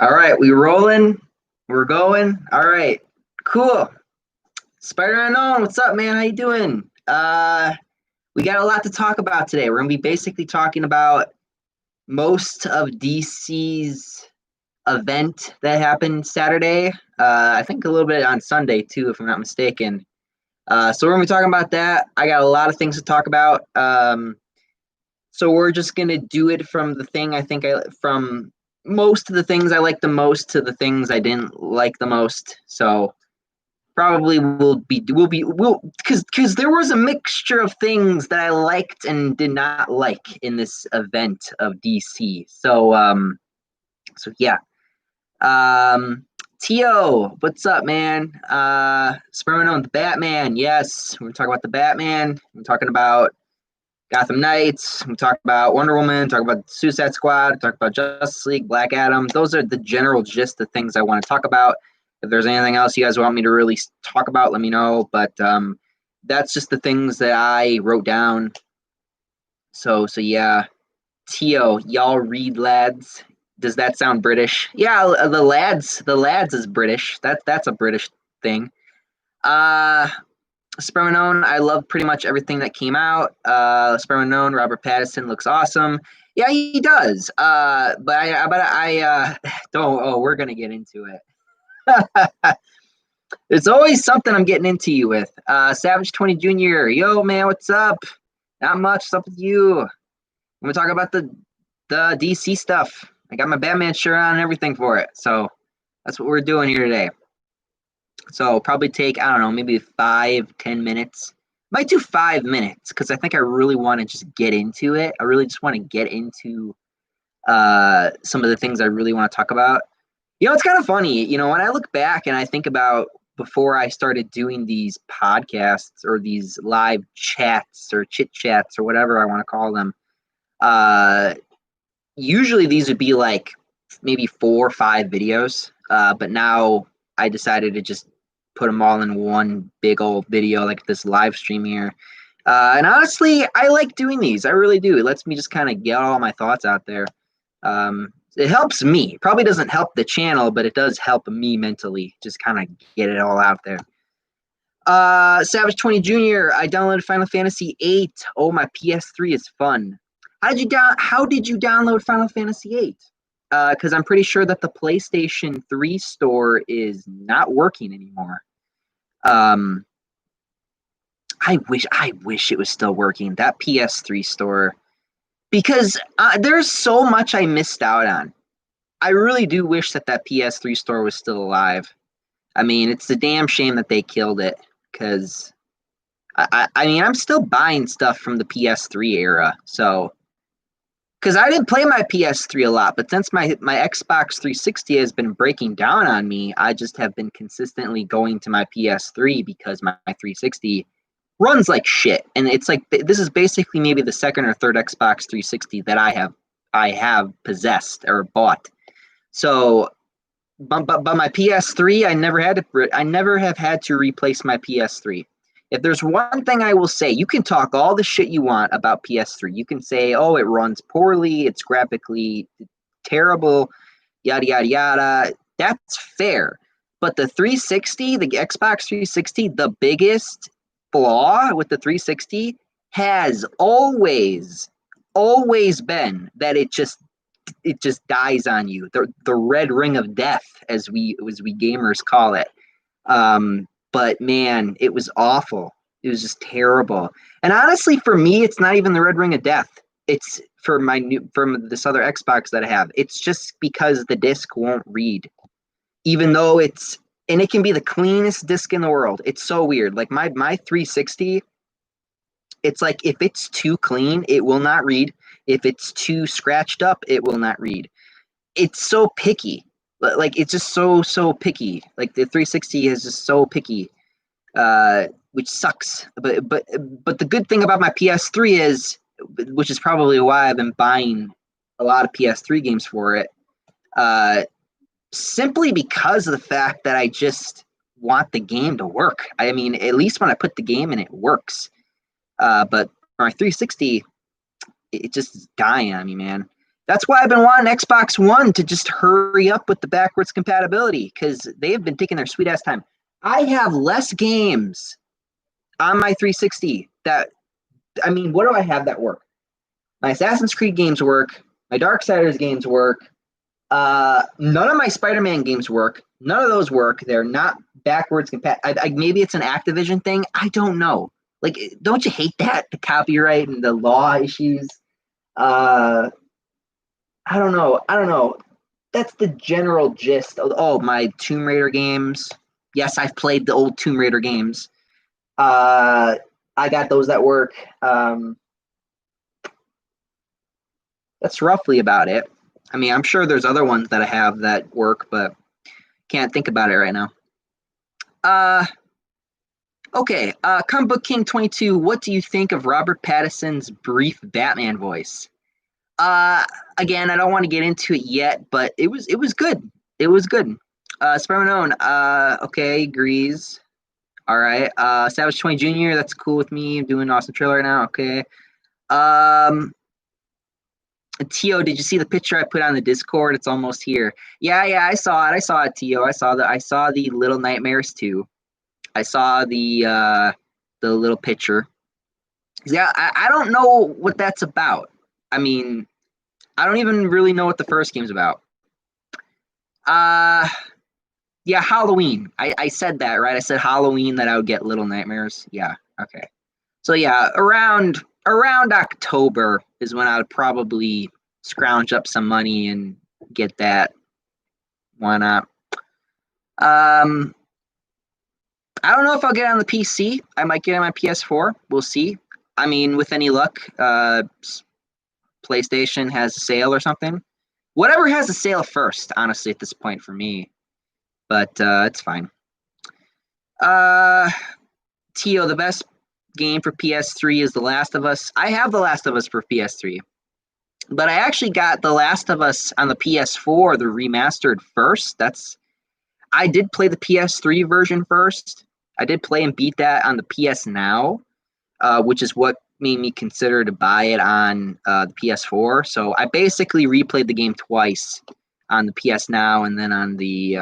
All right, we rolling. We're going. All right, cool. Spider Unknown, what's up, man? How you doing? We got a lot to talk about today. We're gonna be basically talking about most of DC's event that happened Saturday. I think a little bit on Sunday too, if I'm not mistaken. So we're gonna be talking about that. I got a lot of things to talk about. So we're just gonna do it from the thing from most of the things I like the most to the things I didn't like the most. So probably we'll because there was a mixture of things that I liked and did not like in this event of DC. So yeah. Tio, what's up, man? Sperman on the Batman. Yes, we're talking about the Batman. We're talking about Gotham Knights. We talk about Wonder Woman. Talk about Suicide Squad. Talk about Justice League, Black Adam. Those are the general gist of things I want to talk about. If there's anything else you guys want me to really talk about, let me know. But that's just the things that I wrote down. So yeah. Tio, y'all read lads. Does that sound British? Yeah, the lads is British. That's a British thing. Spermanone, I love pretty much everything that came out. Spermanone, Robert Pattinson looks awesome. Yeah, he does. But I don't. Oh, we're gonna get into it. There's always something I'm getting into you with. Savage 20 Jr. Yo, man, what's up? Not much. What's up with you? I'm gonna talk about the DC stuff. I got my Batman shirt on and everything for it. So that's what we're doing here today. So probably take, I don't know, maybe 5-10 minutes. Might do 5 minutes because I think I really want to just get into it. I really just want to get into some of the things I really want to talk about. You know, it's kind of funny. You know, when I look back and I think about before I started doing these podcasts or these live chats or chit chats or whatever I want to call them, usually these would be like maybe 4 or 5 videos. But now I decided to just put them all in one big old video like this live stream here. And honestly, I like doing these. I really do. It lets me just kind of get all my thoughts out there. It helps me. Probably doesn't help the channel, but it does help me mentally. Just kind of get it all out there. Savage 20 Jr. I downloaded Final Fantasy VIII. Oh, my PS3 is fun. How did you download Final Fantasy VIII? Because I'm pretty sure that the PlayStation 3 store is not working anymore. I wish it was still working, that PS3 store, because there's so much I missed out on. I really do wish that PS3 store was still alive. I mean, it's a damn shame that they killed it, because I mean, I'm still buying stuff from the PS3 era, so... Because I didn't play my PS3 a lot, but since my Xbox 360 has been breaking down on me, I just have been consistently going to my PS3 because my 360 runs like shit. And it's like, this is basically maybe the second or third Xbox 360 that I have possessed or bought. So, but my PS3, I never have had to replace my PS3. If there's one thing I will say, you can talk all the shit you want about PS3. You can say, oh, it runs poorly, it's graphically terrible, yada, yada, yada. That's fair. But the 360, the Xbox 360, the biggest flaw with the 360 has always been that it just dies on you. The red ring of death, as we gamers call it. But man, it was awful. It was just terrible. And honestly, for me, it's not even the red ring of death. It's from this other Xbox that I have. It's just because the disc won't read, even though it can be the cleanest disc in the world. It's so weird. Like my 360, it's like if it's too clean, it will not read. If it's too scratched up, it will not read. It's so picky. Like, it's just so picky. Like, the 360 is just so picky, which sucks. But the good thing about my PS3 is, which is probably why I've been buying a lot of PS3 games for it, simply because of the fact that I just want the game to work. I mean, at least when I put the game in, it works. But for my 360, it just is dying on me, man. That's why I've been wanting Xbox One to just hurry up with the backwards compatibility, because they have been taking their sweet ass time. I have less games on my 360 that, I mean, what do I have that work? My Assassin's Creed games work. My Darksiders games work. None of my Spider-Man games work. None of those work. They're not backwards compatible. Maybe it's an Activision thing. I don't know. Like, don't you hate that, the copyright and the law issues? Uh, I don't know. I don't know. That's the general gist. Oh, my Tomb Raider games. Yes, I've played the old Tomb Raider games. I got those that work. That's roughly about it. I mean, I'm sure there's other ones that I have that work, but can't think about it right now. Okay. Comic Book King 22. What do you think of Robert Pattinson's brief Batman voice? Uh, Again, I don't want to get into it yet, but it was good. It was good. Spider-Man, okay, agrees. All right. Savage 20 Jr. That's cool with me. I'm doing an awesome trailer right now. Okay. Tio, did you see the picture I put on the Discord? It's almost here. Yeah, I saw it. I saw it, Tio. I saw the Little Nightmares too. I saw the little picture. Yeah, I don't know what that's about. I mean, I don't even really know what the first game's about. Uh yeah, Halloween. I said that, right? I said Halloween that I would get Little Nightmares. Yeah, okay. So yeah, around October is when I would probably scrounge up some money and get that. Why not? Um, I don't know if I'll get it on the PC. I might get it on my PS4. We'll see. I mean, with any luck, PlayStation has a sale or something. Whatever has a sale first, honestly, at this point for me. But it's fine. Tio, the best game for PS3 is The Last of Us. I have The Last of Us for PS3. But I actually got The Last of Us on the PS4, the remastered first. I did play the PS3 version first. I did play and beat that on the PS Now, which is what made me consider to buy it on the PS4. So I basically replayed the game twice on the PS Now and then on the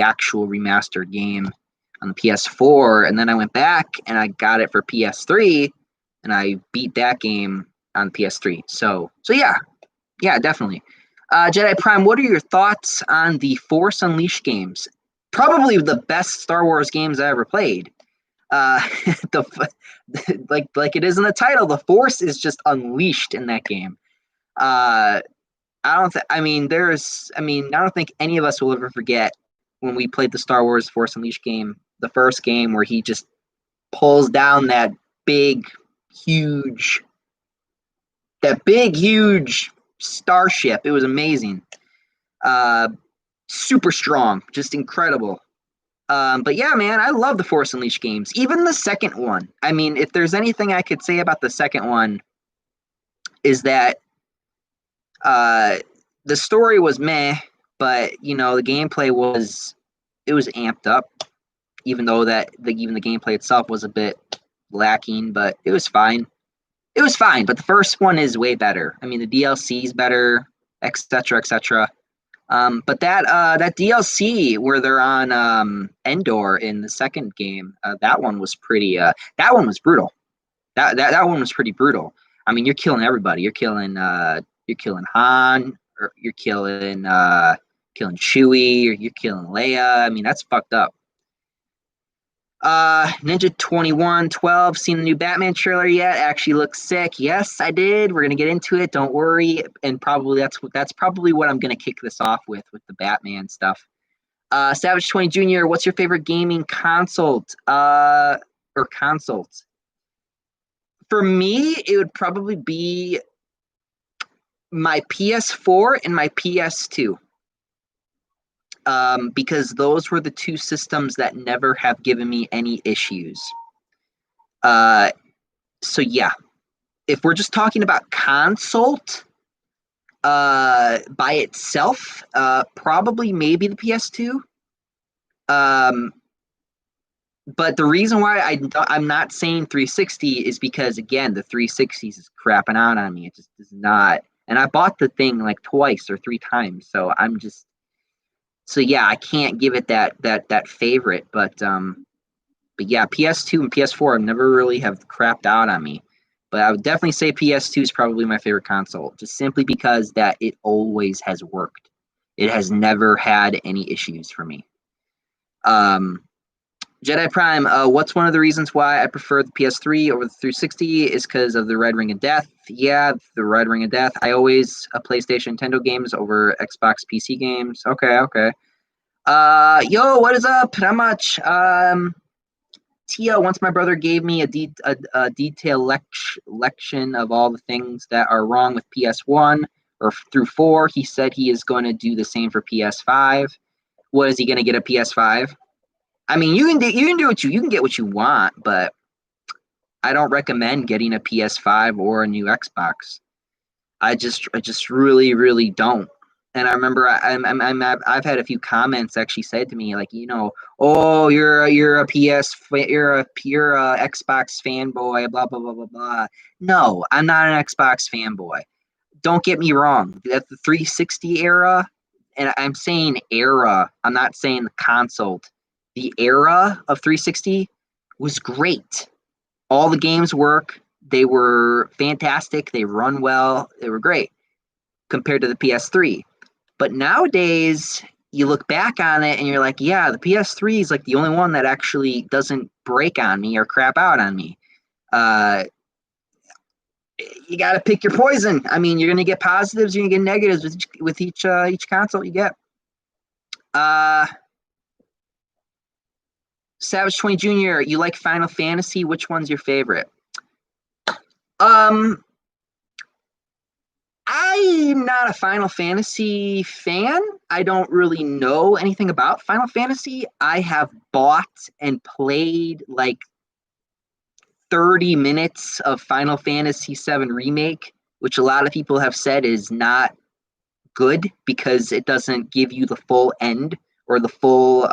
actual remastered game on the PS4, and then I went back and I got it for PS3, and I beat that game on PS3. So yeah, definitely. Jedi Prime, what are your thoughts on the Force Unleashed games? Probably the best Star Wars games I ever played. The like it is in the title, the Force is just unleashed in that game. I don't think any of us will ever forget when we played the Star Wars Force Unleashed game, the first game where he just pulls down huge that big huge starship. It was amazing. Super strong, just incredible. But yeah, man, I love the Force Unleashed games. Even the second one. I mean, if there's anything I could say about the second one, is that the story was meh, but the gameplay was amped up. Even though even the gameplay itself was a bit lacking, but it was fine. It was fine, but the first one is way better. I mean, the DLC is better, etc., etc. But that DLC where they're on Endor in the second game, that one was pretty. That one was brutal. That one was pretty brutal. I mean, you're killing everybody. You're killing Han, or you're killing Chewie, or you're killing Leia. I mean, that's fucked up. Ninja 2112, seen the new Batman trailer yet? Actually looks sick. Yes, I did. We're gonna get into it. Don't worry. And probably that's probably what I'm gonna kick this off with the Batman stuff. Savage 20 Jr., what's your favorite gaming console? Or consoles? For me, it would probably be my PS4 and my PS2. Because those were the two systems that never have given me any issues. So yeah, if we're just talking about console by itself, probably maybe the PS2. But the reason why I'm not saying 360 is because, again, the 360 is crapping out on me. It just does not. and I bought the thing like twice or three times. So yeah, I can't give it that favorite, but yeah, PS2 and PS4 have never really have crapped out on me. But I would definitely say PS2 is probably my favorite console, just simply because that it always has worked. It has never had any issues for me. Um, Jedi Prime, what's one of the reasons why I prefer the PS3 over the 360 is because of the Red Ring of Death. Yeah, the Red Ring of Death. I always PlayStation Nintendo games over Xbox PC games. Okay. Yo, what is up? Not much. Tia, once my brother gave me a detailed lection of all the things that are wrong with PS1 or through 4. He said he is going to do the same for PS5. What is he going to get a PS5? I mean, you can do what you can get what you want, but I don't recommend getting a PS5 or a new Xbox. I just really don't. And I remember I've had a few comments actually said to me like, oh, you're a Xbox fanboy, blah blah blah blah blah. No, I'm not an Xbox fanboy. Don't get me wrong. That's the 360 era, and I'm saying era. I'm not saying the console. The era of 360 was great. All the games work. They were fantastic. They run well. They were great compared to the PS3. But nowadays, you look back on it and you're like, yeah, the PS3 is like the only one that actually doesn't break on me or crap out on me. You got to pick your poison. I mean, you're going to get positives, you're going to get negatives with each console you get. Savage 20 Jr., you like Final Fantasy? Which one's your favorite? I'm not a Final Fantasy fan. I don't really know anything about Final Fantasy. I have bought and played like 30 minutes of Final Fantasy VII Remake, which a lot of people have said is not good because it doesn't give you the full end or the full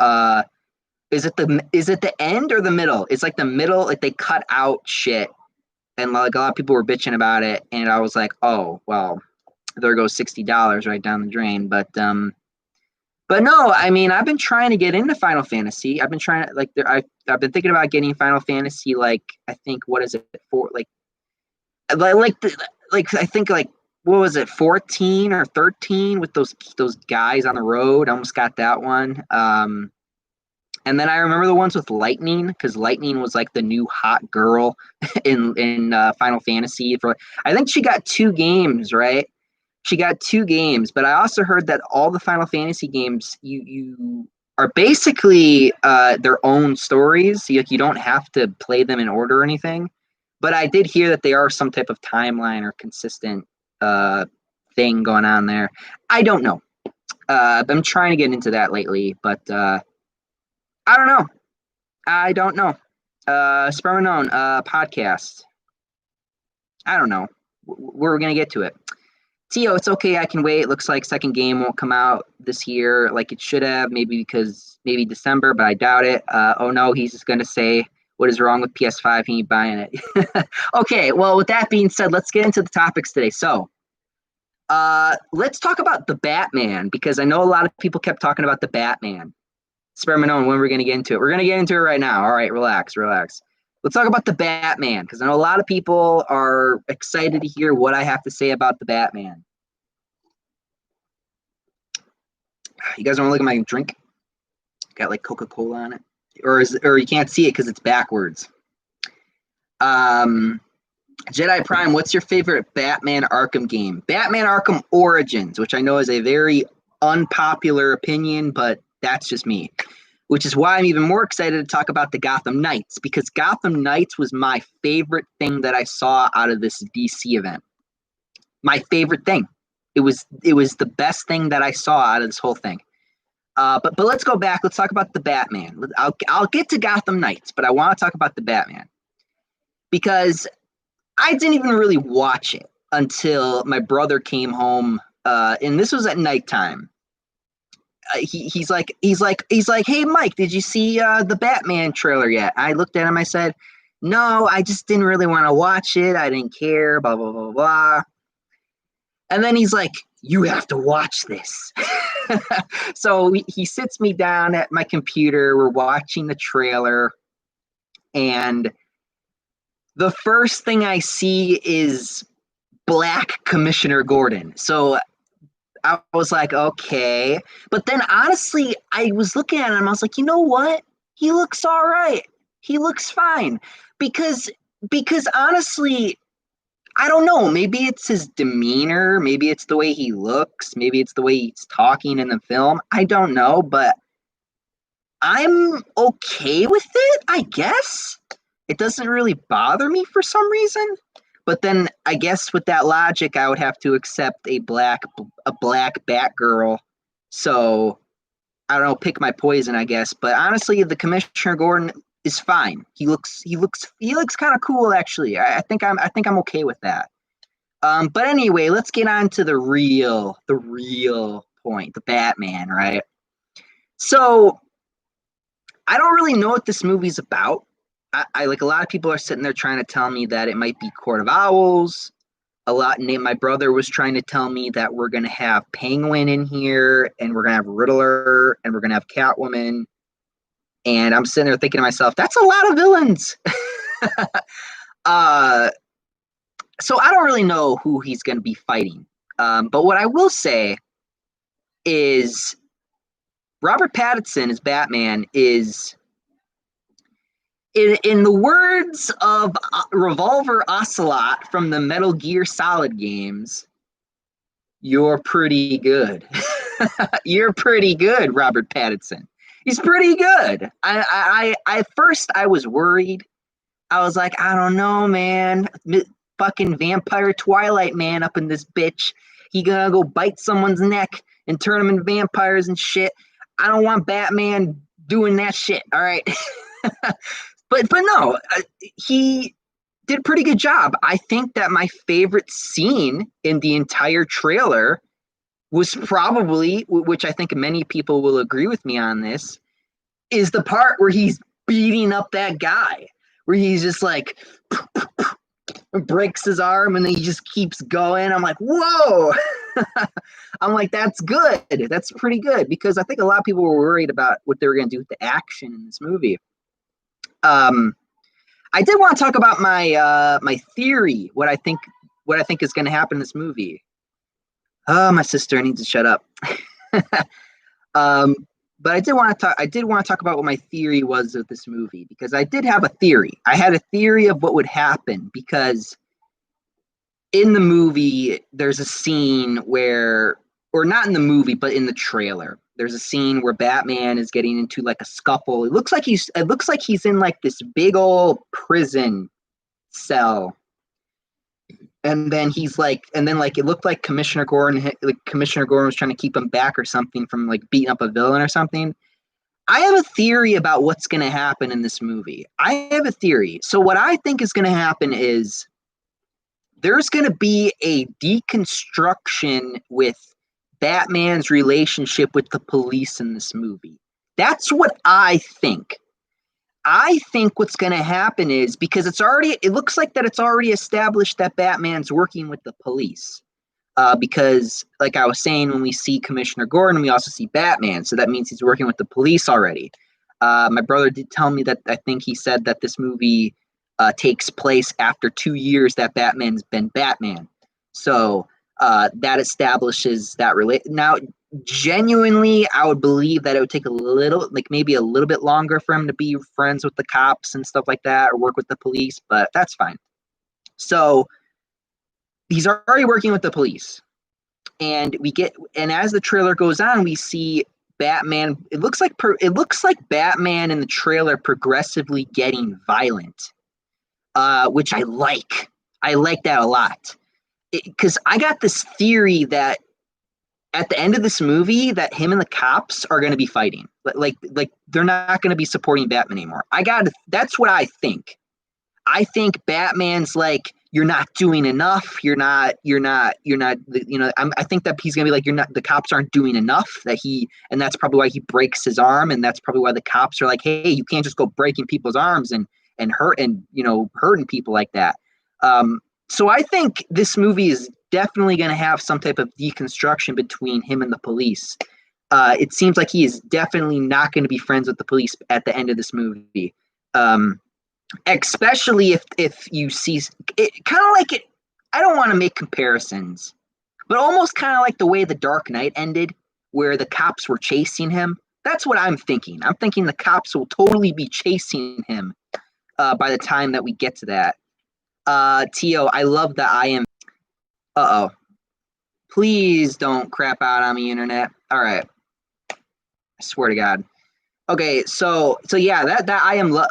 is it the end or the middle? It's like the middle, like they cut out shit. And like a lot of people were bitching about it, and I was like, oh well, there goes $60 right down the drain. But no, I mean, I've been trying to get into Final Fantasy. I've been trying to I've been thinking about getting Final Fantasy. Like I think what is it for? Like I think like what was it 14 or 13 with those guys on the road? I almost got that one. And then I remember the ones with Lightning because Lightning was like the new hot girl in Final Fantasy. I think she got 2 games, right? She got 2 games, but I also heard that all the Final Fantasy games you are basically their own stories. You don't have to play them in order or anything. But I did hear that they are some type of timeline or consistent thing going on there. I don't know. I'm trying to get into that lately, but I don't know. Spermanone podcast. I don't know. We're going to get to it. Tio, it's okay. I can wait. Looks like second game won't come out this year like it should have. Maybe December, but I doubt it. Oh no, he's just going to say, what is wrong with PS5? He ain't buying it. Okay, well, with that being said, let's get into the topics today. So, let's talk about the Batman, because I know a lot of people kept talking about the Batman. Spermanone, when we're going to get into it. We're going to get into it right now. All right, relax. Let's talk about the Batman, because I know a lot of people are excited to hear what I have to say about the Batman. You guys want to look at my drink? Got like Coca-Cola on it. Or you can't see it because it's backwards. Jedi Prime, what's your favorite Batman Arkham game? Batman Arkham Origins, which I know is a very unpopular opinion, but that's just me. Which is why I'm even more excited to talk about the Gotham Knights, because Gotham Knights was my favorite thing that I saw out of this DC event. My favorite thing. It was the best thing that I saw out of this whole thing. But let's go back. Let's talk about the Batman. I'll get to Gotham Knights, but I want to talk about the Batman because I didn't even really watch it until my brother came home, and this was at nighttime. He's like, hey Mike, did you see the Batman trailer yet? I looked at him. I said, no, I just didn't really want to watch it. I didn't care. Blah blah blah blah. And then he's like, you have to watch this. So he sits me down at my computer. We're watching the trailer. And the first thing I see is Black Commissioner Gordon. So I was like, okay. But then honestly, I was looking at him. I was like, you know what? He looks all right. He looks fine. Because honestly, I don't know. Maybe it's his demeanor. Maybe it's the way he looks. Maybe it's the way he's talking in the film. I don't know, but I'm okay with it, I guess. It doesn't really bother me for some reason. But then I guess with that logic, I would have to accept a black Batgirl. So I don't know, pick my poison, I guess. But honestly, the Commissioner Gordon is fine. He looks kind of cool, actually. I think I'm okay with that. But anyway, let's get on to the real point, the Batman, right? So I don't really know what this movie's about. I like, a lot of people are sitting there trying to tell me that it might be Court of Owls. My brother was trying to tell me that we're going to have Penguin in here, and we're going to have Riddler, and we're going to have Catwoman. And I'm sitting there thinking to myself, that's a lot of villains. So I don't really know who he's going to be fighting. But what I will say is Robert Pattinson as Batman is, in the words of Revolver Ocelot from the Metal Gear Solid games, you're pretty good. You're pretty good, Robert Pattinson. He's pretty good. At first I was worried. I was like, I don't know, man. Fucking vampire Twilight man up in this bitch. He gonna go bite someone's neck and turn them into vampires and shit. I don't want Batman doing that shit. All right. But no, he did a pretty good job. I think that my favorite scene in the entire trailer was probably, which I think many people will agree with me on this, is the part where he's beating up that guy, where he's just like breaks his arm and then he just keeps going. I'm like, whoa. I'm like, that's good. That's pretty good, because I think a lot of people were worried about what they were going to do with the action in this movie. I did want to talk about my theory, what I think is going to happen in this movie. Oh, my sister needs to shut up. But I did want to talk about what my theory was of this movie, because I did have a theory. I had a theory of what would happen, because in the movie there's a scene where, or not in the movie, but in the trailer, there's a scene where Batman is getting into like a scuffle. It looks like he's in like this big old prison cell. And then it looked like Commissioner Gordon was trying to keep him back or something from like beating up a villain or something. I have a theory about what's going to happen in this movie. I have a theory. So what I think is going to happen is there's going to be a deconstruction with Batman's relationship with the police in this movie. That's what I think. I think what's going to happen is, because it looks like that it's already established that Batman's working with the police. Because, like I was saying, when we see Commissioner Gordon, we also see Batman. So that means he's working with the police already. My brother did tell me that, I think he said that this movie takes place after 2 years that Batman's been Batman. So that establishes that Now, genuinely, I would believe that it would take maybe a little bit longer for him to be friends with the cops and stuff like that, or work with the police, but that's fine. So he's already working with the police, and as the trailer goes on, we see Batman. It looks like Batman in the trailer progressively getting violent, which I like. I like that a lot, because I got this theory that at the end of this movie, that him and the cops are going to be fighting. Like they're not going to be supporting Batman anymore. That's what I think. I think Batman's like, you're not doing enough. I think that he's going to be like, the cops aren't doing enough, and that's probably why he breaks his arm. And that's probably why the cops are like, hey, you can't just go breaking people's arms and hurting people like that. So I think this movie is definitely going to have some type of deconstruction between him and the police. It seems like he is definitely not going to be friends with the police at the end of this movie. Especially if you see it kind of like it. I don't want to make comparisons, but almost kind of like the way The Dark Knight ended, where the cops were chasing him. That's what I'm thinking. I'm thinking the cops will totally be chasing him by the time that we get to that. Tio, I love that I am. Uh oh. Please don't crap out on me, internet. All right. I swear to God. Okay, so yeah, that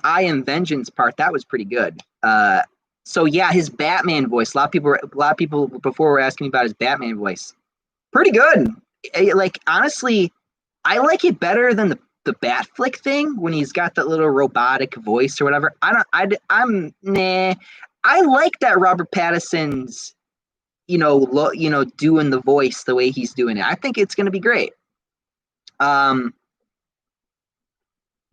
I am vengeance part, that was pretty good. So yeah, his Batman voice. A lot of people before were asking me about his Batman voice. Pretty good. Like honestly, I like it better than the Batflick thing when he's got that little robotic voice or whatever. I don't. I'm nah. I like that Robert Pattinson's doing the voice the way he's doing it. I think it's gonna be great. Um,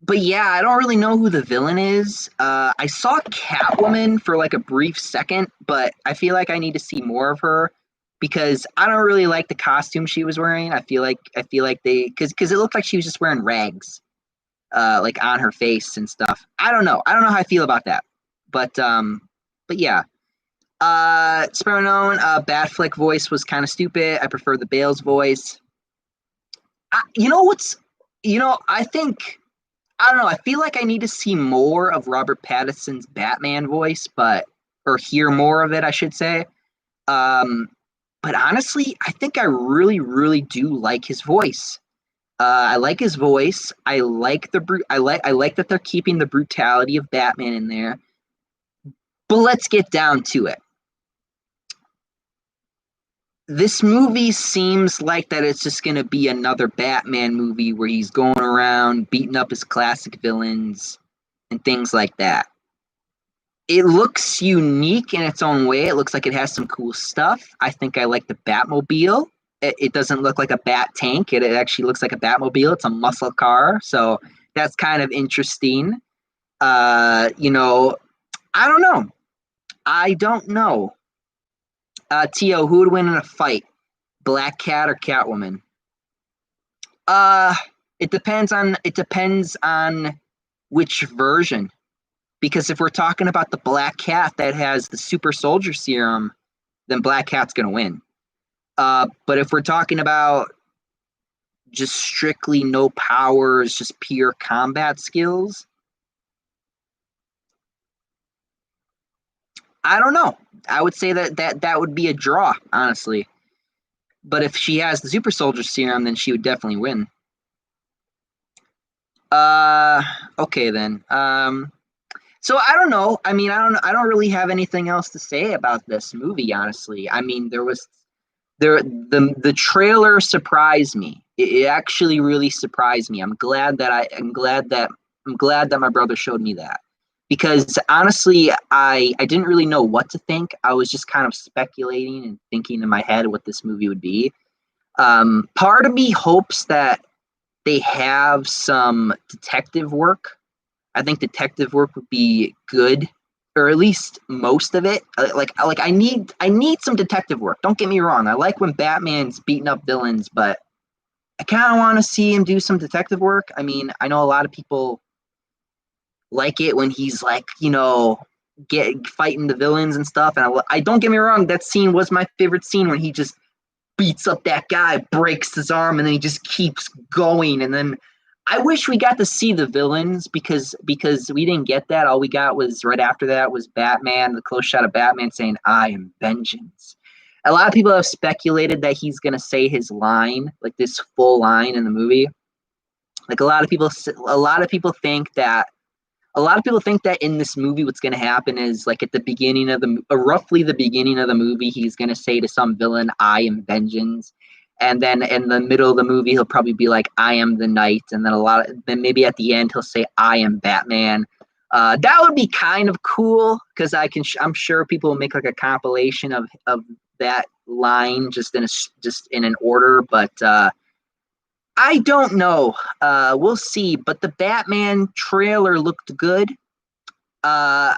but yeah, I don't really know who the villain is. I saw Catwoman for like a brief second, but I feel like I need to see more of her because I don't really like the costume she was wearing. I feel like they because it looked like she was just wearing rags, like on her face and stuff. I don't know. I don't know how I feel about that. But yeah. Sparrow Batflick voice was kind of stupid. I prefer the Bale's voice. You know what's, I think I don't know. I feel like I need to see more of Robert Pattinson's Batman voice, or hear more of it, I should say. Um, but honestly, I think I really, really do like his voice. I like his voice. I like that they're keeping the brutality of Batman in there. But let's get down to it. This movie seems like that it's just going to be another Batman movie where he's going around beating up his classic villains and things like that. It looks unique in its own way. It looks like it has some cool stuff. I think I like the Batmobile. It doesn't look like a bat tank. It actually looks like a Batmobile. It's a muscle car. So that's kind of interesting. I don't know. I don't know. Tio, who would win in a fight? Black Cat or Catwoman? Uh, it depends on which version. Because if we're talking about the Black Cat that has the super soldier serum, then Black Cat's gonna win. But if we're talking about just strictly no powers, just pure combat skills, I don't know. I would say that would be a draw, honestly. But if she has the super soldier serum, then she would definitely win. Uh, okay then. So I don't know. I mean, I don't really have anything else to say about this movie, honestly. I mean, the trailer surprised me. It actually really surprised me. I'm glad that my brother showed me that. Because honestly, I didn't really know what to think. I was just kind of speculating and thinking in my head what this movie would be. Part of me hopes that they have some detective work. I think detective work would be good, or at least most of it. Like I need some detective work. Don't get me wrong. I like when Batman's beating up villains, but I kind of want to see him do some detective work. I mean, I know a lot of people like it when he's like, get fighting the villains and stuff. And I don't get me wrong. That scene was my favorite scene when he just beats up that guy, breaks his arm, and then he just keeps going. And then I wish we got to see the villains because we didn't get that. All we got was right after that was Batman, the close shot of Batman saying, "I am vengeance." A lot of people have speculated that he's gonna say his line, like this full line in the movie. Like a lot of people think that in this movie, what's going to happen is like at the beginning of roughly the beginning of the movie, he's going to say to some villain, "I am vengeance," and then in the middle of the movie, he'll probably be like, "I am the knight," and then maybe at the end, he'll say, "I am Batman." That would be kind of cool because I'm sure people will make like a compilation of that line just in an order, but. I don't know. We'll see. But the Batman trailer looked good. Uh,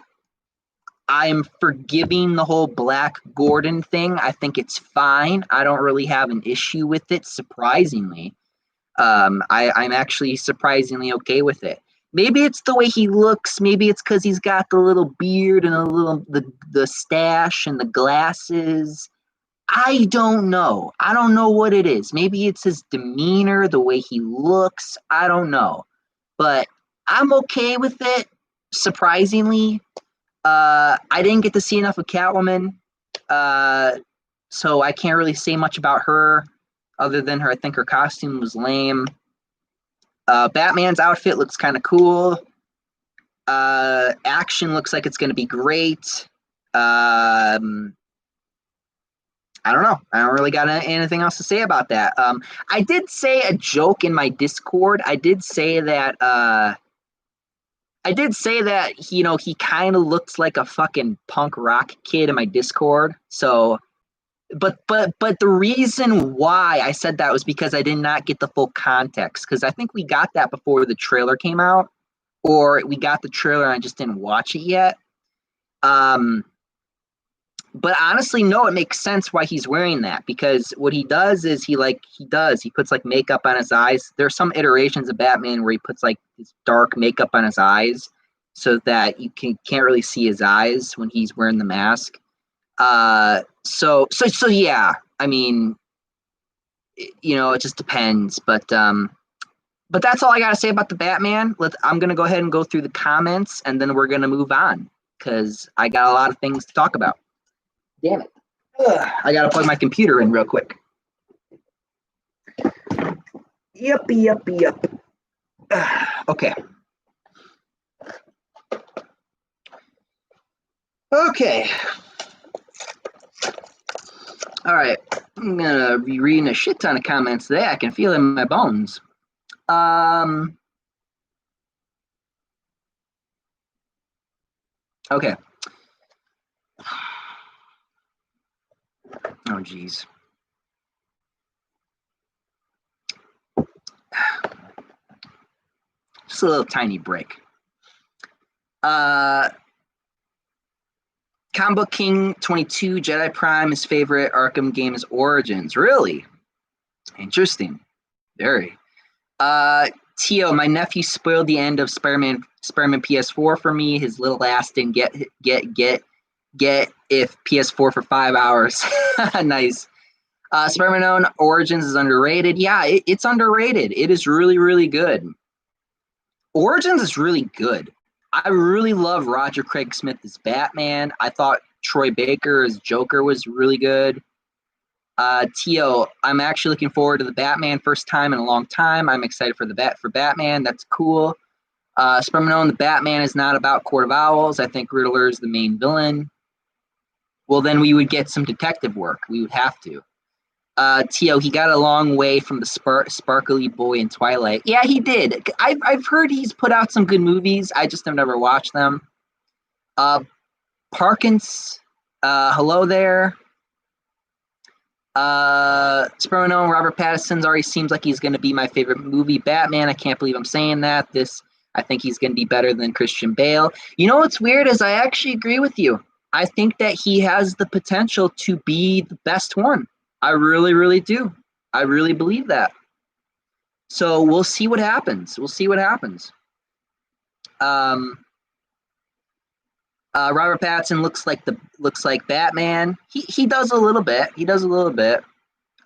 I'm forgiving the whole Black Gordon thing. I think it's fine. I don't really have an issue with it, surprisingly. I'm actually surprisingly okay with it. Maybe it's the way he looks. Maybe it's because he's got the little beard and the stash and the glasses. I don't know. I don't know what it is. Maybe it's his demeanor, the way he looks. I don't know. But I'm okay with it, surprisingly. I didn't get to see enough of Catwoman, so I can't really say much about her other than her. I think her costume was lame. Batman's outfit looks kind of cool. Action looks like it's going to be great. I don't know. I don't really got anything else to say about that. I did say a joke in my Discord. I did say that he kind of looks like a fucking punk rock kid in my Discord. So, but the reason why I said that was because I did not get the full context. Because I think we got that before the trailer came out, or we got the trailer and I just didn't watch it yet. But honestly, no, it makes sense why he's wearing that, because what he does is he puts like makeup on his eyes. There's some iterations of Batman where he puts like this dark makeup on his eyes so that you can't really see his eyes when he's wearing the mask. So yeah, I mean, it just depends, but that's all I gotta say about the Batman. I'm gonna go ahead and go through the comments, and then we're gonna move on because I got a lot of things to talk about. Damn it. I gotta plug my computer in real quick. Yep. Okay. All right. I'm gonna be reading a shit ton of comments today. I can feel it in my bones. Okay. Oh, geez. Just a little tiny break. Comic Book King 22, Jedi Prime, his favorite Arkham game is Origins. Really? Interesting. Very. Tio, my nephew spoiled the end of Spider-Man PS4 for me. His little ass didn't get if PS4 for 5 hours. Nice. Spider-Man Origins is underrated. Yeah, it's underrated. It is really, really good. Origins is really good. I really love Roger Craig Smith as Batman. I thought Troy Baker as Joker was really good. Tio, I'm actually looking forward to the Batman first time in a long time. I'm excited for Batman. That's cool. Spider-Man the Batman is not about Court of Owls. I think Riddler is the main villain. Well, then we would get some detective work. We would have to. Tio, he got a long way from the sparkly boy in Twilight. Yeah, he did. I've heard he's put out some good movies. I just have never watched them. Parkins, hello there. Spider-Man Robert Pattinson already seems like he's going to be my favorite movie, Batman. I can't believe I'm saying that. I think he's going to be better than Christian Bale. You know what's weird is I actually agree with you. I think that he has the potential to be the best one. I really, really do. I really believe that. So we'll see what happens. Robert Pattinson looks like Batman. He does a little bit.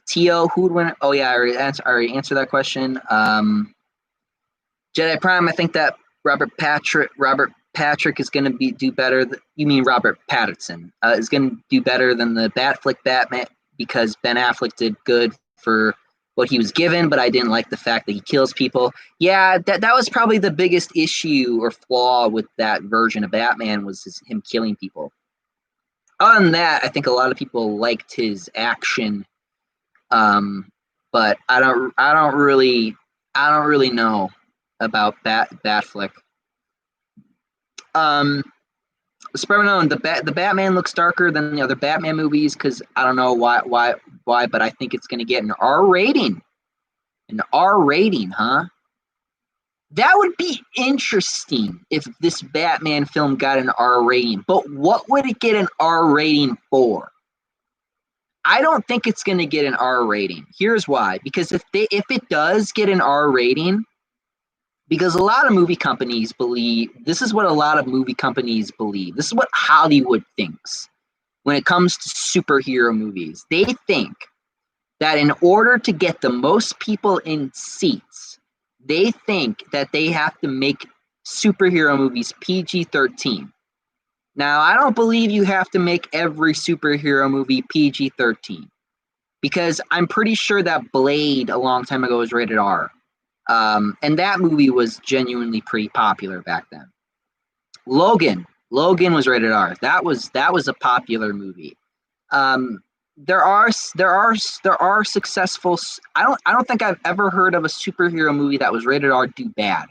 Tio, who would win? Oh yeah, I already answered that question. Jedi Prime. I think that Robert Patrick is going to do better. You mean Robert Pattinson is going to do better than the Batfleck Batman, because Ben Affleck did good for what he was given, but I didn't like the fact that he kills people. Yeah, that was probably the biggest issue or flaw with that version of Batman was him killing people. Other than that, I think a lot of people liked his action, but I don't really know about Batfleck. Spider-Man, the Batman looks darker than the other Batman movies because I don't know why, but I think it's going to get an R rating. An R rating, huh? That would be interesting if this Batman film got an R rating, but what would it get an R rating for? I don't think it's going to get an R rating. Here's why: because if it does get an R rating, because a lot of movie companies believe this is what a lot of movie companies believe. This is what Hollywood thinks when it comes to superhero movies. They think that in order to get the most people in seats, they think that they have to make superhero movies PG-13. Now, I don't believe you have to make every superhero movie PG-13 because I'm pretty sure that Blade a long time ago was rated R. And that movie was genuinely pretty popular back then. Logan was rated R. That was a popular movie. There are successful. I don't think I've ever heard of a superhero movie that was rated R do bad.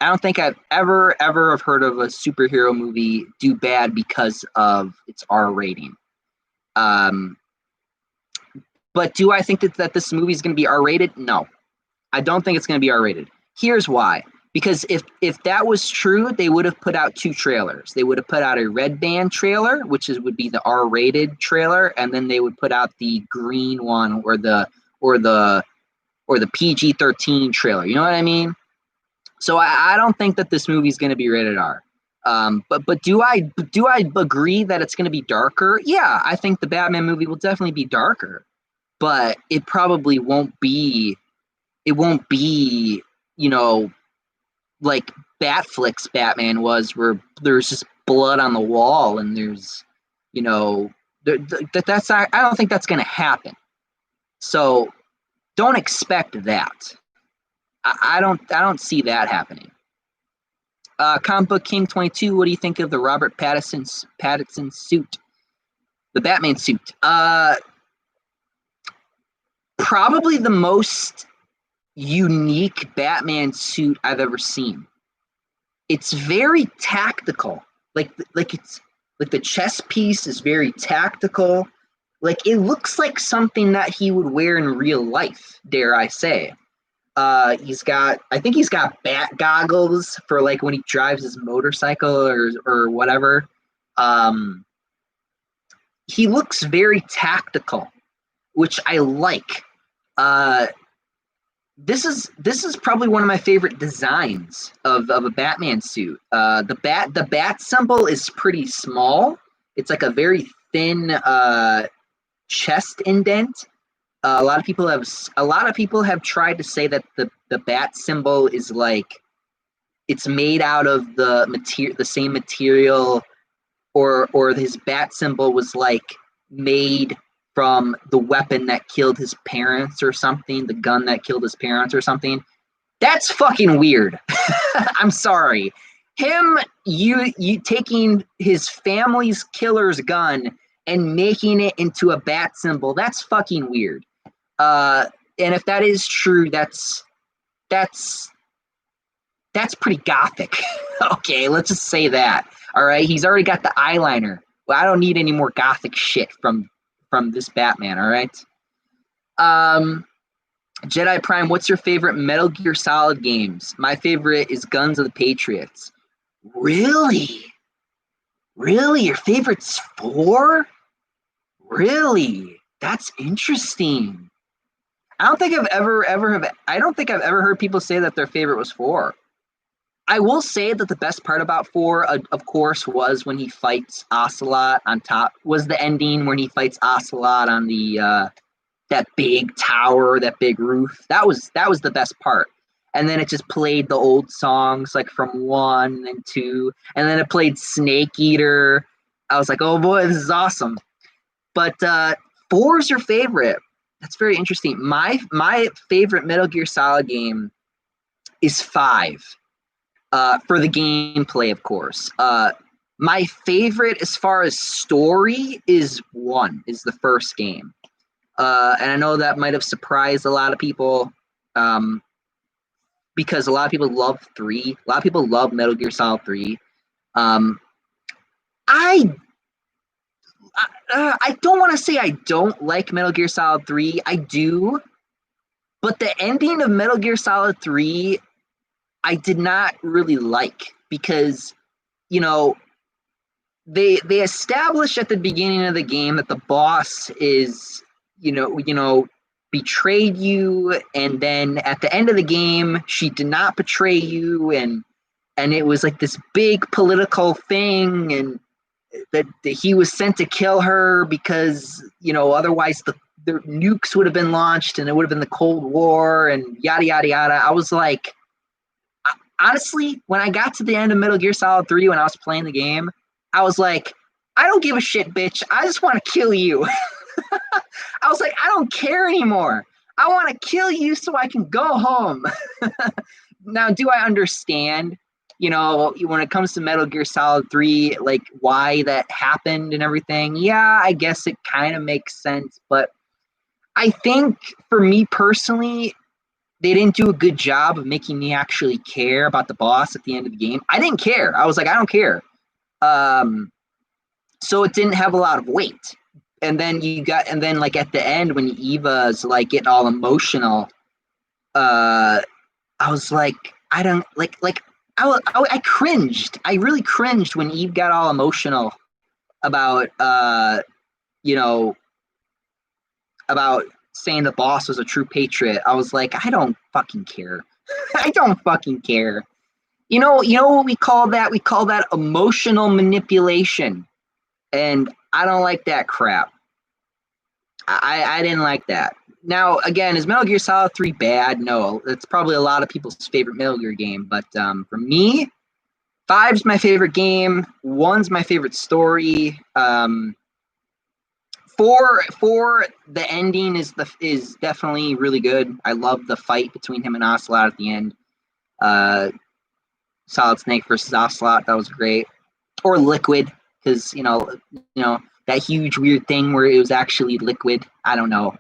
I don't think I've ever have heard of a superhero movie do bad because of its R rating. But do I think that this movie is going to be R rated? No, I don't think it's going to be R rated. Here's why. Because if that was true, they would have put out two trailers. They would have put out a red band trailer, which would be the R-rated trailer, and then they would put out the green one or the PG-13 trailer. You know what I mean? So I don't think that this movie is going to be rated R. But do I agree that it's going to be darker? Yeah, I think the Batman movie will definitely be darker, but it probably won't be. It won't be, like Batflick's Batman was, where there's just blood on the wall and there's, that's not, I don't think that's going to happen. So don't expect that. I don't see that happening. Comic Book King 22, what do you think of the Robert Pattinson suit? The Batman suit. Probably the most unique Batman suit I've ever seen. It's very tactical. Like it's like the chest piece is very tactical. Like it looks like something that he would wear in real life, dare I say. I think he's got bat goggles for like when he drives his motorcycle or whatever. He looks very tactical, which I like. This is probably one of my favorite designs of a Batman suit. The bat symbol is pretty small. It's like a very thin chest indent. A lot of people have tried to say that the bat symbol is like it's made out of the same material, or his bat symbol was like made from the weapon that killed his parents or something, the gun that killed his parents or something. That's fucking weird. I'm sorry. You taking his family's killer's gun and making it into a bat symbol, that's fucking weird. And if that is true, that's pretty gothic. Okay, let's just say that. All right, he's already got the eyeliner. Well, I don't need any more gothic shit from this Batman. All right. Jedi Prime, what's your favorite Metal Gear Solid games? My favorite is Guns of the Patriots. Really? Your favorite's 4? Really? That's interesting. I don't think I've ever heard people say that their favorite was 4. I will say that the best part about 4, of course, was when he fights Ocelot on top. Was the ending when he fights Ocelot on the that big tower, that big roof. That was the best part. And then it just played the old songs like from 1 and 2, and then it played Snake Eater. I was like, oh boy, this is awesome. But 4 is your favorite. That's very interesting. My favorite Metal Gear Solid game is 5. For the gameplay, of course. My favorite as far as story is 1, is the first game. And I know that might have surprised a lot of people because a lot of people love 3. A lot of people love Metal Gear Solid 3. I don't want to say I don't like Metal Gear Solid 3. I do. But the ending of Metal Gear Solid 3 I did not really like because, you know, they established at the beginning of the game that the boss is, betrayed you, and then at the end of the game she did not betray you, and it was like this big political thing, and that he was sent to kill her because, otherwise the nukes would have been launched and it would have been the Cold War and yada yada yada. I was like, honestly, when I got to the end of Metal Gear Solid 3 when I was playing the game, I was like, I don't give a shit, bitch. I just want to kill you. I was like, I don't care anymore. I want to kill you so I can go home. Now, do I understand, when it comes to Metal Gear Solid 3, like why that happened and everything? Yeah, I guess it kind of makes sense. But I think for me personally, they didn't do a good job of making me actually care about the boss at the end of the game. I didn't care. I was like, I don't care. So it didn't have a lot of weight. And then like at the end when Eva's like getting all emotional, I was like, I don't like I cringed. I really cringed when Eve got all emotional about you know about saying the boss was a true patriot. I was like, I don't fucking care. I don't fucking care. You know what we call that? We call that emotional manipulation. And I don't like that crap. I didn't like that. Now, again, is Metal Gear Solid 3 bad? No. It's probably a lot of people's favorite Metal Gear game. But for me, 5's my favorite game. 1's my favorite story. 4, the ending is definitely really good. I love the fight between him and Ocelot at the end. Solid Snake versus Ocelot, that was great. Or Liquid, because that huge weird thing where it was actually liquid. I don't know.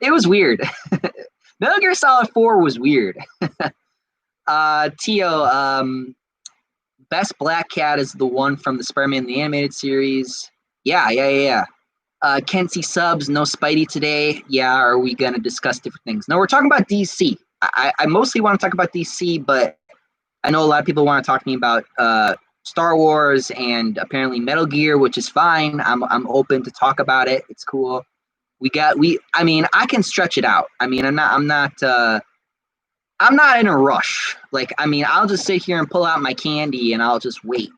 It was weird. Metal Gear Solid 4 was weird. Tio, best Black Cat is the one from the Spider-Man the Animated Series. Yeah. Kenzie subs, no Spidey today. Yeah, are we going to discuss different things? No, we're talking about DC. I mostly want to talk about DC, but I know a lot of people want to talk to me about Star Wars and apparently Metal Gear, which is fine. I'm open to talk about it. It's cool. I can stretch it out. I'm not in a rush. I'll just sit here and pull out my candy and I'll just wait.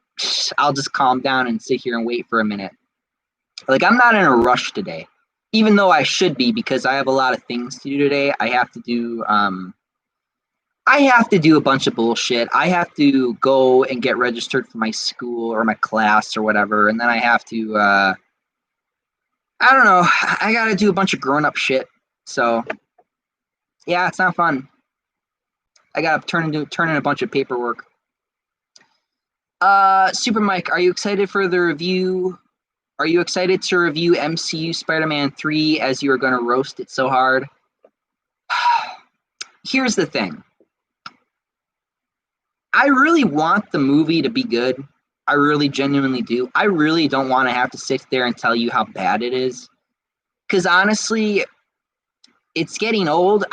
I'll just calm down and sit here and wait for a minute. I'm not in a rush today, even though I should be, because I have a lot of things to do today. I have to do a bunch of bullshit. I have to go and get registered for my school or my class or whatever. And then I have to, I don't know. I got to do a bunch of grown up shit. So yeah, it's not fun. I got to turn in a bunch of paperwork. Super Mike, are you excited for the review? Are you excited to review MCU Spider-Man 3 as you are going to roast it so hard? Here's the thing. I really want the movie to be good. I really genuinely do. I really don't want to have to sit there and tell you how bad it is. Because honestly, it's getting old.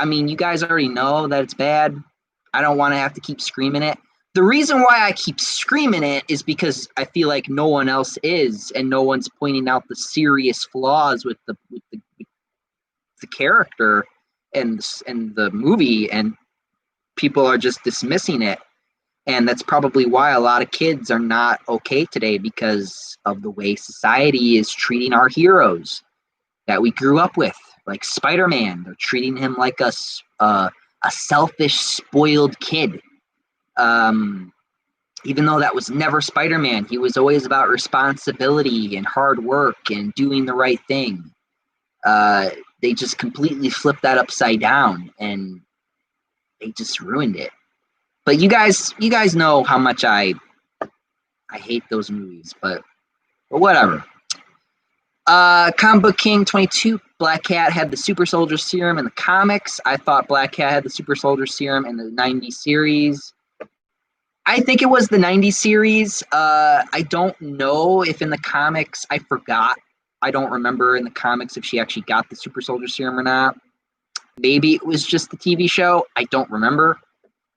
You guys already know that it's bad. I don't want to have to keep screaming it. The reason why I keep screaming it is because I feel like no one else is, and no one's pointing out the serious flaws with the character and the movie, and people are just dismissing it. And that's probably why a lot of kids are not okay today, because of the way society is treating our heroes that we grew up with, like Spider-Man. They're treating him like a selfish, spoiled kid. Even though that was never Spider-Man, he was always about responsibility and hard work and doing the right thing. They just completely flipped that upside down, and they just ruined it. But you guys know how much I hate those movies, but whatever. Comic Book King 22, Black Cat had the Super Soldier Serum in the comics. I thought Black Cat had the Super Soldier Serum in the 90s series. I think it was the 90s series. I don't know if in the comics, I forgot. I don't remember in the comics if she actually got the Super Soldier Serum or not. Maybe it was just the TV show. I don't remember.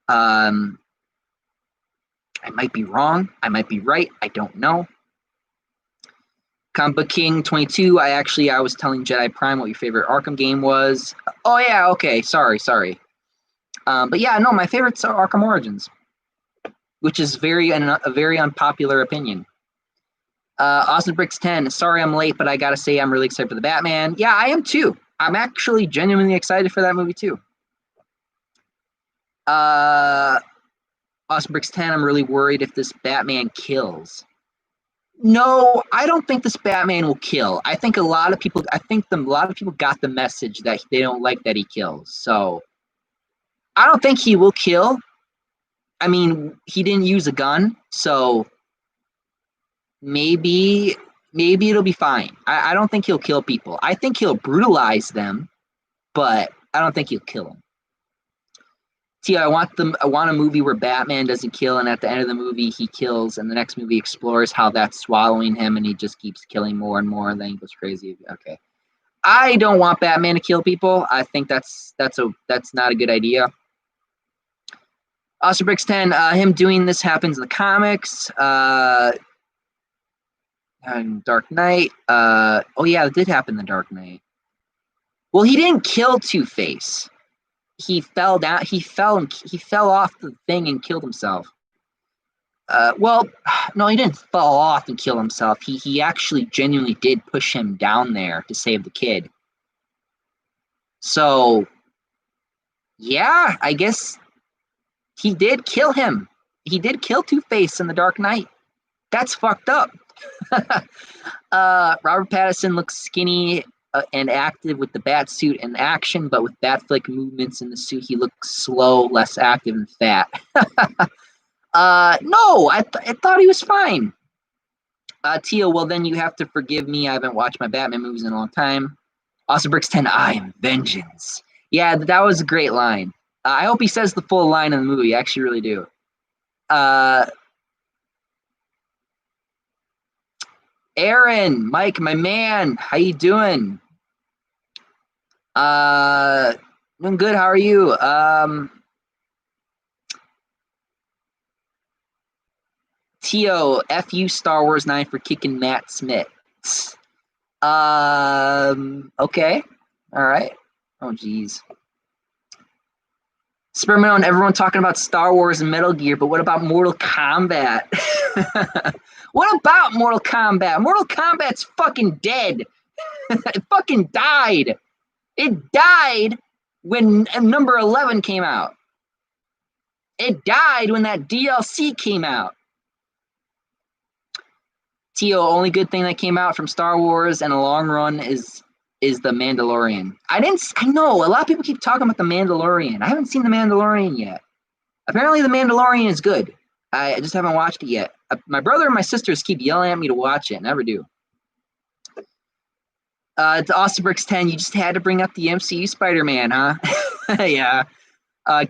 I might be wrong. I might be right. I don't know. Comic Book King 22. I was telling Jedi Prime what your favorite Arkham game was. Oh yeah, okay. Sorry. But yeah, no, my favorites are Arkham Origins, which is a very unpopular opinion. Austin Bricks 10. Sorry I'm late, but I gotta say I'm really excited for the Batman. Yeah, I am too. I'm actually genuinely excited for that movie too. Austin Bricks 10. I'm really worried if this Batman kills. No, I don't think this Batman will kill. I think a lot of people got the message that they don't like that he kills. So I don't think he will kill. I mean, he didn't use a gun, so maybe it'll be fine. I don't think he'll kill people. I think he'll brutalize them, but I don't think he'll kill them. I want a movie where Batman doesn't kill, and at the end of the movie he kills, and the next movie explores how that's swallowing him, and he just keeps killing more and more, and then he goes crazy. Okay, I don't want Batman to kill people. I think that's not a good idea. Austin Bricks 10. Him doing this happens in the comics. Dark Knight. Oh yeah, it did happen in the Dark Knight. Well, he didn't kill Two-Face. He fell down. He fell off the thing and killed himself. Well, no, he didn't fall off and kill himself. He actually genuinely did push him down there to save the kid. So, yeah, I guess he did kill him. He did kill Two-Face in the Dark Knight. That's fucked up. Robert Pattinson looks skinny and active with the bat suit in action, but with Batflick movements in the suit, he looks slow, less active, and fat. No, I thought he was fine. Tia, well then you have to forgive me. I haven't watched my Batman movies in a long time. Austin Bricks 10. I am vengeance. Yeah, that was a great line. I hope he says the full line in the movie. I actually really do. Aaron, Mike, my man, how you doing? Doing good. How are you? Tio, F-U Star Wars 9 for kicking Matt Smith. Okay. All right. Oh, geez. Spearman and everyone talking about Star Wars and Metal Gear, but what about Mortal Kombat? What about Mortal Kombat? Mortal Kombat's fucking dead. It fucking died. It died when number 11 came out. It died when that DLC came out. Tio, only good thing that came out from Star Wars in the long run is The Mandalorian. I know, a lot of people keep talking about The Mandalorian. I haven't seen The Mandalorian yet. Apparently The Mandalorian is good. I just haven't watched it yet. My brother and my sisters keep yelling at me to watch it. Never do. To Austin Bricks 10, you just had to bring up the MCU Spider-Man, huh? Yeah.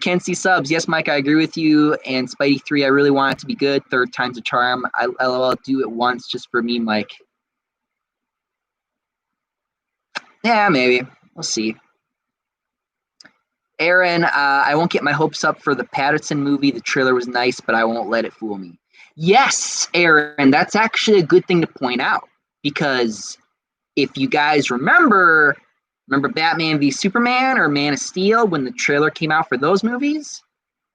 Ken C. Subs, yes, Mike, I agree with you. And Spidey 3, I really want it to be good. Third time's a charm. I'll do it once just for me, Mike. Yeah, maybe. We'll see. Aaron, I won't get my hopes up for the Pattinson movie. The trailer was nice, but I won't let it fool me. Yes, Aaron, that's actually a good thing to point out. Because if you guys remember Batman v Superman or Man of Steel when the trailer came out for those movies?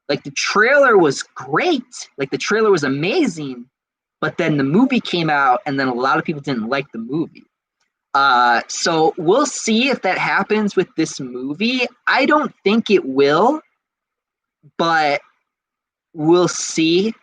Like, the trailer was great. Like, the trailer was amazing. But then the movie came out, and then a lot of people didn't like the movie. So we'll see if that happens with this movie. I don't think it will, but we'll see.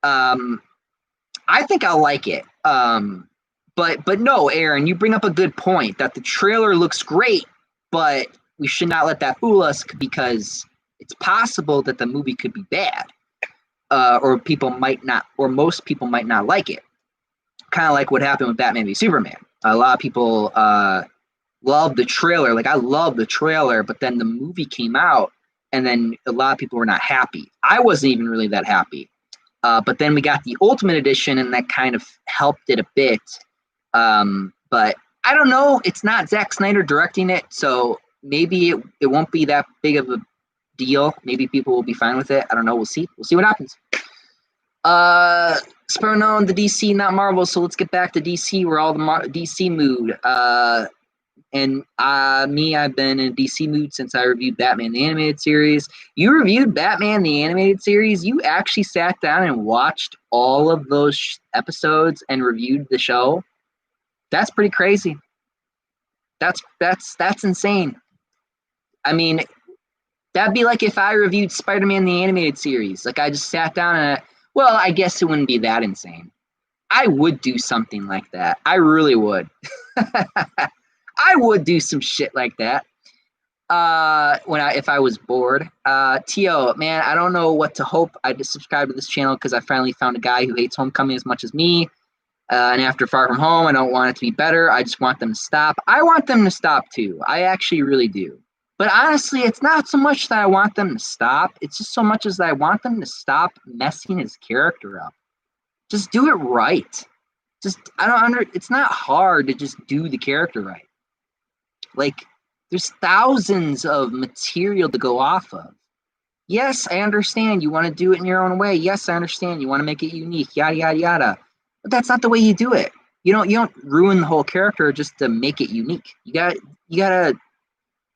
I think I'll like it. But no, Aaron, you bring up a good point that the trailer looks great, but we should not let that fool us because it's possible that the movie could be bad, or people might not, or most people might not like it. Kind of like what happened with Batman v Superman. A lot of people loved the trailer. Like, I love the trailer, but then the movie came out, and then a lot of people were not happy. I wasn't even really that happy. But then we got the Ultimate Edition, and that kind of helped it a bit. But I don't know. It's not Zack Snyder directing it, so maybe it won't be that big of a deal. Maybe people will be fine with it. I don't know. We'll see. We'll see what happens. Sperno on the DC, not Marvel. So let's get back to DC. We're all the DC mood. And me, I've been in DC mood since I reviewed Batman the Animated Series. You reviewed Batman the Animated Series. You actually sat down and watched all of those episodes and reviewed the show. That's pretty crazy. That's insane. I mean, that'd be like if I reviewed Spider-Man the Animated Series. Like I just sat down and, well, I guess it wouldn't be that insane. I would do something like that. I really would. I would do some shit like that. If I was bored. Tio, man, I don't know what to hope. I just subscribed to this channel because I finally found a guy who hates Homecoming as much as me. And after Far From Home, I don't want it to be better. I just want them to stop. I want them to stop too. I actually really do. But honestly, it's not so much that I want them to stop. It's just so much as that I want them to stop messing his character up. Just do it right. It's not hard to just do the character right. Like, there's thousands of material to go off of. Yes, I understand you want to do it in your own way. Yes, I understand you want to make it unique, yada, yada, yada. But that's not the way you do it. You don't ruin the whole character just to make it unique. You gotta.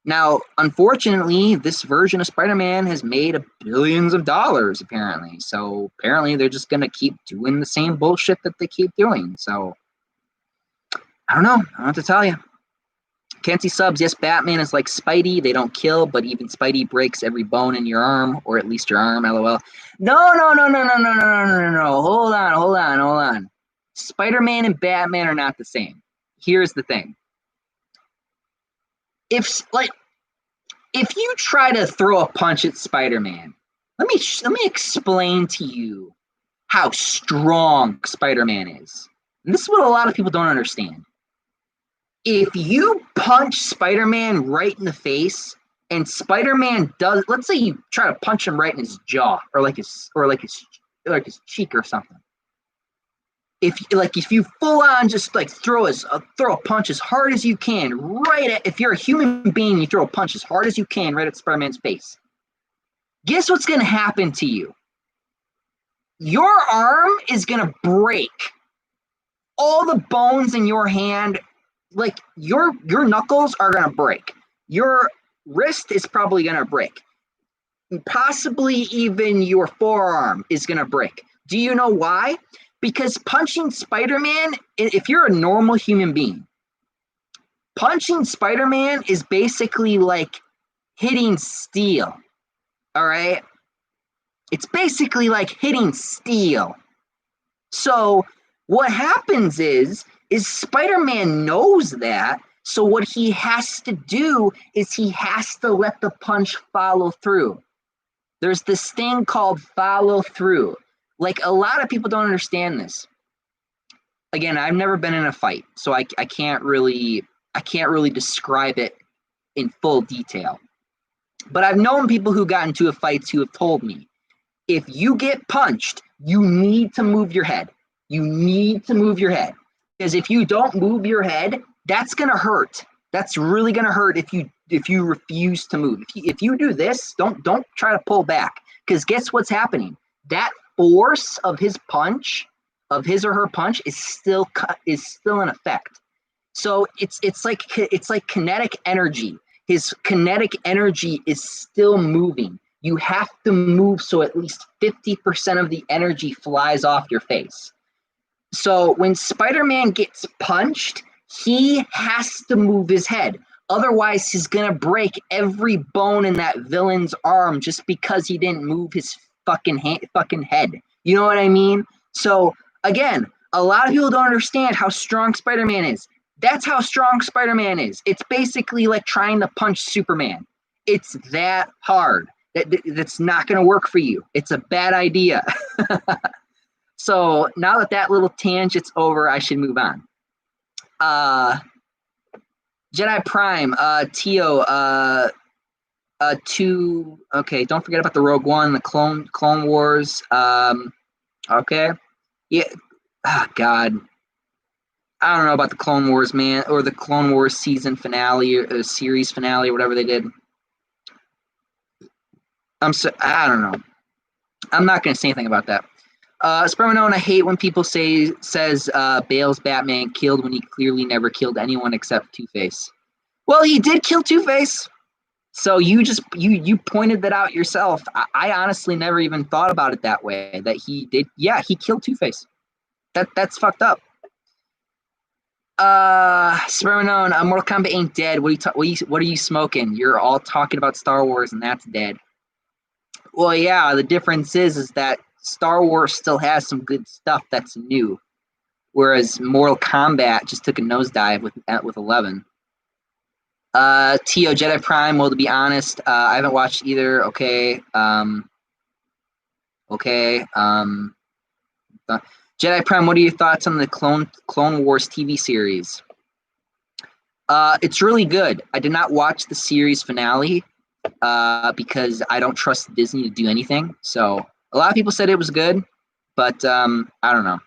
Now, unfortunately, this version of Spider-Man has made billions of dollars, apparently. So apparently they're just gonna keep doing the same bullshit that they keep doing. So I don't know. I don't know what to tell you. Kenzie subs, yes, Batman is like Spidey. They don't kill, but even Spidey breaks every bone in your arm, or at least your arm, LOL. No. Hold on. Spider-Man and Batman are not the same. Here's the thing. If you try to throw a punch at Spider-Man, let me explain to you how strong Spider-Man is. And this is what a lot of people don't understand. If you punch Spider-Man right in the face, and Spider-Man does, let's say you try to punch him right in his jaw, or like his cheek or something. If you full on just like throw a punch as hard as you can, if you're a human being, you throw a punch as hard as you can right at Spider-Man's face. Guess what's gonna happen to you? Your arm is gonna break. All the bones in your hand, like your knuckles are gonna break. Your wrist is probably gonna break. Possibly even your forearm is gonna break. Do you know why? Because punching Spider-Man, if you're a normal human being, punching Spider-Man is basically like hitting steel. All right? It's basically like hitting steel. So what happens is Spider-Man knows that. So what he has to do is he has to let the punch follow through. There's this thing called follow through. Like, a lot of people don't understand this. Again, I've never been in a fight, so I can't really describe it in full detail. But I've known people who got into fights who have told me, if you get punched, you need to move your head. You need to move your head. Because if you don't move your head, that's going to hurt. That's really going to hurt if you refuse to move. If you do this, don't try to pull back. Because guess what's happening? That force of his or her punch is still in effect. So it's like kinetic energy. His kinetic energy is still moving. You have to move so at least 50% of the energy flies off your face. So when Spider-Man gets punched, he has to move his head. Otherwise, he's going to break every bone in that villain's arm just because he didn't move his fucking head. You know what I mean? So, again, a lot of people don't understand how strong Spider-Man is. That's how strong Spider-Man is. It's basically like trying to punch Superman. It's that hard. That's not going to work for you. It's a bad idea. So, now that little tangent's over, I should move on. Jedi Prime, Tio, okay, don't forget about the Rogue One, the Clone Wars. Okay, yeah. Oh, God, I don't know about the Clone Wars, man, or the Clone Wars season finale or series finale or whatever they did. I don't know. I'm not going to say anything about that. Spermanone, I hate when people says Bale's Batman killed when he clearly never killed anyone except Two-Face. Well, he did kill Two-Face. So you pointed that out yourself. I honestly never even thought about it that way. That he did. Yeah, he killed Two-Face. That's fucked up. Spermanone, Mortal Kombat ain't dead. What are you smoking? You're all talking about Star Wars, and that's dead. Well, yeah. The difference is that Star Wars still has some good stuff that's new, whereas Mortal Kombat just took a nosedive with 11. Tio Jedi Prime. Well, to be honest, I haven't watched either. Okay. Okay. Jedi Prime. What are your thoughts on the Clone Wars TV series? It's really good. I did not watch the series finale because I don't trust Disney to do anything. So a lot of people said it was good, but I don't know.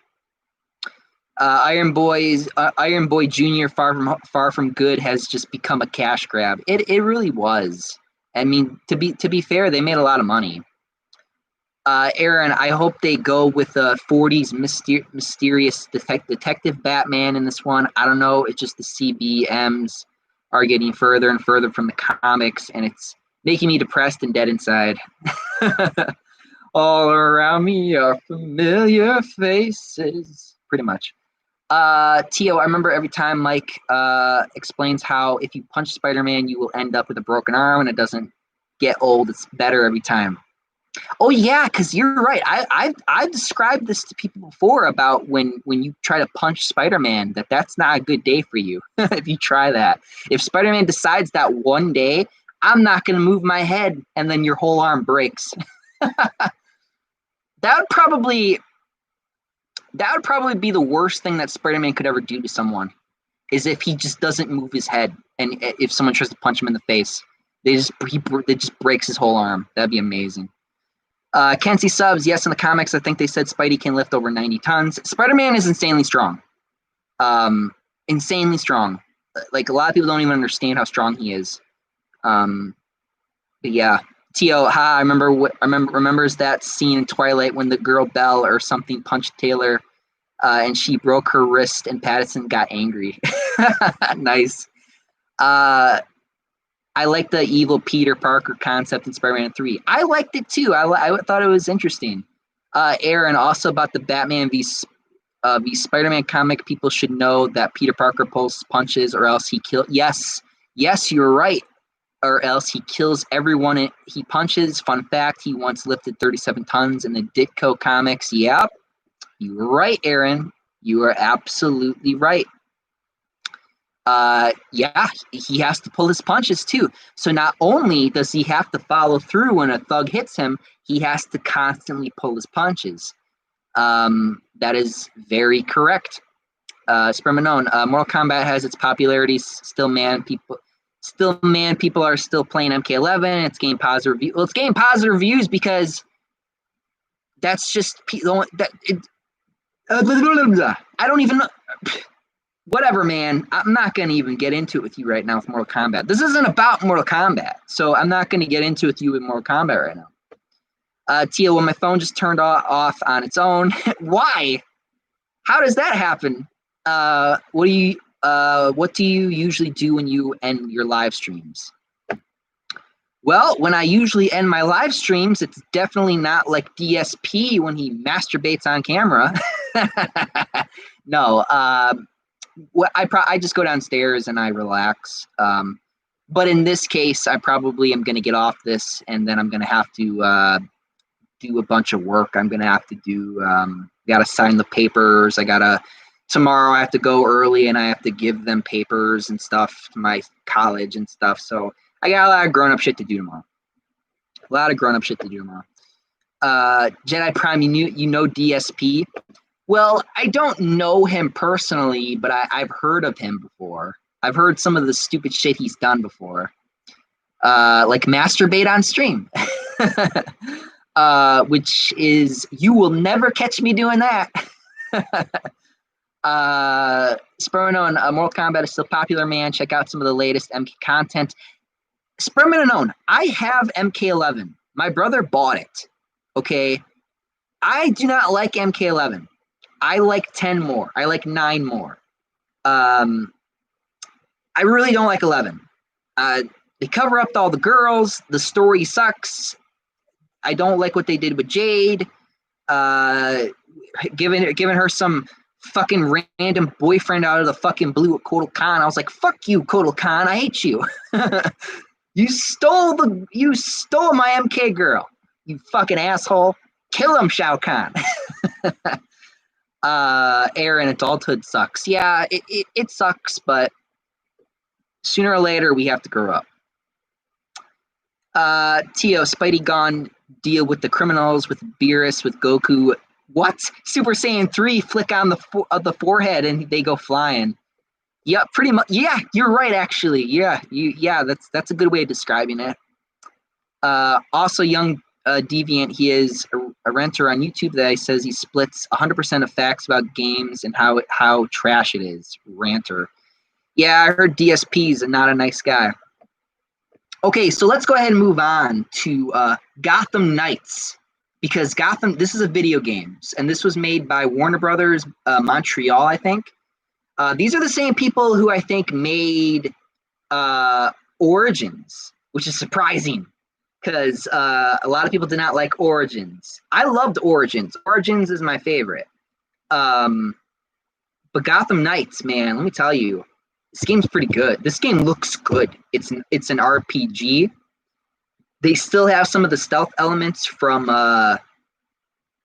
Iron Boy Jr. Far from good has just become a cash grab. It really was. I mean, to be fair, they made a lot of money. Aaron, I hope they go with the 40s mysterious detective Batman in this one. I don't know. It's just the CBMs are getting further and further from the comics, and it's making me depressed and dead inside. All around me are familiar faces. Pretty much. Tio, I remember every time Mike explains how if you punch Spider-Man, you will end up with a broken arm, and it doesn't get old. It's better every time. Oh yeah, because you're right. I've described this to people before about when you try to punch Spider-Man, that's not a good day for you if you try that. If Spider-Man decides that one day I'm not going to move my head, and then your whole arm breaks. that would probably be the worst thing that Spider-Man could ever do to someone, is if he just doesn't move his head, and if someone tries to punch him in the face, it just breaks his whole arm. That'd be amazing. Kenzie subs, yes, in the comics, I think they said Spidey can lift over 90 tons. Spider-Man is insanely strong. Insanely strong. Like, a lot of people don't even understand how strong he is. But yeah. Tio, I remembers that scene in Twilight when the girl Belle or something punched Taylor and she broke her wrist and Pattinson got angry. Nice. I like the evil Peter Parker concept in Spider-Man 3. I liked it too. I thought it was interesting. Aaron, also about the Batman v Spider-Man comic, people should know that Peter Parker pulls punches or else he kills. Yes, you're right. Or else he kills everyone he punches. Fun fact, he once lifted 37 tons in the Ditko comics. Yep, you were right, Aaron. You are absolutely right. Yeah, he has to pull his punches too. So not only does he have to follow through when a thug hits him, he has to constantly pull his punches. That is very correct. Spermanone, Mortal Kombat has its popularity. Still, man, people are still playing MK11. It's getting positive reviews. Well, it's getting positive reviews because that's just that. I don't even know. Whatever, man. I'm not going to even get into it with you right now with Mortal Kombat. This isn't about Mortal Kombat, so I'm not going to get into it with you with Mortal Kombat right now. Tia, when my phone just turned off on its own. Why? How does that happen? What do you usually do when you end your live streams? Well, when I usually end my live streams, it's definitely not like DSP when he masturbates on camera. No, I just go downstairs and I relax. But in this case, I probably am going to get off this, and then I'm going to have to do a bunch of work. I'm going to have to do. Got to sign the papers. Tomorrow I have to go early and I have to give them papers and stuff to my college and stuff. So I got a lot of grown up shit to do tomorrow. Jedi Prime, you know DSP. Well, I don't know him personally, but I've heard of him before. I've heard some of the stupid shit he's done before. Like masturbate on stream. Which is, you will never catch me doing that. Sperman Mortal Kombat is still popular, man. Check out some of the latest MK content. Sperman I have MK11. My brother bought it. Okay. I do not like MK11. I like 10 more. I like 9 more. I really don't like 11. They cover up all the girls. The story sucks. I don't like what they did with Jade. Giving her some fucking random boyfriend out of the fucking blue at Kotal Khan. I was like, fuck you, Kotal Khan. I hate you. You stole my MK girl. You fucking asshole. Kill him, Shao Kahn. Aaron, adulthood sucks. Yeah, it sucks, but sooner or later we have to grow up. Tio, Spidey gone, deal with the criminals, with Beerus, with Goku. What? Super Saiyan 3 flick on the forehead and they go flying. Yeah, pretty much. Yeah, you're right, actually. Yeah, that's a good way of describing it. Also, young Deviant, he is a renter on YouTube that says he splits 100% of facts about games and how trash it is. Ranter. Yeah, I heard DSP's not a nice guy. Okay, so let's go ahead and move on to Gotham Knights, because this is a video game, and this was made by Warner Brothers Montreal, I think. These are the same people who I think made Origins, which is surprising, because a lot of people did not like Origins. I loved Origins. Origins is my favorite. But Gotham Knights, man, let me tell you, this game's pretty good. This game looks good. It's an RPG. They still have some of the stealth elements from the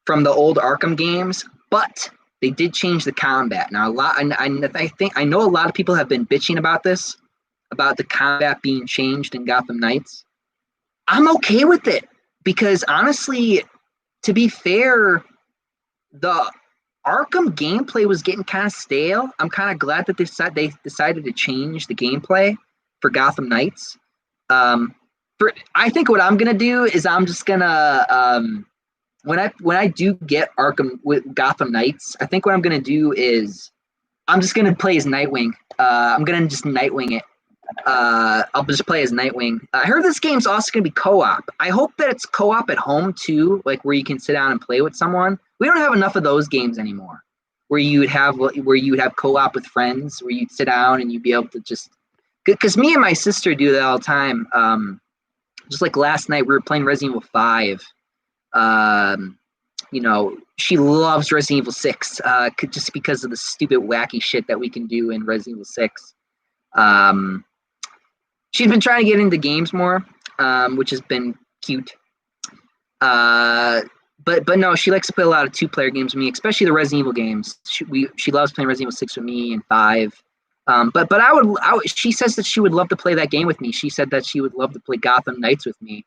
old Arkham games, but they did change the combat. Now I know a lot of people have been bitching about this, about the combat being changed in Gotham Knights. I'm okay with it because honestly, to be fair, the Arkham gameplay was getting kind of stale. I'm kind of glad that they decided to change the gameplay for Gotham Knights. I think what I'm gonna do is I'm just gonna when I do get Arkham with Gotham Knights, I think what I'm gonna do is I'm just gonna play as Nightwing. I'm gonna just Nightwing it. I'll just play as Nightwing. I heard this game's also gonna be co-op. I hope that it's co-op at home too, like where you can sit down and play with someone. We don't have enough of those games anymore, where you would have co-op with friends, where you'd sit down and you'd be able to just. Because me and my sister do that all the time. Just like last night, we were playing Resident Evil 5. She loves Resident Evil 6 just because of the stupid, wacky shit that we can do in Resident Evil 6. She's been trying to get into games more, which has been cute. But no, she likes to play a lot of 2-player games with me, especially the Resident Evil games. She loves playing Resident Evil 6 with me and 5. But she says that she would love to play that game with me. She said that she would love to play Gotham Knights with me.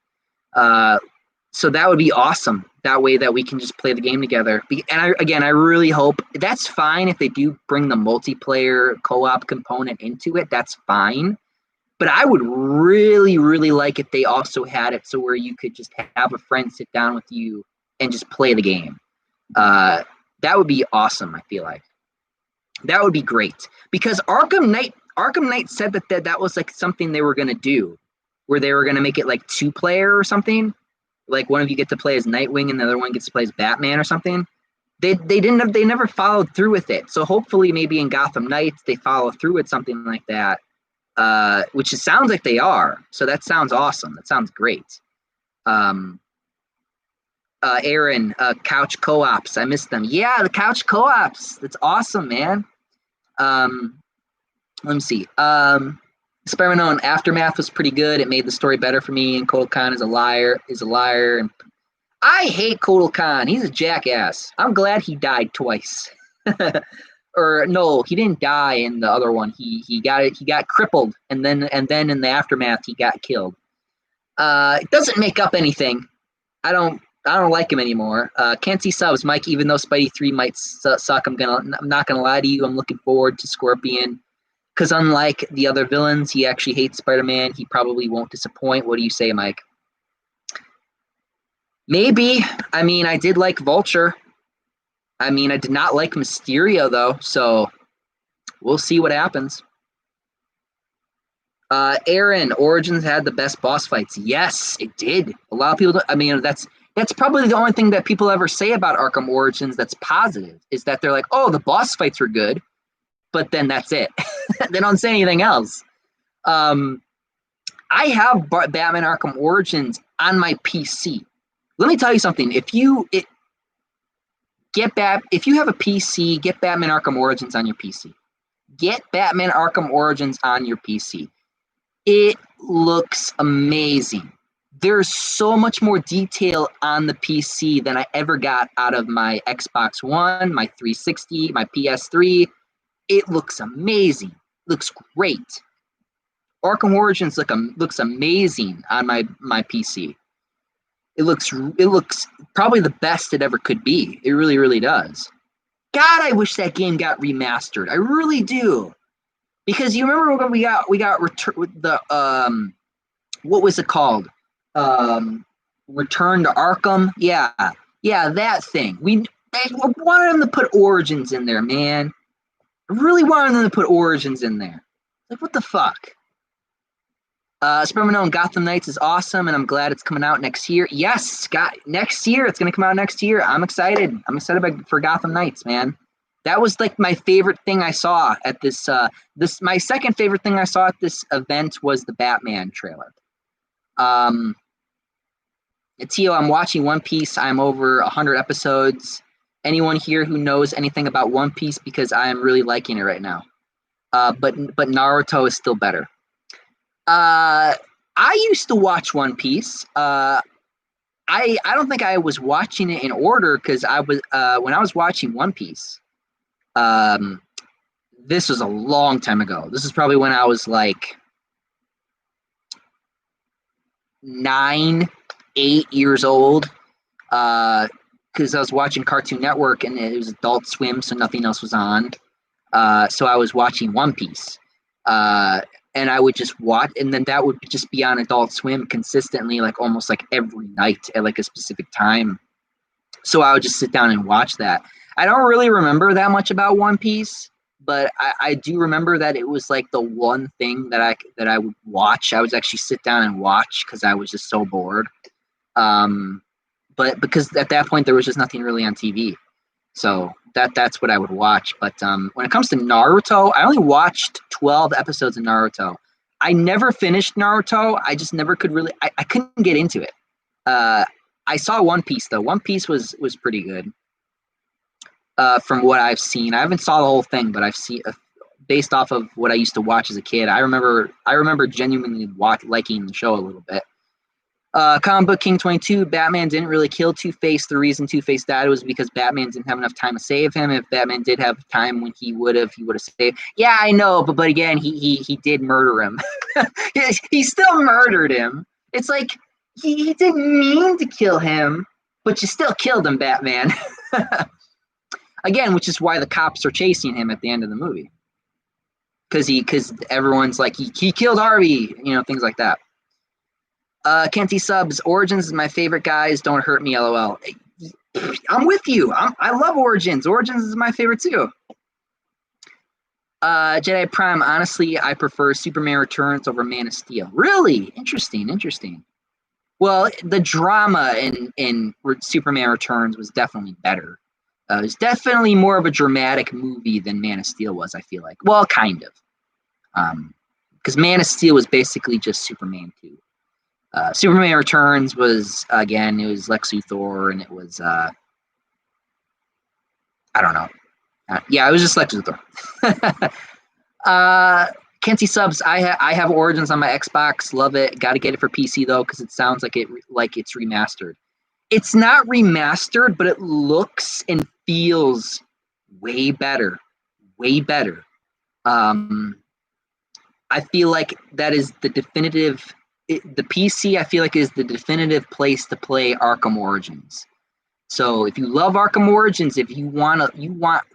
So that would be awesome. That way that we can just play the game together. And I really hope that's fine if they do bring the multiplayer co-op component into it. That's fine. But I would really, really like if they also had it so where you could just have a friend sit down with you and just play the game. That would be awesome, I feel like. That would be great. Because Arkham Knight said that was like something they were going to do, where they were going to make it like 2-player or something. Like one of you get to play as Nightwing and the other one gets to play as Batman or something. They never followed through with it. So hopefully maybe in Gotham Knights they follow through with something like that. Which it sounds like they are. So that sounds awesome. That sounds great. Aaron, couch co-ops. I missed them. Yeah, the couch co-ops. That's awesome, man. Let me see. Spider-Man on Aftermath was pretty good. It made the story better for me. And Kotal Khan is a liar. And I hate Kotal Khan. He's a jackass. I'm glad he died twice. Or no, he didn't die in the other one. He got crippled, and then in the aftermath he got killed. It doesn't make up anything. I don't like him anymore. Can't see subs, Mike. Even though Spidey 3 might suck, I'm not gonna lie to you. I'm looking forward to Scorpion, because unlike the other villains, he actually hates Spider-Man. He probably won't disappoint. What do you say, Mike? Maybe. I mean, I did like Vulture. I mean, I did not like Mysterio, though, so we'll see what happens. Aaron, Origins had the best boss fights. Yes, it did. A lot of people don't, I mean, that's probably the only thing that people ever say about Arkham Origins that's positive, is that they're like, oh, the boss fights were good, but then that's it. They don't say anything else. I have Batman Arkham Origins on my PC. Let me tell you something. If you have a PC, get Batman Arkham Origins on your PC. Get Batman Arkham Origins on your PC. It looks amazing. There's so much more detail on the PC than I ever got out of my Xbox One, my 360, my PS3. It looks amazing. Looks great. Arkham Origins looks amazing on my PC. It looks probably the best it ever could be. It really, really does. God, I wish that game got remastered. I really do. Because you remember when we got the what was it called? Return to Arkham? Yeah, that thing. I wanted them to put Origins in there, man. I really wanted them to put Origins in there. Like, what the fuck? Spider-Man Gotham Knights is awesome, and I'm glad it's coming out next year. Yes, Scott, next year. It's going to come out next year. I'm excited. I'm excited for Gotham Knights, man. That was like my favorite thing I saw at this. My second favorite thing I saw at this event was the Batman trailer. Tio, I'm watching One Piece. I'm over 100 episodes. Anyone here who knows anything about One Piece, because I am really liking it right now. But Naruto is still better. I used to watch One Piece. I don't think I was watching it in order, because I was when I was watching One Piece. This was a long time ago. This is probably when I was like 9, 8 years old. Because I was watching Cartoon Network and it was Adult Swim, so nothing else was on. So I was watching One Piece. And I would just watch, and then that would just be on Adult Swim consistently, like almost like every night at like a specific time. So I would just sit down and watch that. I don't really remember that much about One Piece, but I do remember that it was like the one thing that I would watch. I would actually sit down and watch because I was just so bored. But because at that point there was just nothing really on TV, so that's what I would watch. But when it comes to Naruto, I only watched 12 episodes of Naruto. I never finished Naruto. I just never could really. I couldn't get into it. I saw One Piece though. One Piece was pretty good. From what I've seen, I haven't saw the whole thing, but I've seen based off of what I used to watch as a kid. I remember genuinely liking the show a little bit. Comic Book King 22, Batman didn't really kill Two-Face. The reason Two-Face died was because Batman didn't have enough time to save him. If Batman did have time when he would have saved. Yeah, I know, but again, he did murder him. He still murdered him. It's like he didn't mean to kill him, but you still killed him, Batman. Again, which is why the cops are chasing him at the end of the movie. Because everyone's like, he killed Harvey, things like that. Kenty subs, Origins is my favorite, guys. Don't hurt me, LOL. I'm with you. I love Origins. Origins is my favorite too. Jedi Prime, honestly, I prefer Superman Returns over Man of Steel. Really? Interesting. Well, the drama in Superman Returns was definitely better. It was definitely more of a dramatic movie than Man of Steel was, I feel like. Well, kind of. Because Man of Steel was basically just Superman 2. Superman Returns was, again, it was Lex Luthor, and it was, I don't know. Yeah, it was just Lex Luthor. Kenty subs, I have Origins on my Xbox. Love it. Got to get it for PC, though, because it sounds like it's remastered. It's not remastered, but it looks and feels way better. Way better. I feel like that is the definitive... the PC, I feel like, is the definitive place to play Arkham Origins. So if you love Arkham Origins, if you want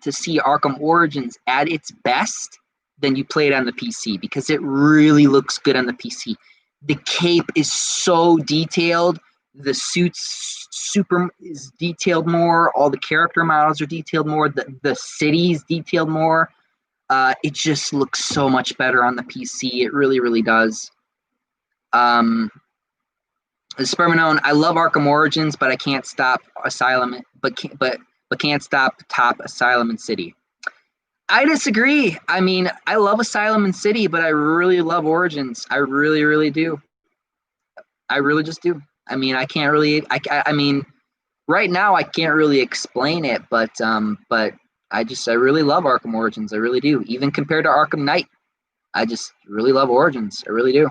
to see Arkham Origins at its best, then you play it on the PC, because it really looks good on the PC. The cape is so detailed. The suits is detailed more. All the character models are detailed more. The city's detailed more. It just looks so much better on the PC. It really, really does. Spermanone, I love Arkham Origins, but I can't stop Asylum, but can't stop top Asylum and City. I disagree. I mean, I love Asylum and City, but I really love Origins. I really, really do. I really just do. I mean, I can't really. I mean, right now I can't really explain it, but I really love Arkham Origins. I really do. Even compared to Arkham Knight, I just really love Origins. I really do.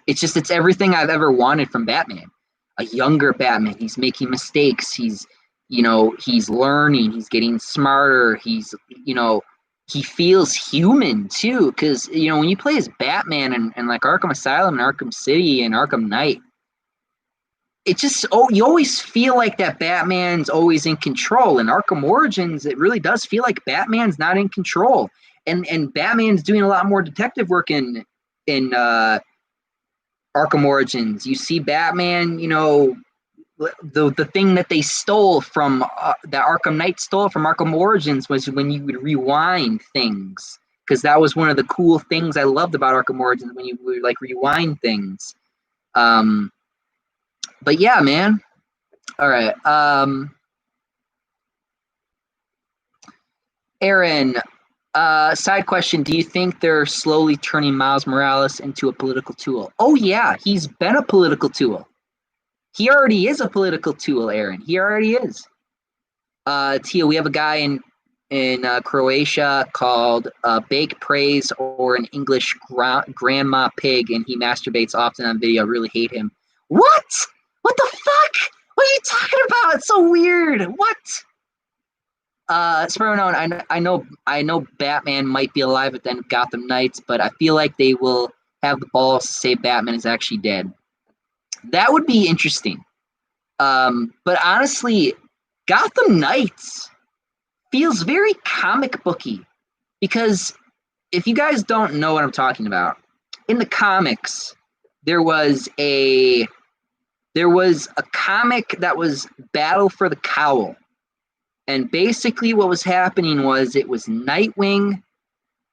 It's everything I've ever wanted from Batman. A younger Batman. He's making mistakes. He's learning. He's getting smarter. He feels human too. Because when you play as Batman and like Arkham Asylum and Arkham City and Arkham Knight, you always feel like that Batman's always in control. In Arkham Origins, it really does feel like Batman's not in control, and Batman's doing a lot more detective work in Arkham Origins. You see Batman, the thing that they stole from that Arkham Knight stole from Arkham Origins was when you would rewind things, because that was one of the cool things I loved about Arkham Origins, when you would like rewind things. But yeah, man. All right. Aaron, side question. Do you think they're slowly turning Miles Morales into a political tool? Oh, yeah. He's been a political tool. He already is a political tool, Aaron. He already is. Tia, we have a guy in Croatia called Bake Praise, or in English, Grandma Pig, and he masturbates often on video. I really hate him. What? What the fuck? What are you talking about? It's so weird. What? Spermanone, I know Batman might be alive at the end of Gotham Knights, but I feel like they will have the balls to say Batman is actually dead. That would be interesting. But honestly, Gotham Knights feels very comic booky, because if you guys don't know what I'm talking about, in the comics, there was a comic that was Battle for the Cowl. And basically what was happening was, it was Nightwing,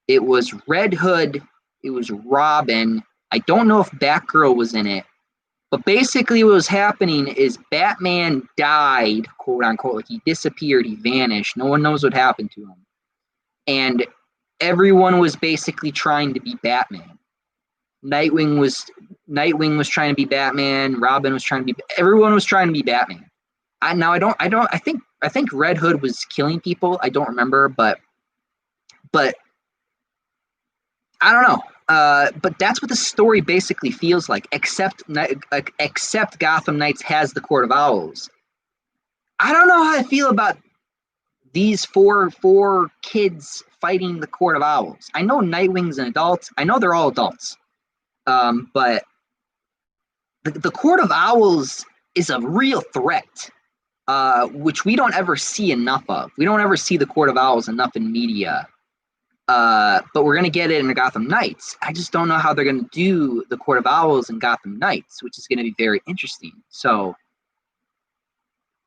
it was Red Hood, it was Robin. I don't know if Batgirl was in it. But basically what was happening is Batman died, quote unquote. Like, he disappeared, he vanished. No one knows what happened to him. And everyone was basically trying to be Batman. Nightwing was trying to be Batman, Robin was trying to be, everyone was trying to be Batman. I think Red Hood was killing people. I don't remember, but I don't know. But that's what the story basically feels like, except Gotham Knights has the Court of Owls. I don't know how I feel about these four kids fighting the Court of Owls. I know Nightwing's an adult. I know they're all adults. But the Court of Owls is a real threat, which we don't ever see enough of. We don't ever see the Court of Owls enough in media. But we're going to get it in the Gotham Knights. I just don't know how they're going to do the Court of Owls in Gotham Knights, which is going to be very interesting. So,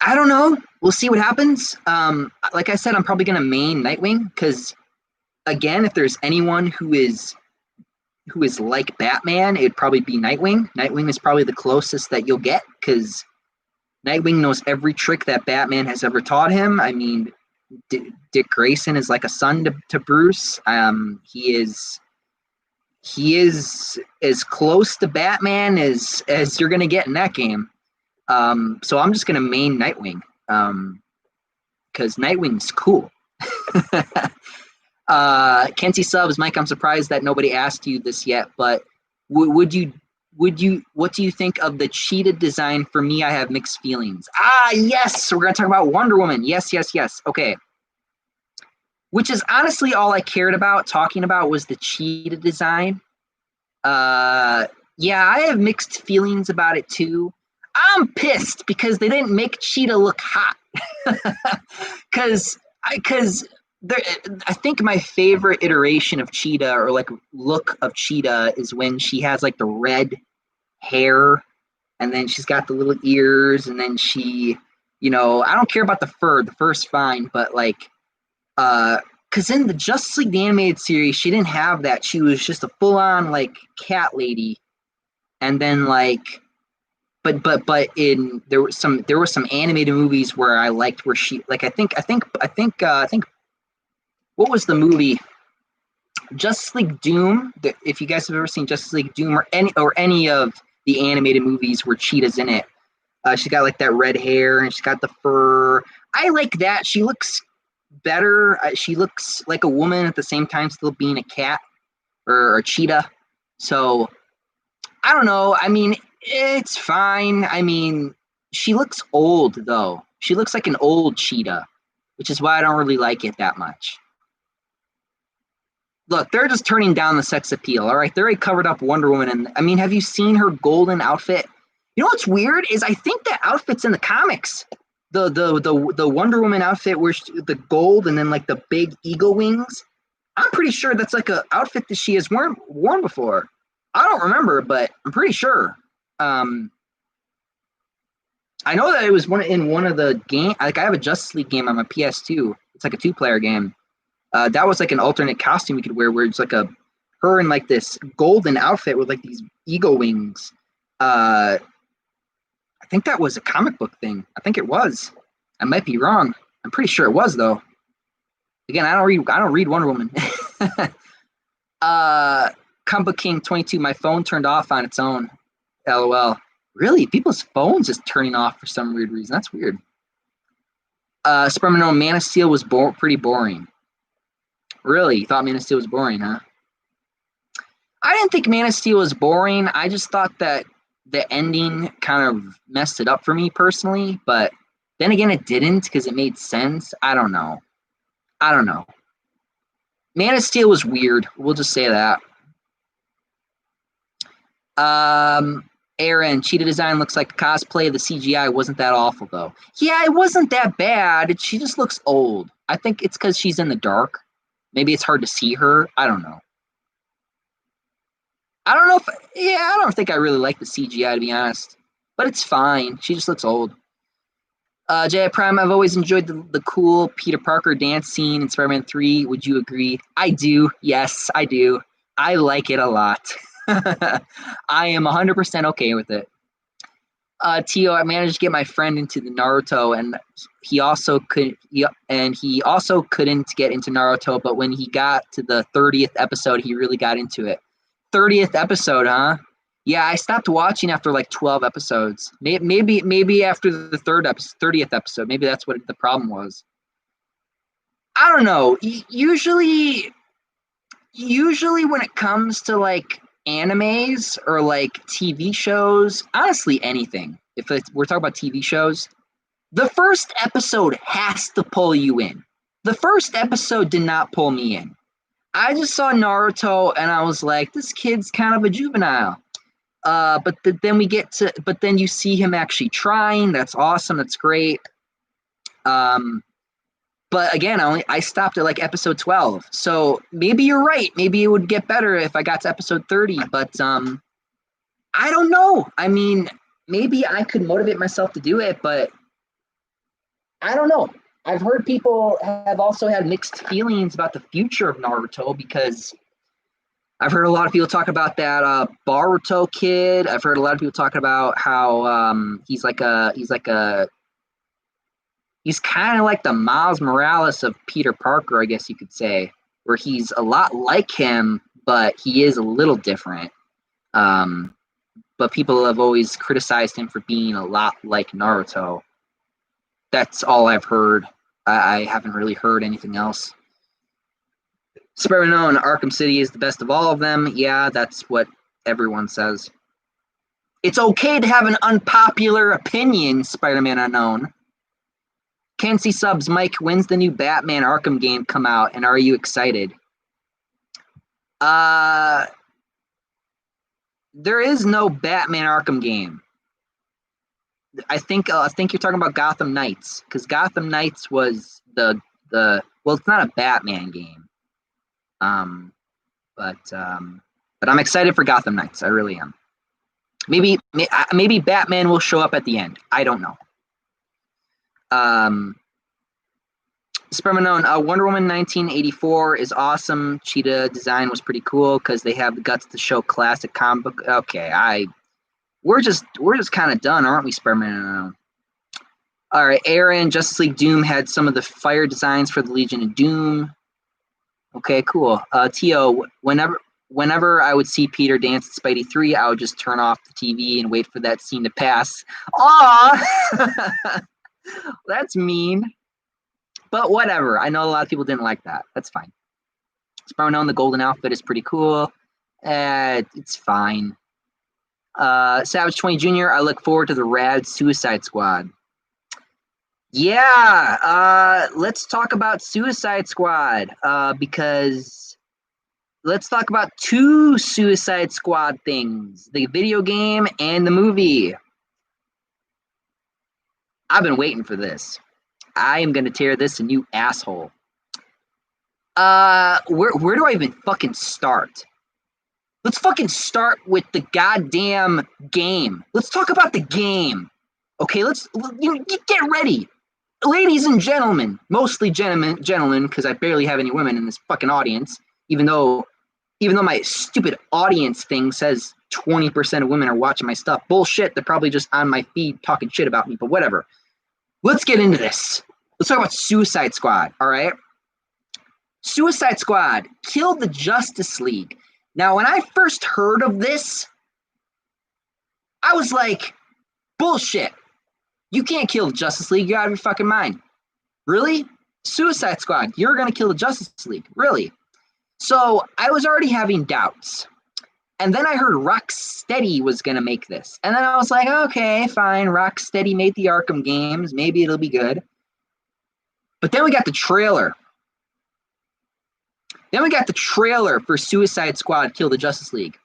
I don't know. We'll see what happens. Like I said, I'm probably going to main Nightwing, because, again, if there's anyone who is like Batman, it'd probably be Nightwing. Nightwing is probably the closest that you'll get, because Nightwing knows every trick that Batman has ever taught him. I mean, Dick Grayson is like a son to Bruce. He is as close to Batman as you're gonna get in that game. So I'm just gonna main Nightwing, because Nightwing's cool. Kenzie subs, Mike, I'm surprised that nobody asked you this yet, but what do you think of the cheetah design? For me, I have mixed feelings. Yes, we're gonna talk about Wonder Woman. Yes. Okay. Which is honestly all I cared about talking about, was the cheetah design. Yeah, I have mixed feelings about it too. I'm pissed because they didn't make Cheetah look hot. Because I think my favorite iteration of Cheetah, or like look of Cheetah, is when she has like the red hair, and then she's got the little ears, and then she, I don't care about the fur. The fur's fine, but like, because in the Justice League the animated series, she didn't have that. She was just a full on like cat lady, and then like, but in there were some animated movies where I liked where she like I think what was the movie Justice League Doom? If you guys have ever seen Justice League Doom or any of the animated movies where Cheetah's in it, she got like that red hair and she's got the fur. I like that. She looks better. She looks like a woman at the same time, still being a cat or a cheetah. So I don't know. I mean, it's fine. I mean, she looks old though. She looks like an old cheetah, which is why I don't really like it that much. Look, they're just turning down the sex appeal. All right, they already covered up Wonder Woman, and I mean, have you seen her golden outfit? You know what's weird is I think that outfit's in the comics. The Wonder Woman outfit where the gold and then like the big eagle wings. I'm pretty sure that's like a outfit that she has worn before. I don't remember, but I'm pretty sure. I know that it was in one of the game. Like I have a Justice League game on my PS2. It's like a 2-player game. That was like an alternate costume you could wear, where it's like her in like this golden outfit with like these eagle wings. I think that was a comic book thing. I think it was. I might be wrong. I'm pretty sure it was though. Again, I don't read Wonder Woman. Combo King 22. My phone turned off on its own. LOL. Really? People's phones just turning off for some weird reason. That's weird. Superman Man of Steel was pretty boring. Really? You thought Man of Steel was boring, huh? I didn't think Man of Steel was boring. I just thought that the ending kind of messed it up for me personally. But then again, it didn't because it made sense. I don't know. Man of Steel was weird. We'll just say that. Aaron, cheetah design looks like cosplay. The CGI wasn't that awful, though. Yeah, it wasn't that bad. She just looks old. I think it's because she's in the dark. Maybe it's hard to see her. I don't know. I don't think I really like the CGI, to be honest. But it's fine. She just looks old. J. Prime, I've always enjoyed the cool Peter Parker dance scene in Spider-Man 3. Would you agree? I do. Yes, I do. I like it a lot. I am 100% okay with it. Tio, I managed to get my friend into the Naruto, and he also couldn't get into Naruto, but when he got to the 30th episode, he really got into it. 30th episode, huh? Yeah, I stopped watching after like 12 episodes. Maybe after the 30th episode. Maybe that's what the problem was. I don't know. Usually when it comes to like animes or like TV shows, honestly anything. We're talking about TV shows, the first episode has to pull you in. The first episode did not pull me in. I just saw Naruto and I was like, this kid's kind of a juvenile. But then you see him actually trying. That's awesome. That's great. But again, I stopped at like episode 12. So maybe you're right. Maybe it would get better if I got to episode 30. But I don't know. I mean, maybe I could motivate myself to do it, but I don't know. I've heard people have also had mixed feelings about the future of Naruto because I've heard a lot of people talk about that Boruto kid. I've heard a lot of people talking about how he's kind of like the Miles Morales of Peter Parker, I guess you could say, where he's a lot like him, but he is a little different. But people have always criticized him for being a lot like Naruto. That's all I've heard. I haven't really heard anything else. Spider-Man Unknown, Arkham City is the best of all of them. Yeah, that's what everyone says. It's okay to have an unpopular opinion, Spider-Man Unknown. Kenzie subs, Mike, when's the new Batman Arkham game come out, and are you excited? There is no Batman Arkham game. I think you're talking about Gotham Knights, because Gotham Knights was the well, it's not a Batman game. But I'm excited for Gotham Knights. I really am. Maybe Batman will show up at the end. I don't know. Spermanone, Wonder Woman 1984 is awesome. Cheetah design was pretty cool because they have the guts to show classic comic book. Okay, we're just kind of done, aren't we, Spermanone? All right, Aaron, Justice League Doom had some of the fire designs for the Legion of Doom. Okay, cool. Tio, whenever I would see Peter dance at Spidey 3, I would just turn off the TV and wait for that scene to pass. Aw! That's mean. But whatever. I know a lot of people didn't like that. That's fine. Sparrow, the golden outfit is pretty cool. It's fine. Savage 20 Jr., I look forward to the rad Suicide Squad. Yeah, let's talk about Suicide Squad, because let's talk about two Suicide Squad things, the video game and the movie. I've been waiting for this. I am going to tear this a new asshole. Where do I even fucking start? Let's fucking start with the goddamn game. Let's talk about the game. Okay, get ready. Ladies and gentlemen, mostly gentlemen, because I barely have any women in this fucking audience, even though my stupid audience thing says 20% of women are watching my stuff. Bullshit, they're probably just on my feed talking shit about me, but whatever. Let's get into this. Let's talk about Suicide Squad, all right? Suicide Squad killed the Justice League. Now, when I first heard of this, I was like, bullshit. You can't kill the Justice League. You're out of your fucking mind. Really? Suicide Squad, you're going to kill the Justice League. Really? So I was already having doubts. And then I heard Rocksteady was going to make this. And then I was like, okay, fine. Rocksteady made the Arkham games. Maybe it'll be good. But then we got the trailer. Then we got the trailer for Suicide Squad Kill the Justice League.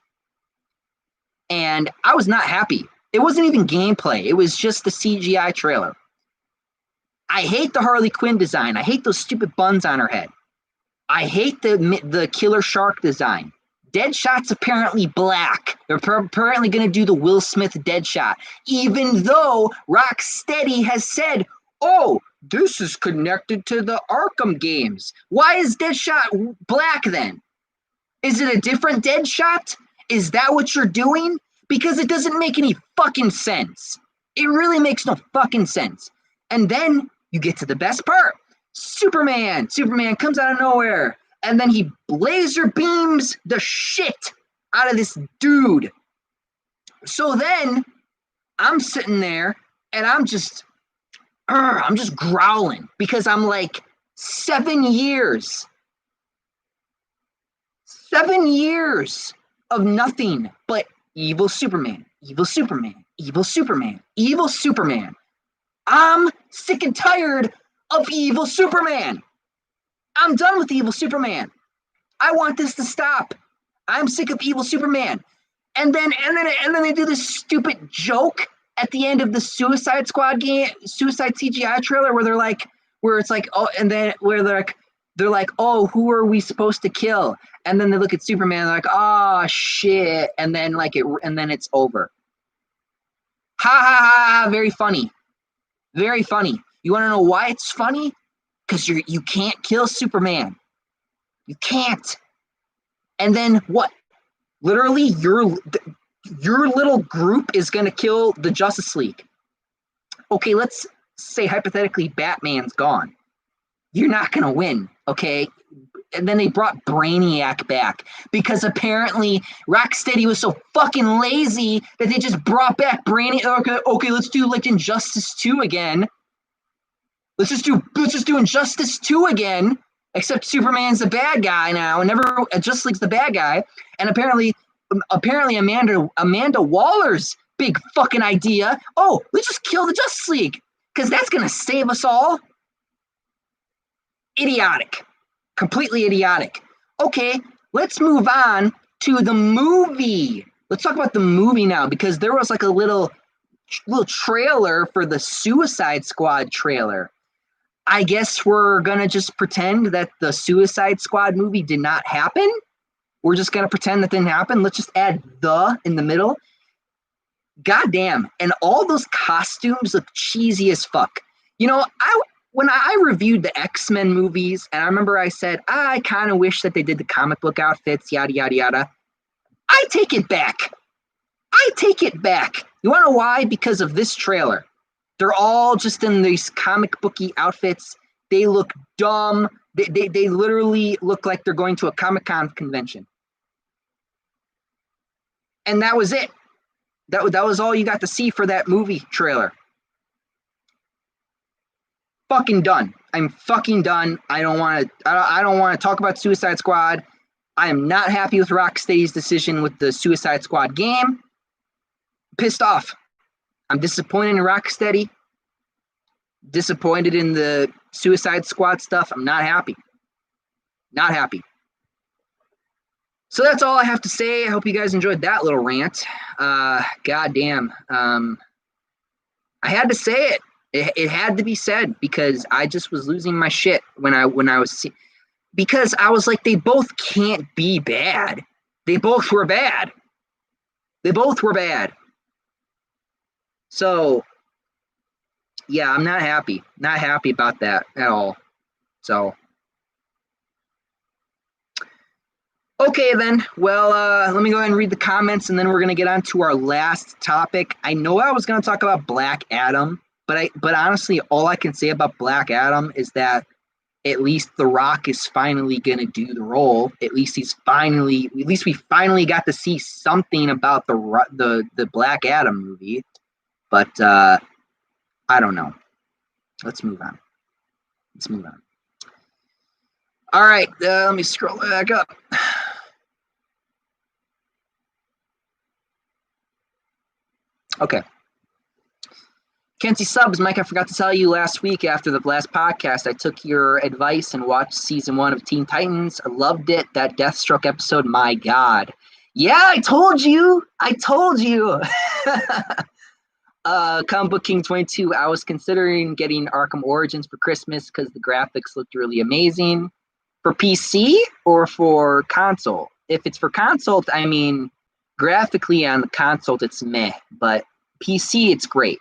And I was not happy. It wasn't even gameplay. It was just the CGI trailer. I hate the Harley Quinn design. I hate those stupid buns on her head. I hate the Killer Shark design. Deadshot's apparently black. They're apparently going to do the Will Smith Deadshot. Even though Rocksteady has said, oh, this is connected to the Arkham games. Why is Deadshot black then? Is it a different Deadshot? Is that what you're doing? Because it doesn't make any fucking sense. It really makes no fucking sense. And then you get to the best part. Superman. Superman comes out of nowhere. And then he laser beams the shit out of this dude. So then I'm sitting there and I'm just growling because I'm like, 7 years. 7 years of nothing but evil Superman, evil Superman, evil Superman, evil Superman. I'm sick and tired of evil Superman. I'm done with evil Superman. I want this to stop. I'm sick of evil Superman. And then they do this stupid joke at the end of the Suicide Squad game, Suicide CGI trailer, where it's like, oh, and then where they're like, oh, who are we supposed to kill? And then they look at Superman, and they're like, oh shit, and then it's over. Ha ha ha! Very funny, very funny. You want to know why it's funny? Because you can't kill Superman. You can't. And then what? Literally, your little group is going to kill the Justice League. Okay, let's say hypothetically Batman's gone. You're not going to win, okay? And then they brought Brainiac back because apparently Rocksteady was so fucking lazy that they just brought back Brainiac. Okay, let's do like Injustice 2 again. Let's just do Injustice 2 again, except Superman's the bad guy now, and Justice League's the bad guy. And apparently Amanda Waller's big fucking idea. Oh, let's just kill the Justice League because that's gonna save us all. Idiotic. Completely idiotic. Okay, let's move on to the movie. Let's talk about the movie now because there was like a little trailer for the Suicide Squad trailer. I guess we're going to just pretend that the Suicide Squad movie did not happen. We're just going to pretend that didn't happen. Let's just add the in the middle. Goddamn. And all those costumes look cheesy as fuck. You know, when I reviewed the X-Men movies, and I remember I said, I kind of wish that they did the comic book outfits, yada, yada, yada. I take it back. I take it back. You want to know why? Because of this trailer. They're all just in these comic booky outfits. They look dumb. They literally look like they're going to a Comic-Con convention. And that was it. That was all you got to see for that movie trailer. Fucking done. I'm fucking done. I don't want to talk about Suicide Squad. I am not happy with Rocksteady's decision with the Suicide Squad game. Pissed off. I'm disappointed in Rocksteady. Disappointed in the Suicide Squad stuff. I'm not happy. Not happy. So that's all I have to say. I hope you guys enjoyed that little rant. Goddamn. I had to say it. It had to be said because I just was losing my shit when I was because I was like, they both can't be bad. They both were bad. They both were bad. So yeah, I'm not happy. Not happy about that at all. So okay then. Well, let me go ahead and read the comments and then we're gonna get on to our last topic. I know I was gonna talk about Black Adam. But honestly, all I can say about Black Adam is that at least The Rock is finally going to do the role. At least we finally got to see something about the Black Adam movie. But I don't know. Let's move on. All right, let me scroll back up. Okay. Kenzie Subs, Mike, I forgot to tell you last week after the last podcast, I took your advice and watched season 1 of Teen Titans. I loved it. That Deathstroke episode, my God. Yeah, I told you. Comic Book King 22, I was considering getting Arkham Origins for Christmas because the graphics looked really amazing. For PC or for console? If it's for console, I mean, graphically on the console, it's meh. But PC, it's great.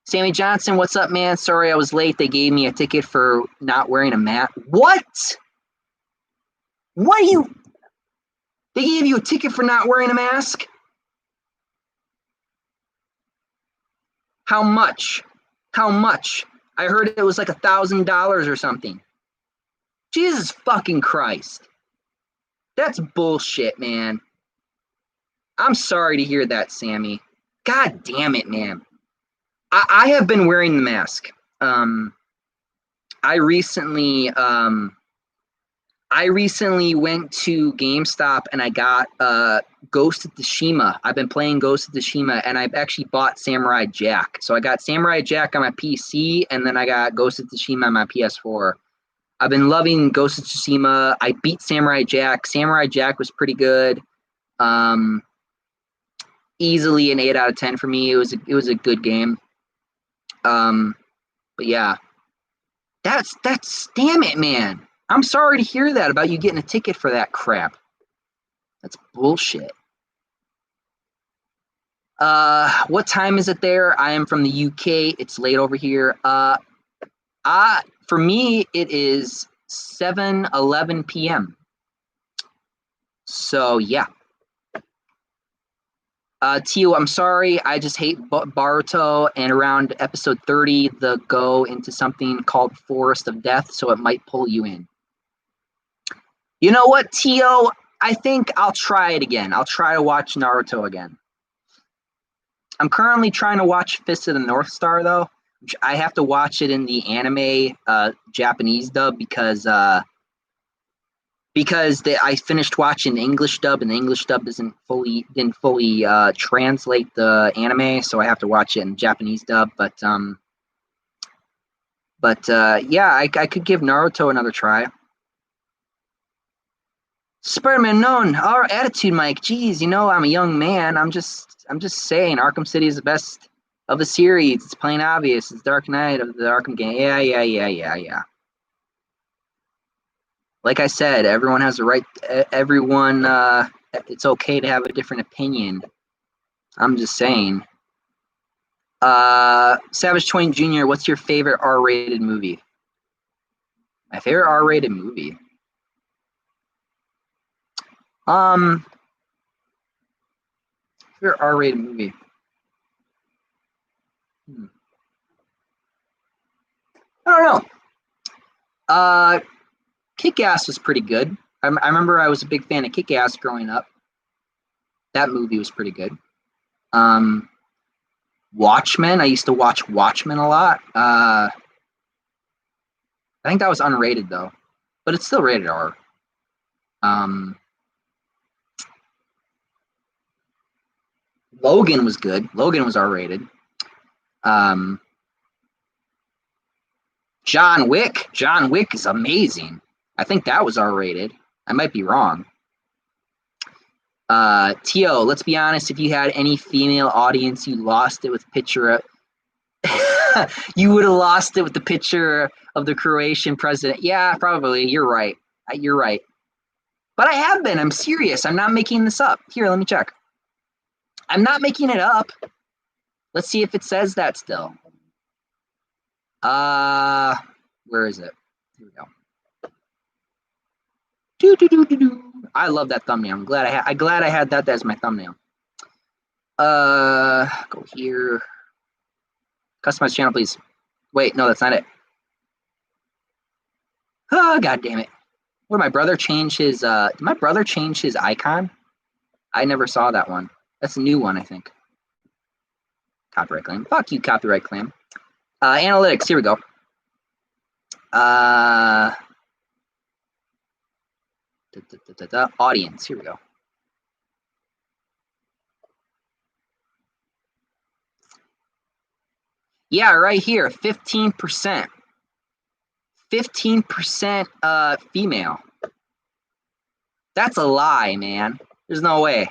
Sammy Johnson, what's up, man? Sorry I was late. They gave me a ticket for not wearing a mask. What? They gave you a ticket for not wearing a mask? How much? I heard it was like $1,000 or something. Jesus fucking Christ. That's bullshit, man. I'm sorry to hear that, Sammy. God damn it, man. I have been wearing the mask. I recently went to GameStop and I got Ghost of Tsushima. I've been playing Ghost of Tsushima and I've actually bought Samurai Jack. So I got Samurai Jack on my PC and then I got Ghost of Tsushima on my PS4. I've been loving Ghost of Tsushima. I beat Samurai Jack. Samurai Jack was pretty good. Easily an 8 out of 10 for me. It was a good game. But yeah, that's damn it, man. I'm sorry to hear that about you getting a ticket for that crap. That's bullshit. What time is it there? I am from the UK. It's late over here. For me, it is 7:11 p.m. So yeah. Tio, I'm sorry. I just hate Baruto, and around episode 30, they'll go into something called Forest of Death, so it might pull you in. You know what, Tio? I think I'll try it again. I'll try to watch Naruto again. I'm currently trying to watch Fist of the North Star, though. I have to watch it in the anime Japanese dub because I finished watching the English dub, and the English dub didn't fully translate the anime, so I have to watch it in Japanese dub. But yeah, I could give Naruto another try. Spider-Man known our attitude, Mike. Geez, I'm a young man. I'm just saying, Arkham City is the best of the series. It's plain obvious. It's Dark Knight of the Arkham game. Yeah. Like I said, everyone has a right. Everyone, it's okay to have a different opinion. I'm just saying. Savage 20 Jr., what's your favorite R-rated movie? My favorite R-rated movie? Favorite R-rated movie? I don't know. Kick-Ass was pretty good. I remember I was a big fan of Kick-Ass growing up. That movie was pretty good. Watchmen. I used to watch Watchmen a lot. I think that was unrated though, but it's still rated R. Logan was good. Logan was R-rated. John Wick. John Wick is amazing. I think that was R-rated. I might be wrong. Tio, let's be honest. If you had any female audience, you lost it with picture of. You would have lost it with the picture of the Croatian president. Yeah, probably. You're right. You're right. But I have been. I'm serious. I'm not making this up. Here, let me check. I'm not making it up. Let's see if it says that still. Where is it? Here we go. I love that thumbnail. I'm glad I had that as my thumbnail. Go here. Customize channel, please. Wait, no, that's not it. Oh, god damn it. Did my brother change his icon? I never saw that one. That's a new one, I think. Copyright claim. Fuck you, copyright claim. Analytics, here we go. Audience, here we go. Yeah, right here, 15%. 15% female. That's a lie, man. There's no way.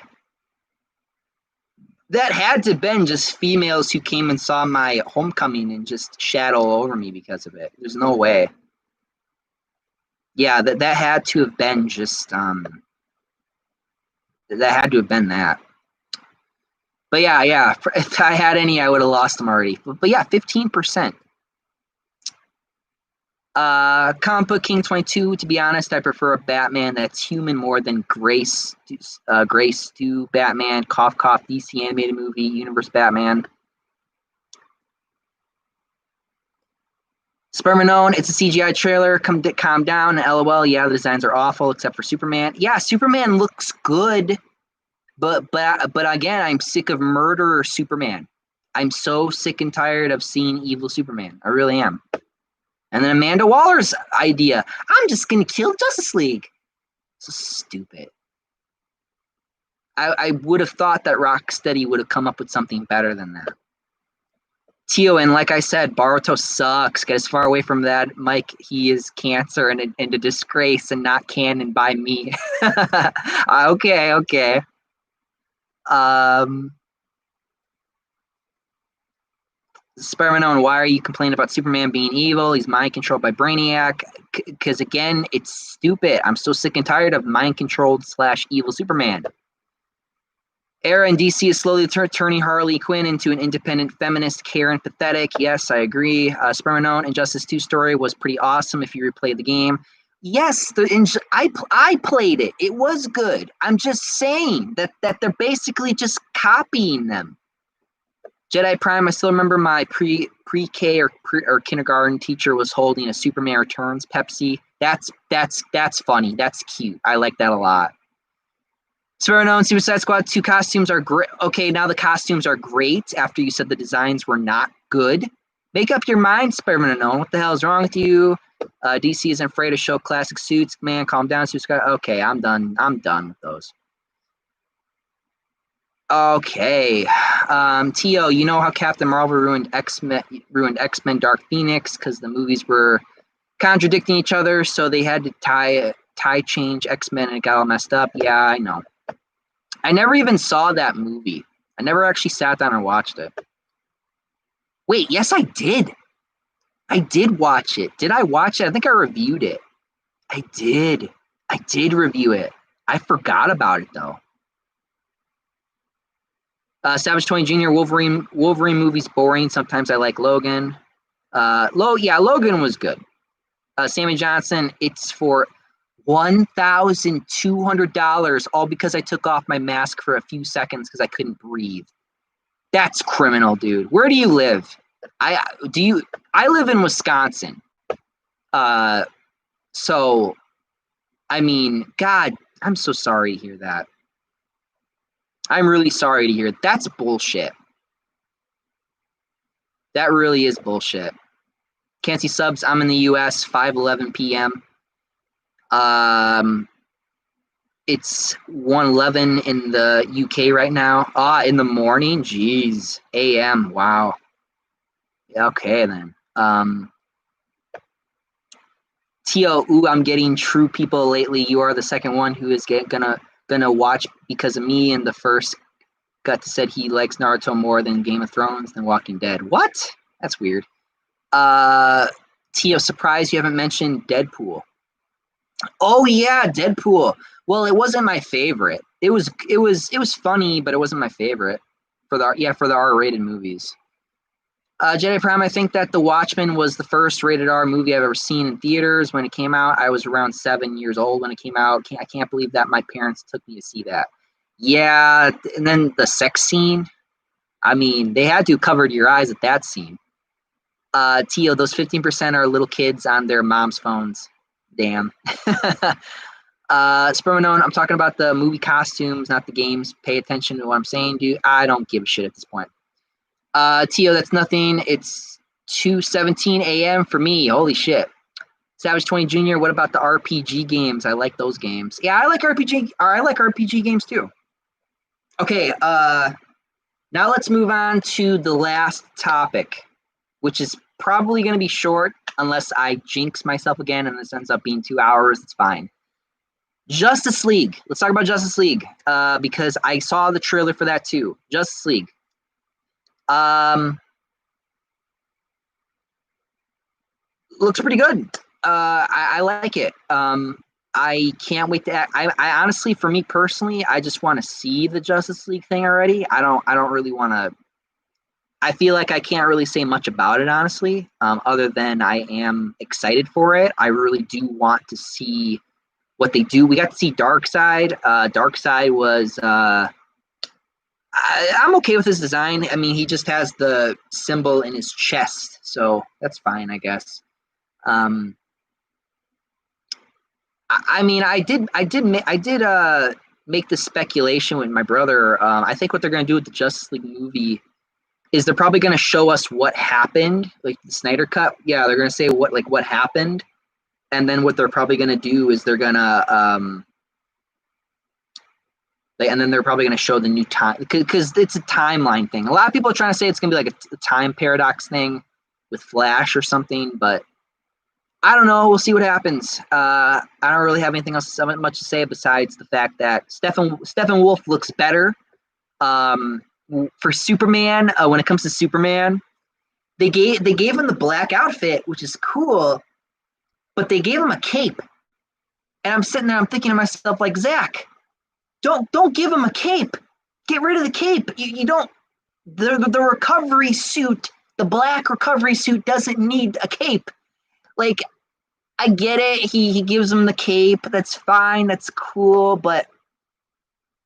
That had to have been just females who came and saw my Homecoming and just shat all over me because of it. There's no way. Yeah, that had to have been just that had to have been that. But yeah, if I had any, I would have lost them already. But yeah, 15%. Comic Book King 22. To be honest, I prefer a Batman that's human more than Grace to Batman. Cough cough. DC animated movie universe Batman. Spermanone, it's a CGI trailer. Calm down. LOL. Yeah, the designs are awful except for Superman. Yeah, Superman looks good, but again, I'm sick of murderer Superman. I'm so sick and tired of seeing evil Superman. I really am. And then Amanda Waller's idea, I'm just going to kill Justice League. So stupid. I would have thought that Rocksteady would have come up with something better than that. Tio, and like I said, Boruto sucks. Get as far away from that. Mike, he is cancer and a disgrace and not canon by me. Okay. Spider-Man, why are you complaining about Superman being evil? He's mind controlled by Brainiac. Because again, it's stupid. I'm so sick and tired of mind controlled / evil Superman. Era in DC is slowly turning Harley Quinn into an independent feminist, Karen pathetic. Yes, I agree. Spider-Man Injustice 2 story was pretty awesome if you replayed the game. Yes, I played it. It was good. I'm just saying that they're basically just copying them. Jedi Prime, I still remember my pre-K or kindergarten teacher was holding a Superman Returns Pepsi. That's funny. That's cute. I like that a lot. Spider-Man Suicide Squad 2 costumes are great. Okay, now the costumes are great after you said the designs were not good. Make up your mind, Spider-Man. What the hell is wrong with you? DC isn't afraid to show classic suits. Man, calm down, Suicide Squad. Okay, I'm done. I'm done with those. Okay, Tio, you know how Captain Marvel ruined X-Men Dark Phoenix because the movies were contradicting each other, so they had to tie change X-Men and it got all messed up. Yeah, I know. I never even saw that movie. I never actually sat down and watched it. Wait, yes, I did. I did watch it. Did I watch it? I think I reviewed it. I did. I did review it. I forgot about it though. Savage 20 Jr. Wolverine movies boring. Sometimes I like Logan. Logan was good. Sammy Johnson, it's for $1,200, all because I took off my mask for a few seconds because I couldn't breathe. That's criminal, dude. Where do you live? I live in Wisconsin. So I mean, God, I'm so sorry to hear that. I'm really sorry to hear it. That's bullshit. That really is bullshit. Can't see subs. I'm in the US, 5:11 p.m. It's 1:11 in the UK right now. In the morning? Jeez. AM. Wow. Okay, then. Tio, ooh, I'm getting true people lately. You are the second one who is gonna watch because of me, and the first said he likes Naruto more than Game of Thrones than Walking Dead. What? That's weird. Tio, surprised you haven't mentioned Deadpool. Oh yeah, Deadpool. Well, it wasn't my favorite. It was funny, but it wasn't my favorite for the R-rated movies. Jedi Prime, I think that The Watchmen was the first rated R movie I've ever seen in theaters when it came out. I was around 7 years old when it came out. I can't believe that my parents took me to see that. Yeah, and then the sex scene. I mean, they had to cover your eyes at that scene. Tio, those 15% are little kids on their mom's phones. Damn. Spermanone, I'm talking about the movie costumes, not the games. Pay attention to what I'm saying, dude. I don't give a shit at this point. Tio, that's nothing. It's 2:17 a.m. for me. Holy shit. Savage 20 Jr., what about the RPG games? I like those games. Yeah, I like RPG games too. Okay, now let's move on to the last topic, which is probably going to be short unless I jinx myself again and this ends up being 2 hours. It's fine. Justice League. Let's talk about Justice League because I saw the trailer for that too. Justice League. Looks pretty good. I like it. I can't wait to. I honestly, for me personally, I just want to see the Justice League thing already. I don't really want to. I feel like I can't really say much about it, honestly, other than I am excited for it. I really do want to see what they do. We got to see Darkseid. Darkseid was. I'm okay with his design. I mean, he just has the symbol in his chest, so that's fine, I guess. I mean, I did make the speculation with my brother. I think what they're going to do with the Justice League movie is they're probably going to show us what happened, like the Snyder Cut. Yeah, they're going to say what happened, and then what they're probably going to do is they're going to and then they're probably going to show the new time because it's a timeline thing. A lot of people are trying to say it's going to be like a time paradox thing with Flash or something, but I don't know. We'll see what happens. I don't really have anything else much to say besides the fact that Steppenwolf looks better. For Superman, when it comes to Superman, they gave him the black outfit, which is cool, but they gave him a cape. And I'm sitting there, I'm thinking to myself, like, Zach, don't give him a cape. Get rid of the cape. You don't. The recovery suit, the black recovery suit, doesn't need a cape. Like, I get it. He gives him the cape. That's fine. That's cool. But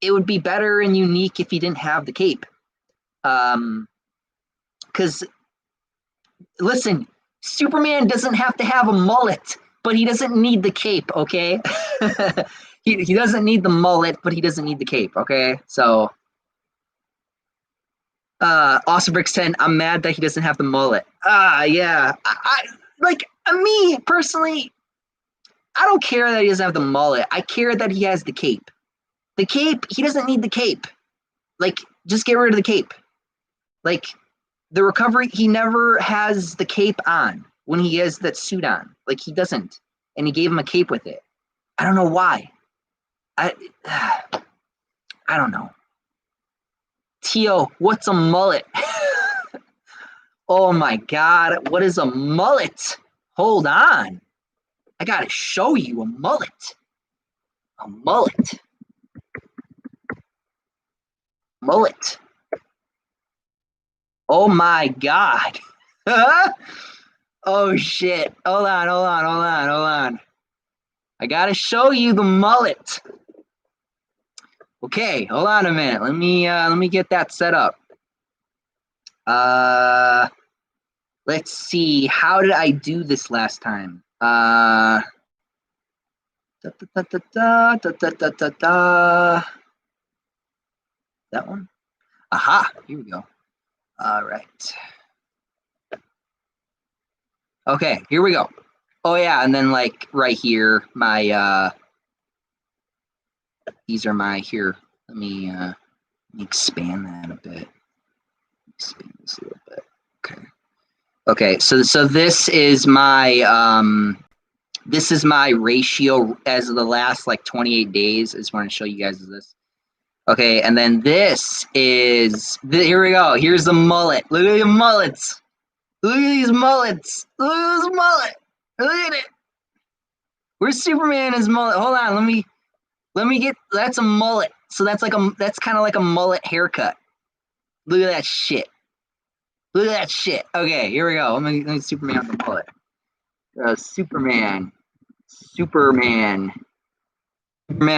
it would be better and unique if he didn't have the cape. Because, listen, Superman doesn't have to have a mullet, but he doesn't need the cape, okay? He doesn't need the mullet, but he doesn't need the cape, okay? So, Austin Bricks 10, I'm mad that he doesn't have the mullet. Yeah. Me, personally, I don't care that he doesn't have the mullet. I care that he has the cape. The cape, he doesn't need the cape. Like, just get rid of the cape. Like, the recovery, he never has the cape on when he has that suit on. Like, he doesn't. And he gave him a cape with it. I don't know why. I don't know. Tio, what's a mullet? Oh my God, what is a mullet? Hold on. I gotta show you a mullet. A mullet. Mullet. Oh my God. Oh shit. Hold on. I gotta show you the mullet. Okay, hold on a minute. Let me get that set up. Let's see. How did I do this last time? That one? Aha, here we go. All right. Okay, here we go. Oh yeah, and then like right here, my these are my here. Let me expand that a bit. Expand this a little bit. Okay. Okay, so this is my ratio as of the last like 28 days. I just want to show you guys this. Okay, and then this is here we go. Here's the mullet. Look at the mullets. Look at these mullets. Look at this mullet. Look at it. Where's Superman and his mullet? Hold on, let me get that's a mullet. So that's kind of like a mullet haircut. Look at that shit. Look at that shit. Okay, here we go. Let me Superman with the mullet. Superman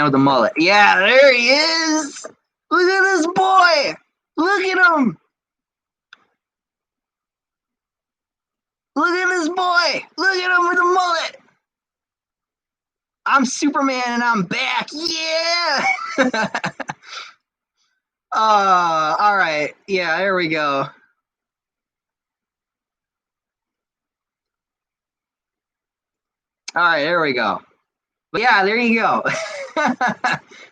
with the mullet. Yeah, there he is. Look at this boy. Look at him. Look at this boy. Look at him with the mullet. I'm Superman and I'm back. Yeah. All right. Yeah, there we go. All right, there we go. But yeah, there you go.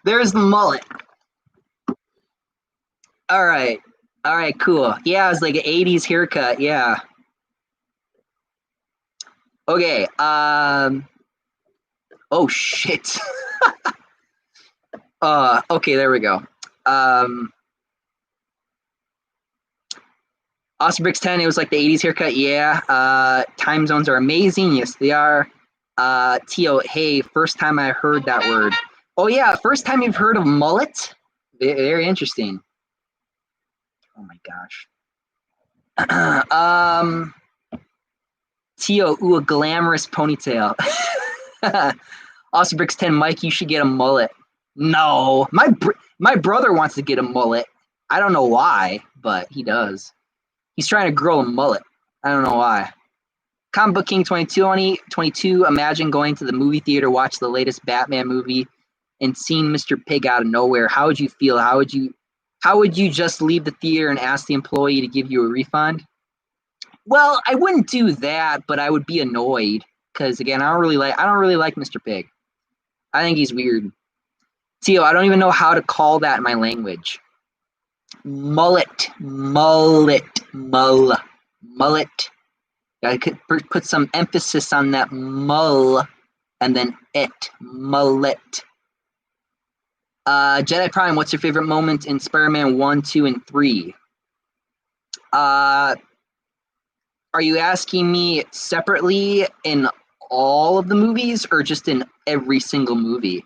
There's the mullet. All right, cool. Yeah, it's like an 80s haircut. Yeah. Okay. Oh shit. Okay, there we go. Austin Bricks 10, it was like the 80s haircut. Yeah. Time zones are amazing. Yes, they are. Tio, hey, first time I heard that word. Oh yeah, first time you've heard of mullet? Very interesting. Oh my gosh. Tio, ooh, a glamorous ponytail. Austin Bricks 10, Mike, you should get a mullet. No, my brother wants to get a mullet. I don't know why, but he does. He's trying to grow a mullet. I don't know why. Comic Book King 2022, imagine going to the movie theater, watch the latest Batman movie, and seeing Mr. Pig out of nowhere. How would you feel? How would you just leave the theater and ask the employee to give you a refund? Well, I wouldn't do that, but I would be annoyed because again, I don't really like Mr. Pig. I think he's weird. Tio, I don't even know how to call that in my language. Mullet. I could put some emphasis on that mull and then it. Mullet. Jedi Prime, what's your favorite moment in Spider-Man 1, 2, and 3? Are you asking me separately in all of the movies or just in every single movie?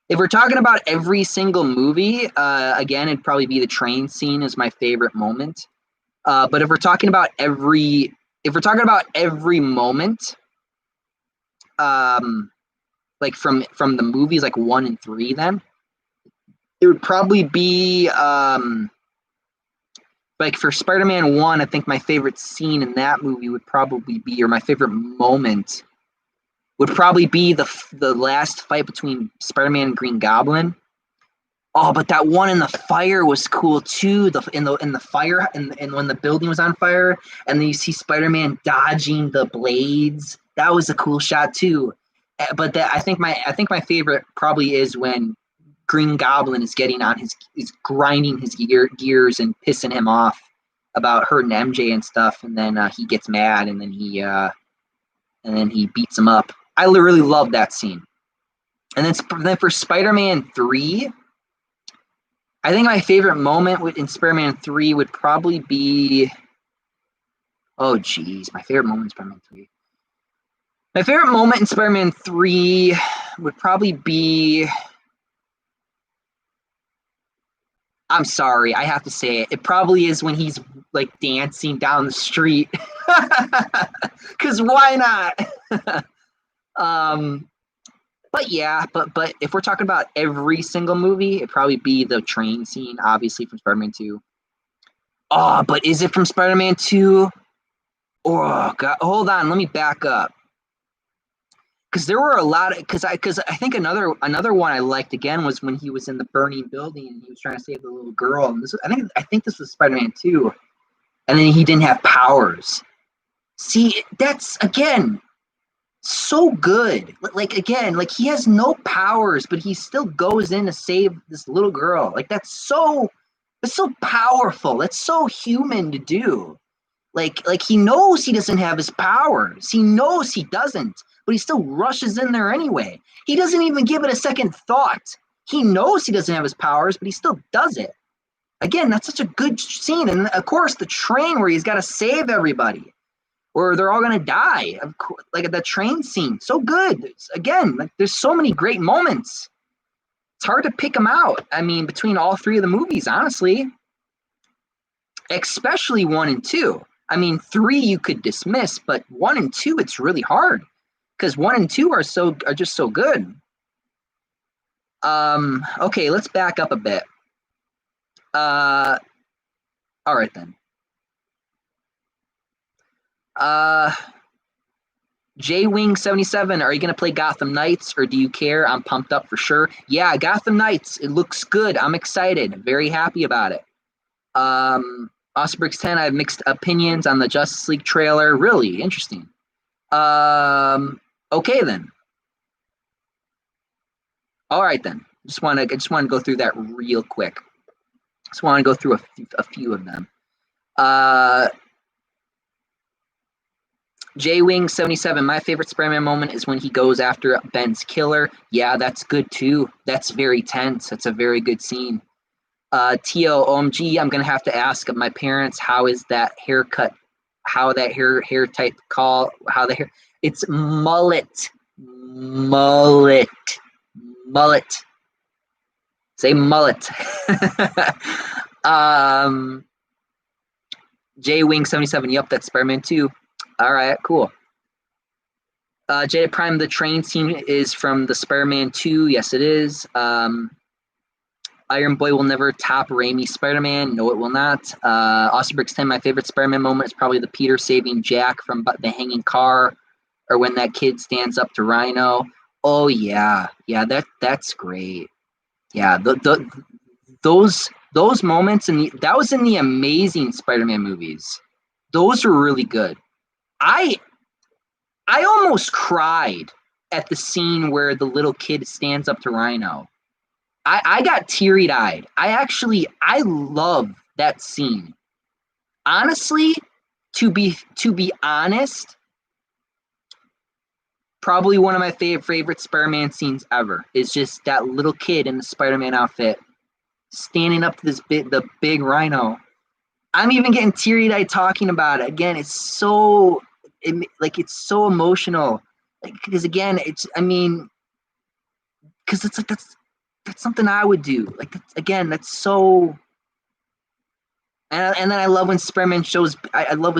If we're talking about every single movie, again, it'd probably be the train scene is my favorite moment. But if we're talking about every moment, like from the movies like 1 and 3, then it would probably be like for Spider-Man 1, I think my favorite scene in that movie would probably be, or my favorite moment would probably be the last fight between Spider-Man and Green Goblin. Oh, but that one in the fire was cool too. In the fire and when the building was on fire, and then you see Spider-Man dodging the blades. That was a cool shot too. But I think my favorite probably is when Green Goblin is grinding his gears and pissing him off about hurting MJ and stuff, and then he gets mad and then he beats him up. I really love that scene. And then for Spider-Man 3. I think my favorite moment in Spider-Man 3 would probably be... Oh, geez. My favorite moment in Spider-Man 3. My favorite moment in Spider-Man 3 would probably be... I'm sorry, I have to say it. It probably is when he's like dancing down the street. Cause why not? um, but yeah, but if we're talking about every single movie, it'd probably be the train scene, obviously from Spider-Man 2. Oh, but is it from Spider-Man 2? Oh God, hold on, let me back up. Because there were a lot of because I think another one I liked again was when he was in the burning building and he was trying to save the little girl. And this I think this was Spider-Man 2, and then he didn't have powers. See, that's again so good. Like again, like he has no powers, but he still goes in to save this little girl. Like that's so powerful. That's so human to do. Like he knows he doesn't have his powers. He knows he doesn't, but he still rushes in there anyway. He doesn't even give it a second thought. He knows he doesn't have his powers, but he still does it. Again, that's such a good scene. And of course, the train where he's got to save everybody, or they're all gonna die. Of course, like the train scene, so good. Again, like there's so many great moments. It's hard to pick them out. I mean, between all three of the movies, honestly, especially 1 and 2. I mean, 3 you could dismiss, but 1 and 2 it's really hard because 1 and 2 are just so good. Okay, let's back up a bit. All right then. J-Wing77, are you going to play Gotham Knights or do you care? I'm pumped up for sure. Yeah, Gotham Knights, it looks good. I'm excited. Very happy about it. Osbrix 10, I have mixed opinions on the Justice League trailer. Really interesting. Okay then. All right then. I just want to go through that real quick. Just want to go through a few of them. J-Wing77, my favorite Spider-Man moment is when he goes after Ben's killer. Yeah, that's good too. That's very tense. That's a very good scene. TOMG, I'm going to have to ask my parents, how is that haircut, how that hair type call, how the hair, it's mullet. Mullet. Say mullet. J-Wing77, yep, that's Spider-Man 2. All right, cool. Jada Prime, the train scene is from the Spider-Man 2. Yes, it is. Iron Boy will never top Raimi's Spider-Man. No, it will not. Osbrix 10, my favorite Spider-Man moment is probably the Peter saving Jack from the hanging car, or when that kid stands up to Rhino. Oh yeah, that's great. Yeah, those moments, and that was in the Amazing Spider-Man movies. Those were really good. I almost cried at the scene where the little kid stands up to Rhino. I got teary-eyed. I love that scene. Honestly, to be honest, probably one of my favorite Spider-Man scenes ever is just that little kid in the Spider-Man outfit standing up to the big Rhino. I'm even getting teary-eyed talking about it. Again, it's so emotional. Because again, because it's like that's something I would do. Like that's so. And then I love when Spider-Man shows. I love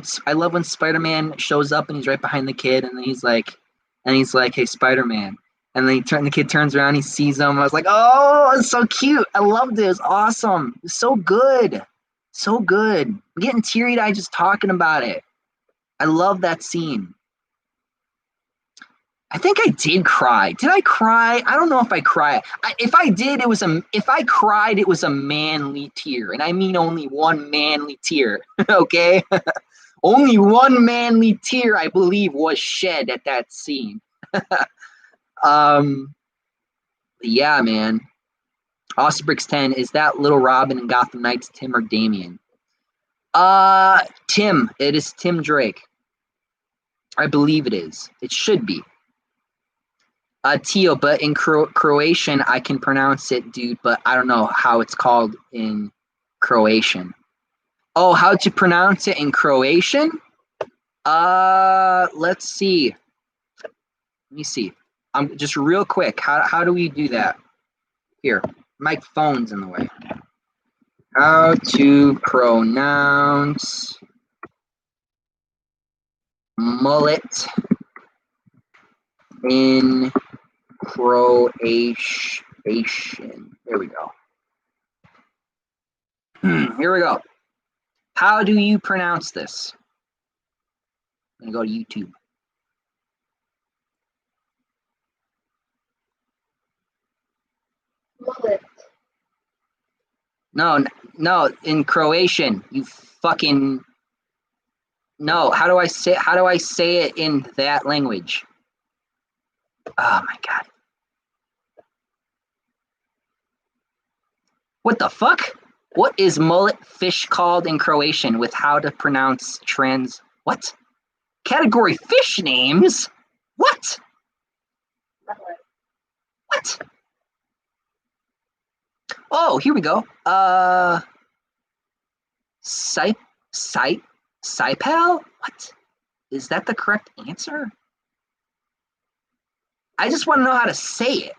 when Spider-Man shows up and he's right behind the kid, and then he's like, "Hey, Spider-Man." And then the kid turns around, he sees him. I was like, "Oh, it's so cute! I loved it. It was awesome. It was so good, so good." I'm getting teary-eyed just talking about it. I love that scene. I think I did cry. Did I cry? I don't know if I cried. If I did, if I cried, it was a manly tear, and I mean only one manly tear. Okay, only one manly tear, I believe, was shed at that scene. Yeah, man. Osbrix 10, is that Little Robin and Gotham Knights Tim or Damien? Tim. It is Tim Drake. I believe it is. It should be. Tio, but in Croatian, I can pronounce it, dude, but I don't know how it's called in Croatian. Oh, how to pronounce it in Croatian? Let's see. Let me see. I'm just real quick. How do we do that? Here, my phone's in the way. How to pronounce mullet in Croatian. There we go. Here we go. How do you pronounce this? I'm going to go to YouTube. Mullet. No, in Croatian. You fucking no. How do I say it in that language? Oh my god. What the fuck? What is mullet fish called in Croatian with how to pronounce what? Category fish names? What? Mullet. What? Oh, here we go. Saipal? What? Is that the correct answer? I just want to know how to say it.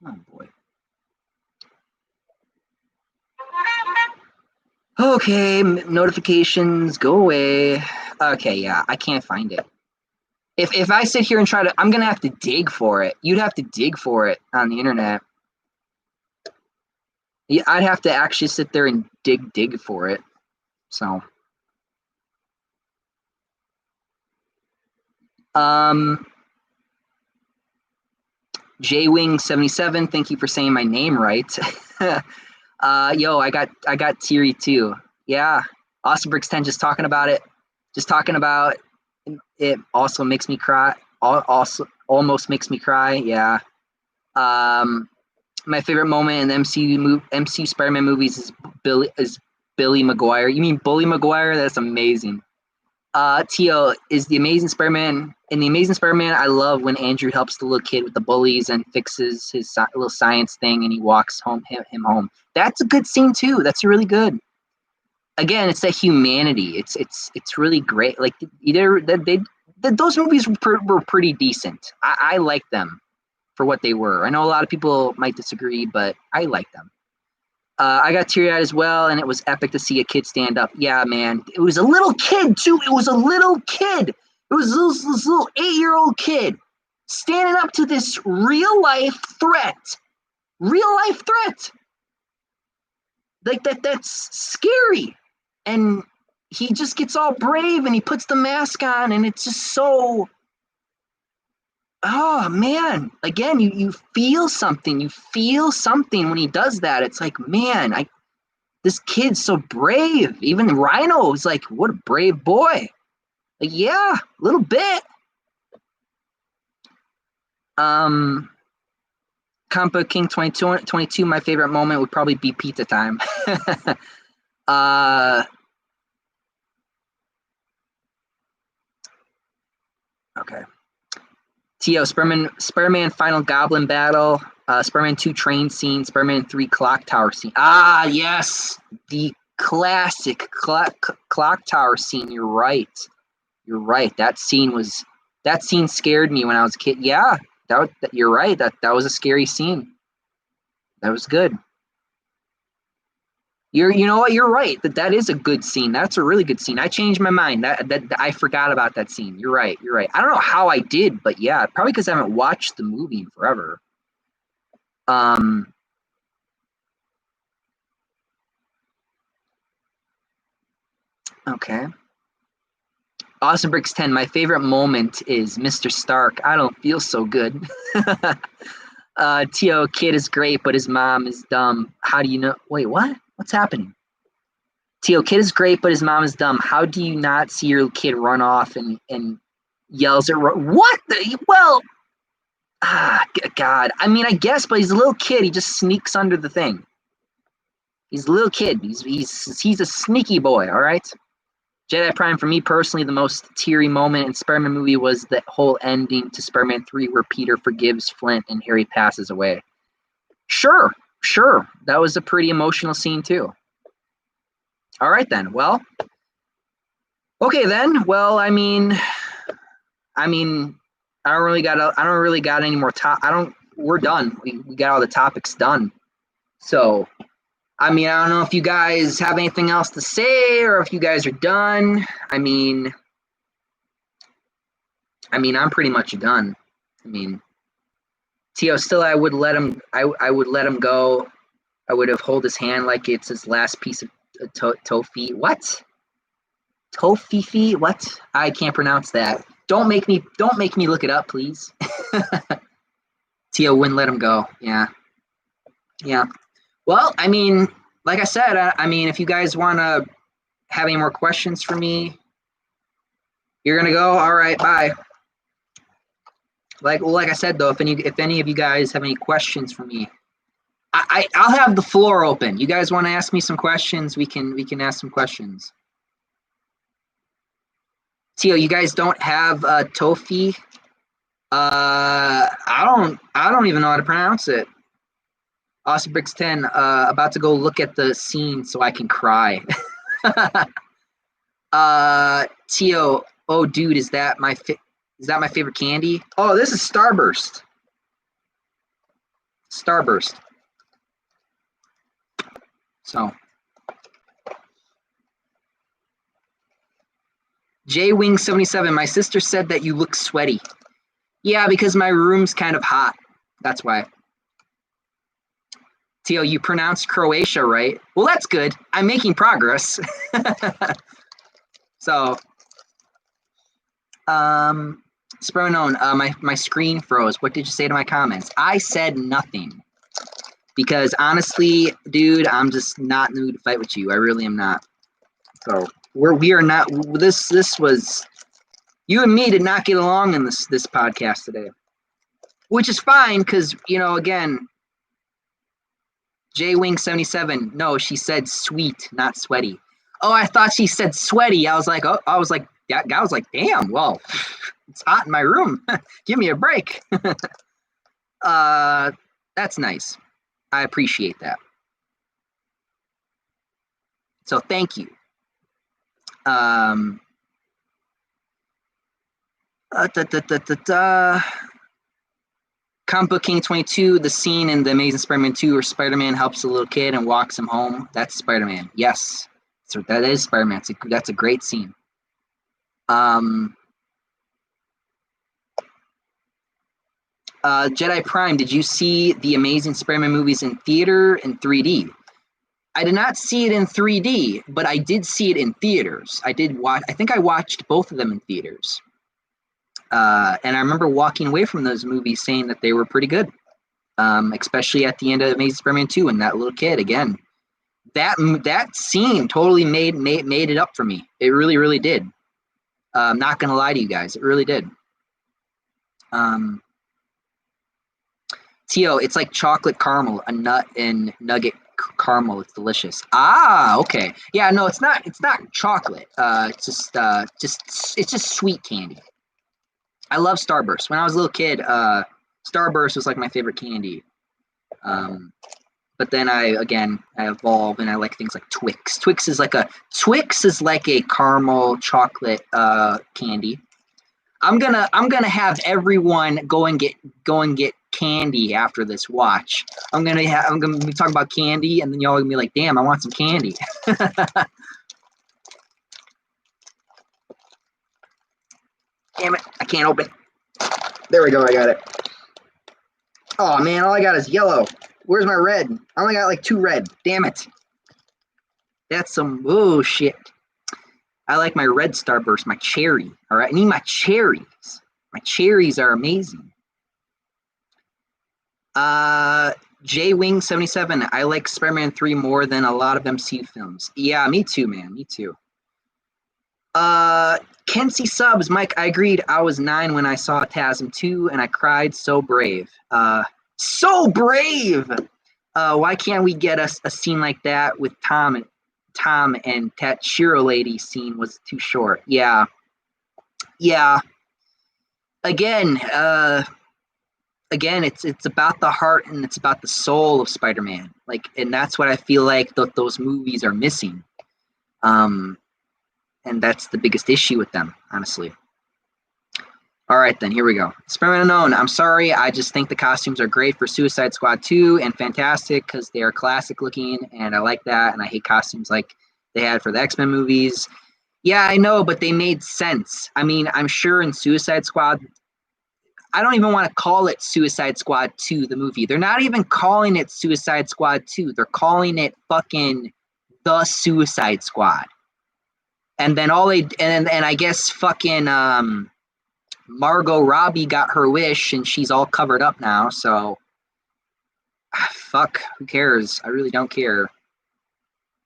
Oh boy. Okay, notifications, go away. Okay, yeah, I can't find it. If I sit here and try to, I'm gonna have to dig for it. You'd have to dig for it on the internet. Yeah, I'd have to actually sit there and dig for it. So, JWing77, thank you for saying my name right. Yo, I got teary too. Yeah, Austin Bricks 10 just talking about it. Just talking about it also makes me cry. Also almost makes me cry. Yeah. My favorite moment in the MCU Spider-Man movies is Billy Maguire. You mean Bully Maguire? That's amazing. Tio is the Amazing Spider-Man. In the Amazing Spider-Man, I love when Andrew helps the little kid with the bullies and fixes his little science thing, and he walks him home. That's a good scene too. That's really good. Again, it's that humanity. It's really great. Like those movies were pretty decent. I like them for what they were. I know a lot of people might disagree, but I like them. I got teary-eyed as well, and it was epic to see a kid stand up. Yeah, man. It was a little kid, too. It was a little kid. It was this little 8-year-old kid standing up to this real-life threat. Real-life threat. Like, that's scary. And he just gets all brave, and he puts the mask on, and it's just so... Oh, man. Again, you feel something. You feel something when he does that. It's like, man, this kid's so brave. Even Rhino is like, what a brave boy. Like, yeah, a little bit. Compa King 22, my favorite moment would probably be pizza time. Okay. Tio, Spider-Man Final Goblin Battle, Spider-Man 2 train scene, Spider-Man 3 clock tower scene. Ah, yes, the classic clock tower scene. You're right. You're right. That scene scared me when I was a kid. Yeah, you're right. That was a scary scene. That was good. You know what? You're right. That is a good scene. That's a really good scene. I changed my mind. That I forgot about that scene. You're right. You're right. I don't know how I did, but yeah, probably because I haven't watched the movie in forever. Okay. Austin Bricks 10. My favorite moment is Mr. Stark. I don't feel so good. Tio, kid is great, but his mom is dumb. How do you know? Wait, what? What's happening? Tio, kid is great, but his mom is dumb. How do you not see your kid run off and yells at what? Well, God. I mean, I guess, but he's a little kid. He just sneaks under the thing. He's a little kid. He's a sneaky boy. All right. Jedi Prime, for me personally, the most teary moment in Spider-Man movie was the whole ending to Spider-Man 3 where Peter forgives Flint and Harry passes away. Sure. That was a pretty emotional scene too. All right then. Well, okay then. Well, I don't really got any more I don't we're done. We got all the topics done. So, I mean, I don't know if you guys have anything else to say or if you guys are done. I mean, I'm pretty much done. I mean, Tio, still, I would let him. I would let him go. I would have hold his hand like it's his last piece of toffee. What? Toffee? What? I can't pronounce that. Don't make me look it up, please. Tio wouldn't let him go. Yeah. Well, I mean, like I said, I mean, if you guys want to have any more questions for me, you're gonna go. All right, bye. Like I said though, if any of you guys have any questions for me, I'll have the floor open. You guys want to ask me some questions? We can ask some questions. Tio, you guys don't have toffee? I don't even know how to pronounce it. Austin Bricks 10, about to go look at the scene so I can cry. Tio, oh dude, is that my favorite candy? Oh, this is Starburst. So, J-Wing77, my sister said that you look sweaty. Yeah, because my room's kind of hot. That's why. Tio, you pronounced Croatia right. Well, that's good. I'm making progress. So, Spermanone, my screen froze. What did you say to my comments? I said nothing. Because honestly, dude, I'm just not in the mood to fight with you. I really am not. So we are not. This was, you and me did not get along in this podcast today, which is fine because again, J-Wing77. No, she said sweet, not sweaty. Oh, I thought she said sweaty. I was like, damn. Well, it's hot in my room. Give me a break. That's nice. I appreciate that. So thank you. Comic Book King 22, the scene in The Amazing Spider-Man 2 where Spider-Man helps a little kid and walks him home. That's Spider-Man. Yes. So that is Spider-Man. That's a great scene. Jedi Prime, did you see the Amazing Spider-Man movies in theater in 3D? I did not see it in 3D, but I did see it in theaters. I think I watched both of them in theaters. And I remember walking away from those movies saying that they were pretty good, especially at the end of Amazing Spider-Man 2 and that little kid again. That scene totally made it up for me. It really, really did. I'm not going to lie to you guys. It really did. Tio, it's like chocolate caramel, a nut and nugget caramel. It's delicious. Ah, okay. Yeah, no, it's not chocolate. It's just sweet candy. I love Starburst. When I was a little kid, Starburst was like my favorite candy. But then I evolved and I like things like Twix. Twix is like a caramel chocolate candy. I'm gonna have everyone go and get candy after this watch. I'm gonna be talking about candy, and then y'all gonna be like, "Damn, I want some candy." Damn it, I can't open. There we go, I got it. Oh man, all I got is yellow. Where's my red? I only got like 2 red. Damn it. That's some shit. I like my red Starburst, my cherry. All right, I need my cherries. My cherries are amazing. J-Wing77, I like Spider-Man 3 more than a lot of MCU films. Yeah, me too, man. Me too. Kenzie subs, Mike, I agreed. I was 9 when I saw TASM 2 and I cried. So brave. So brave! Why can't we get a scene like that with Tom and that Shiro lady scene was too short. Yeah. Again, it's about the heart and it's about the soul of Spider-Man. And that's what I feel like those movies are missing. And that's the biggest issue with them, honestly. All right, then, here we go. Spider-Man Unknown. I'm sorry. I just think the costumes are great for Suicide Squad 2 and fantastic because they are classic looking, and I like that. And I hate costumes like they had for the X-Men movies. Yeah, I know, but they made sense. I mean, I'm sure in Suicide Squad, I don't even want to call it Suicide Squad 2, the movie. They're not even calling it Suicide Squad 2. They're calling it fucking The Suicide Squad. And then and I guess fucking Margot Robbie got her wish and she's all covered up now, so fuck, who cares? I really don't care.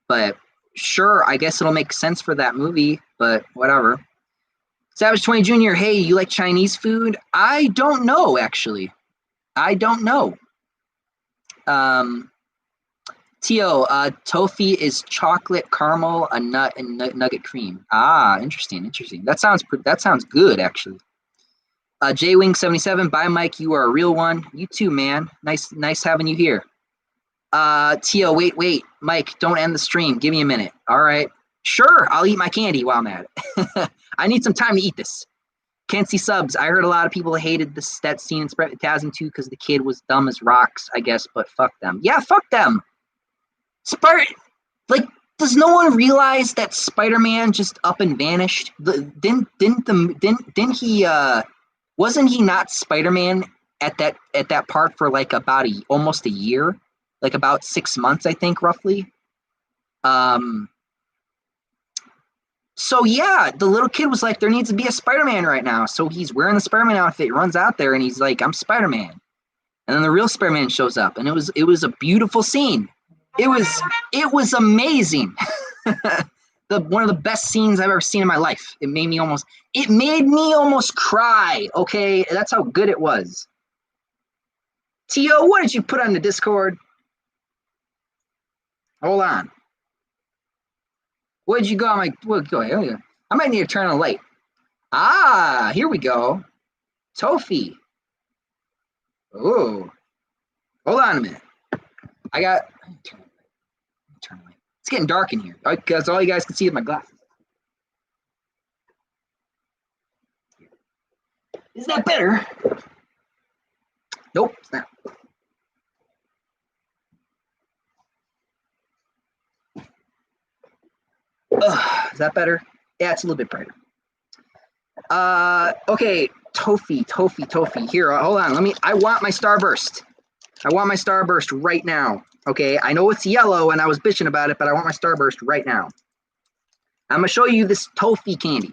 But sure, I guess it'll make sense for that movie, but whatever. Savage 20 Jr., hey, you like Chinese food? I don't know, actually. I don't know. Tio, toffee is chocolate caramel, a nut, and nugget cream. Ah, interesting. That sounds good, actually. JWing77, bye, Mike. You are a real one. You too, man. Nice having you here. Tio, wait. Mike, don't end the stream. Give me a minute. All right. Sure, I'll eat my candy while I'm at it. I need some time to eat this. Can't see subs. I heard a lot of people hated that scene in TASM 2 because the kid was dumb as rocks, I guess, but fuck them. Yeah, fuck them. Does no one realize that Spider-Man just up and vanished? Didn't he wasn't he not Spider-Man at that part for like about almost a year? Like about 6 months, I think, roughly. So yeah, the little kid was like, there needs to be a Spider-Man right now. So he's wearing the Spider-Man outfit, runs out there, and he's like, I'm Spider-Man. And then the real Spider-Man shows up, and it was a beautiful scene. It was amazing. One of the best scenes I've ever seen in my life. It made me almost cry. Okay, that's how good it was. Tio, what did you put on the Discord? Hold on. What did you go on my? Well, go ahead. I might need to turn on the light. Ah, here we go. Toffee. Oh, hold on a minute. Turn the light. It's getting dark in here because all you guys can see is my glasses. Is that better? Nope, it's not. Is that better? Yeah, it's a little bit brighter. Okay, Toffee. Here, hold on. I want my Starburst. I want my Starburst right now. Okay, I know it's yellow and I was bitching about it, but I want my Starburst right now. I'm gonna show you this toffee candy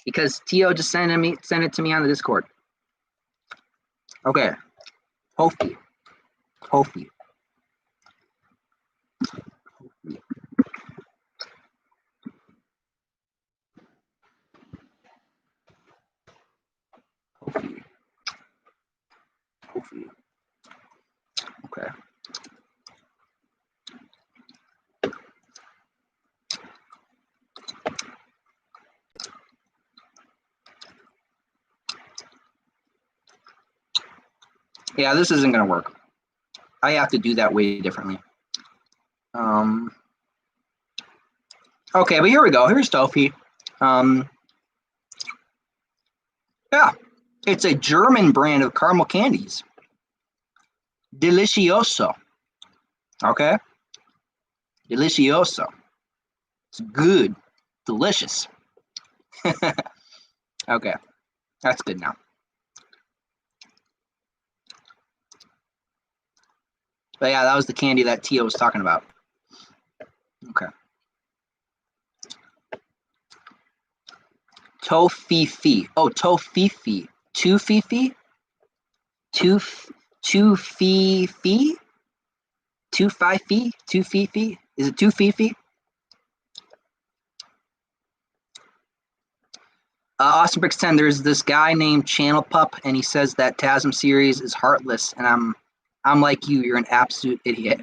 because Tio just sent it to me on the Discord. Okay, toffee. Okay. Yeah, this isn't gonna work. I have to do that way differently. Okay, but here we go. Here's toffee. Yeah, it's a German brand of caramel candies. Delicioso. Okay. Delicioso. It's good. Delicious. Okay. That's good now. But yeah, that was the candy that Tio was talking about. Okay. Tofifi. Oh, Tofifi. Tufifi? Tufifi? Tufifi? Is it Tufifi? Austin Bricks 10, there's this guy named Channel Pup, and he says that TASM series is heartless, and I'm like you, you're an absolute idiot.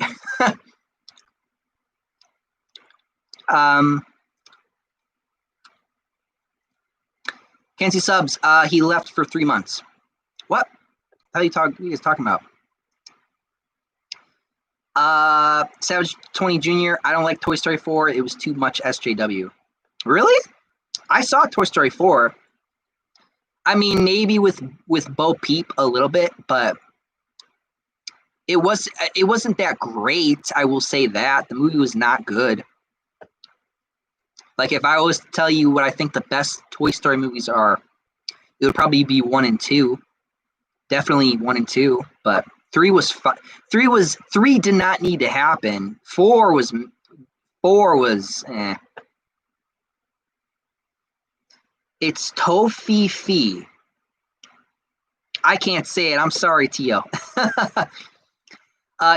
Can't see subs. He left for 3 months. What? How are you guys talking about? Savage 20 Jr., I don't like Toy Story 4. It was too much SJW. Really? I saw Toy Story 4. I mean, maybe with Bo Peep a little bit, but it wasn't that great. I will say that the movie was not good. Like if I was to tell you what I think the best Toy Story movies are, it would probably be 1 and 2. Definitely 1 and 2, but 3 was fun. 3 did not need to happen. 4 was It's Tofifi. I can't say it. I'm sorry, Tio.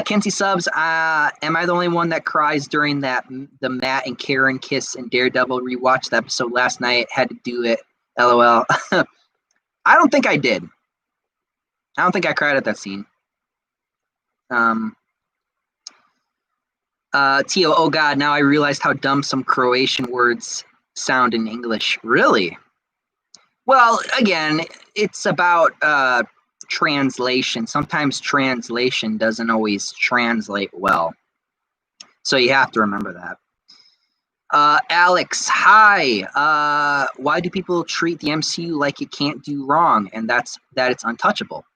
Kenzie subs. Am I the only one that cries during the Matt and Karen kiss and Daredevil rewatched the episode last night? Had to do it. LOL. I don't think I did. I don't think I cried at that scene. Tio, oh God, now I realized how dumb some Croatian words sound in English. Really? Well, again, it's about translation. Sometimes translation doesn't always translate well. So you have to remember that. Alex, hi. Why do people treat the MCU like it can't do wrong and that it's untouchable?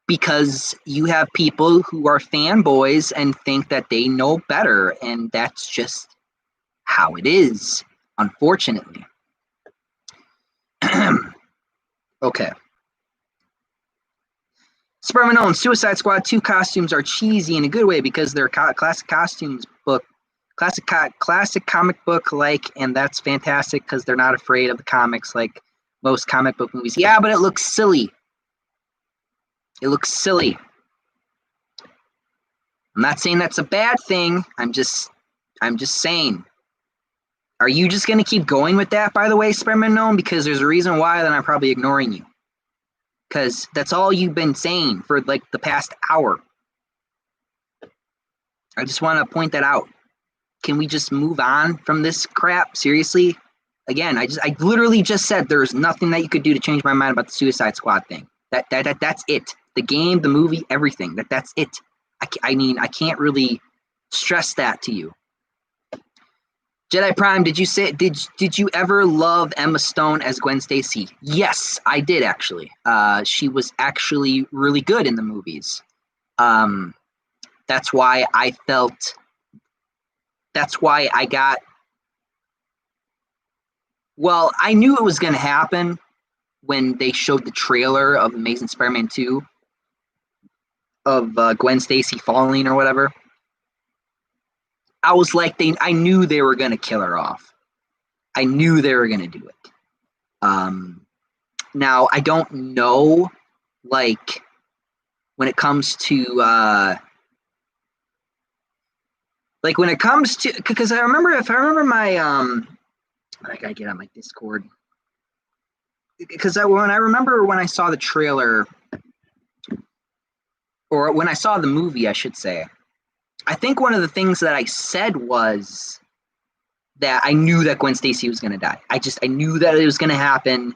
Because you have people who are fanboys and think that they know better, and that's just how it is, unfortunately. Okay. Spider-Man owns Suicide Squad 2 costumes are cheesy in a good way because they're classic comic book like, and that's fantastic because they're not afraid of the comics like most comic book movies. Yeah, but it looks silly. It looks silly. I'm not saying that's a bad thing. I'm just saying. Are you just going to keep going with that, by the way, Spider-Man Gnome? Because there's a reason why that I'm probably ignoring you. Because that's all you've been saying for like the past hour. I just want to point that out. Can we just move on from this crap? Seriously? Again, I literally just said there's nothing that you could do to change my mind about the Suicide Squad thing. That's it. The game, the movie, everything. That's it. I mean, I can't really stress that to you. Jedi Prime, did you ever love Emma Stone as Gwen Stacy? Yes, I did actually. She was actually really good in the movies. That's why I got. Well, I knew it was going to happen when they showed the trailer of Amazing Spider-Man 2 of Gwen Stacy falling or whatever. I was like, I knew they were going to kill her off. I knew they were going to do it. Now, I don't know, like, when it comes to, because if I remember my, I gotta get on my Discord. Because when I saw the trailer, or when I saw the movie, I should say, I think one of the things that I said was that I knew that Gwen Stacy was going to die. I knew that it was going to happen.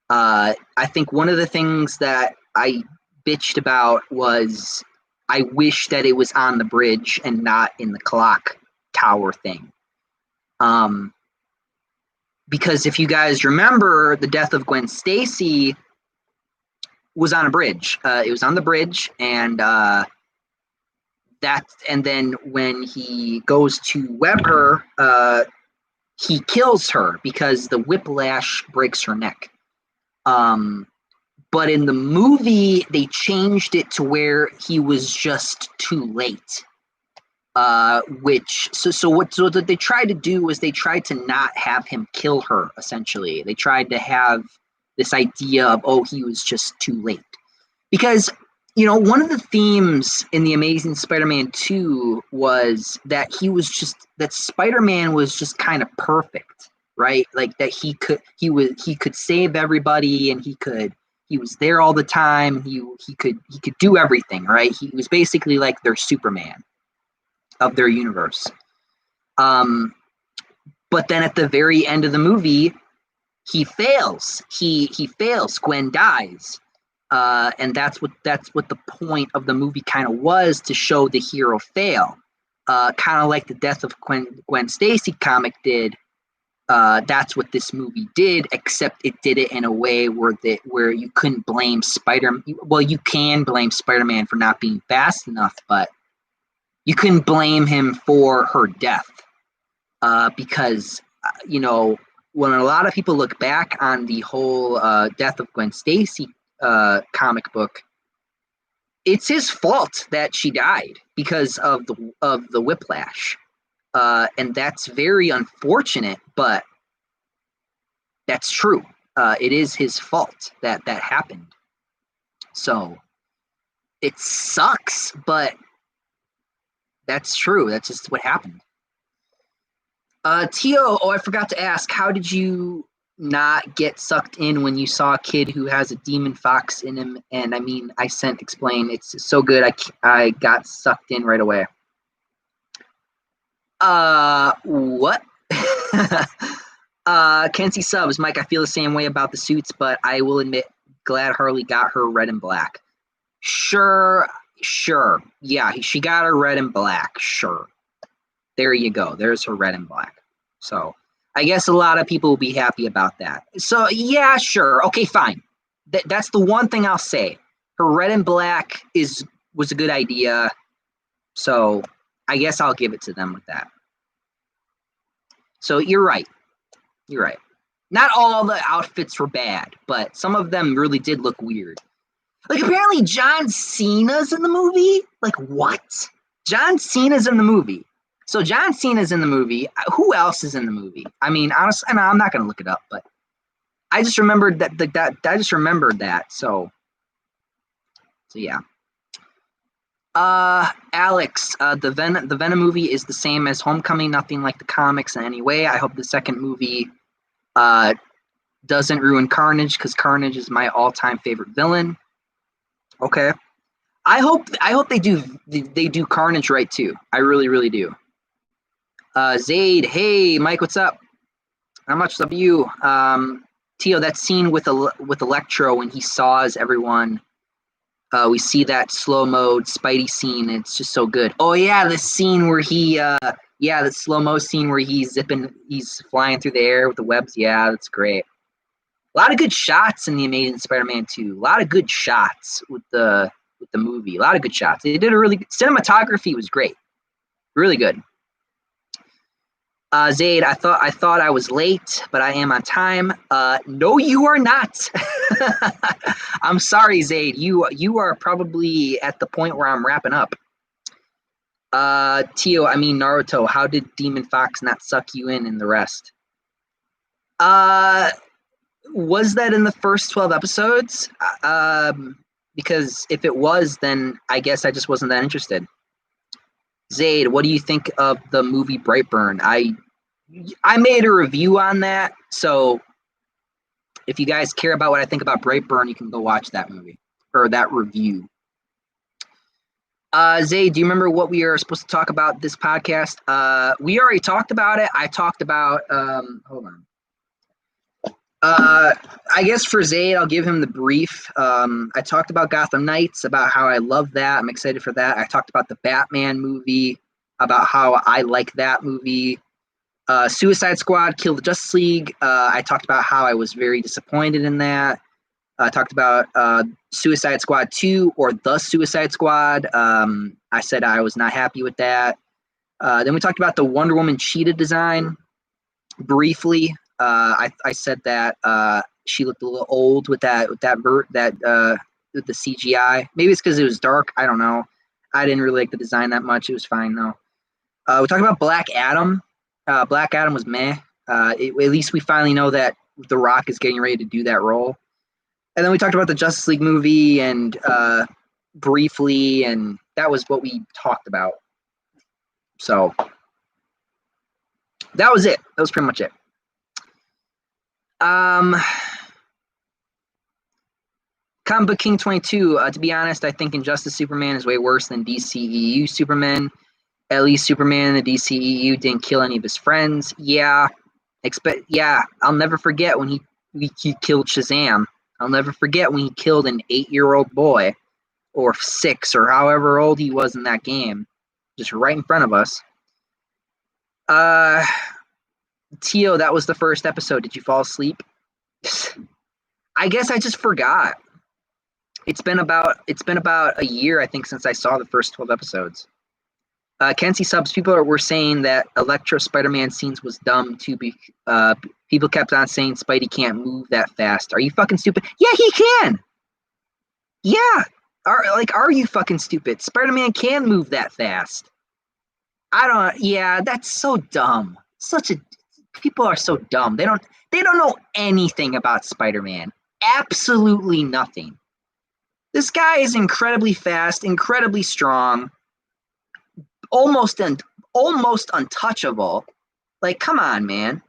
I think one of the things that I bitched about was I wish that it was on the bridge and not in the clock tower thing. Because if you guys remember, the death of Gwen Stacy was on a bridge. It was on the bridge, and and then when he goes to web her, he kills her because the whiplash breaks her neck. But in the movie, they changed it to where he was just too late. What they tried to do was they tried to not have him kill her, essentially. They tried to have this idea of, oh, he was just too late. Because, one of the themes in The Amazing Spider-Man 2 was that that Spider-Man was just kind of perfect, right? Like that he could save everybody, and he was there all the time. He could do everything, right? He was basically like their Superman of their universe. But then at the very end of the movie, he fails. He fails. Gwen dies. And that's what the point of the movie kind of was, to show the hero fail. Kind of like the death of Gwen Stacy comic did. That's what this movie did, except it did it in a way where you couldn't blame Spider. Well, you can blame Spider-Man for not being fast enough, but you couldn't blame him for her death, because when a lot of people look back on the whole death of Gwen Stacy comic book, it's his fault that she died because of the whiplash. And that's very unfortunate, but that's true. It is his fault that happened. So it sucks, but that's true. That's just what happened. Tio, I forgot to ask, how did you not get sucked in when you saw a kid who has a demon fox in him? And I mean, I sent explain. It's so good. I got sucked in right away. What? Kenzie subs, Mike, I feel the same way about the suits, but I will admit, glad Harley got her red and black. Sure. Yeah, she got her red and black. Sure. There you go. There's her red and black. So I guess a lot of people will be happy about that. So yeah, sure. Okay, fine. That's the one thing I'll say. Her red and black was a good idea. So I guess I'll give it to them with that. So you're right. Not all the outfits were bad, but some of them really did look weird. Like, apparently John Cena's in the movie? Like, what? John Cena's in the movie. So John Cena's in the movie. Who else is in the movie? I mean, honestly, I'm not going to look it up, but I just remembered that. So yeah. Alex, the Venom movie is the same as Homecoming, nothing like the comics in any way. I hope the second movie doesn't ruin Carnage, because Carnage is my all-time favorite villain. Okay. I hope they do Carnage right too. I really, really do. Zaid, hey Mike, what's up? How much love you? Tio, that scene with Electro when he saws everyone. We see that slow mode Spidey scene. It's just so good. Oh yeah, the scene where the slow mo scene where he's flying through the air with the webs. Yeah, that's great. A lot of good shots in the Amazing Spider-Man 2. A lot of good shots with the movie. A lot of good shots. They did a really good cinematography was great. Really good. Zaid, I thought I was late, but I am on time. No, you are not. I'm sorry, Zaid. You are probably at the point where I'm wrapping up. Tio, I mean Naruto. How did Demon Fox not suck you in the rest? Was that in the first 12 episodes? Because if it was, then I guess I just wasn't that interested. Zaid, what do you think of the movie Brightburn? I made a review on that, so if you guys care about what I think about Brightburn, you can go watch that movie or that review. Zaid, do you remember what we are supposed to talk about this podcast? We already talked about it. I talked about hold on. I guess for Zaid, I'll give him the brief. I talked about Gotham Knights, about how I love that. I'm excited for that. I talked about the Batman movie, about how I like that movie. Suicide Squad, Kill the Justice League. I talked about how I was very disappointed in that. I talked about Suicide Squad 2 or The Suicide Squad. I said I was not happy with that. Then we talked about the Wonder Woman cheetah design briefly. I said that she looked a little old with with the CGI. Maybe it's because it was dark. I don't know. I didn't really like the design that much. It was fine though. We talked about Black Adam. Black Adam was meh. At least we finally know that The Rock is getting ready to do that role. And then we talked about the Justice League movie and briefly, and that was what we talked about. So that was it. That was pretty much it. Comic Book King 22. To be honest, I think Injustice Superman is way worse than DCEU Superman. At least Superman in the DCEU didn't kill any of his friends. Yeah, I'll never forget when he killed Shazam. I'll never forget when he killed an 8-year-old boy, or 6, or however old he was in that game, just right in front of us. Tio, that was the first episode. Did you fall asleep? I guess I just forgot. It's been about a year, I think, since I saw the first 12 episodes. Kenzie subs, were saying that Electro Spider-Man scenes was dumb too. People kept on saying Spidey can't move that fast. Are you fucking stupid? Yeah, he can. Yeah. Are you fucking stupid? Spider-Man can move that fast. I don't. Yeah, that's so dumb. People are so dumb. They don't know anything about Spider-Man. Absolutely nothing. This guy is incredibly fast, incredibly strong, almost untouchable. Like, come on, man.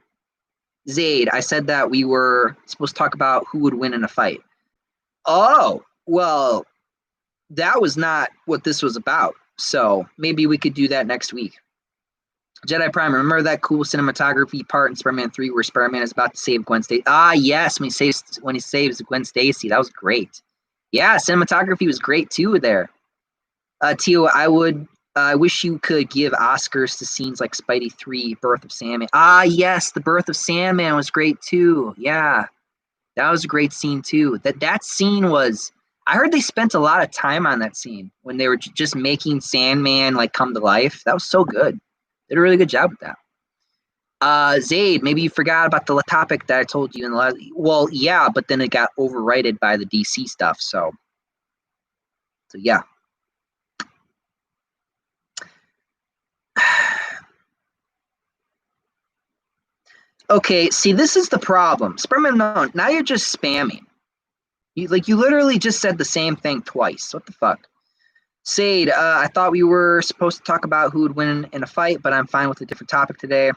Zaid, I said that we were supposed to talk about who would win in a fight. Oh, well, that was not what this was about. So maybe we could do that next week. Jedi Prime, remember that cool cinematography part in Spider-Man 3 where Spider-Man is about to save Gwen Stacy? Ah, yes, when he saves Gwen Stacy. That was great. Yeah, cinematography was great too there. Tio, I wish you could give Oscars to scenes like Spidey 3, Birth of Sandman. Ah, yes, the Birth of Sandman was great too. Yeah, that was a great scene too. That scene was. I heard they spent a lot of time on that scene when they were just making Sandman like come to life. That was so good. They did a really good job with that. Zaid, maybe you forgot about the topic that I told you in the last. Well, yeah, but then it got overridden by the DC stuff. So yeah. Okay, see, this is the problem. Spider-Man, no, now you're just spamming. You literally just said the same thing twice. What the fuck? Sade, I thought we were supposed to talk about who would win in a fight, but I'm fine with a different topic today.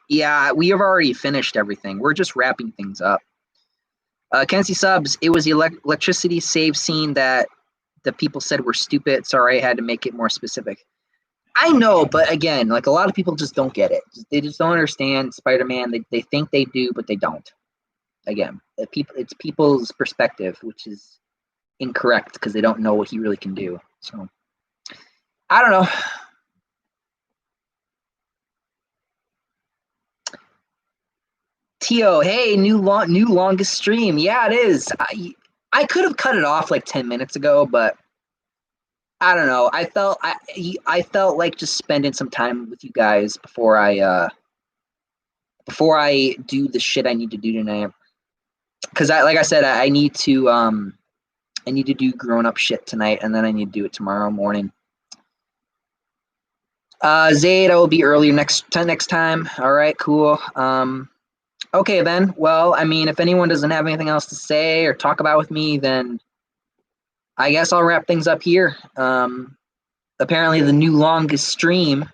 Yeah, we have already finished everything. We're just wrapping things up. Kenzie subs, it was the electricity save scene that the people said were stupid. Sorry, I had to make it more specific. I know, but again, like a lot of people just don't get it. They just don't understand Spider-Man. They think they do, but they don't. Again, it's people's perspective, which is incorrect because they don't know what he really can do. So I don't know. Tio, hey, new longest stream. Yeah, it is. I could have cut it off like 10 minutes ago, but I don't know. I felt like just spending some time with you guys before I do the shit I need to do tonight. Because like I said, I need to do grown up shit tonight, and then I need to do it tomorrow morning. Zaid, I will be earlier next time. All right, cool. Okay then. Well, I mean, if anyone doesn't have anything else to say or talk about with me, then I guess I'll wrap things up here. Apparently, the new longest stream,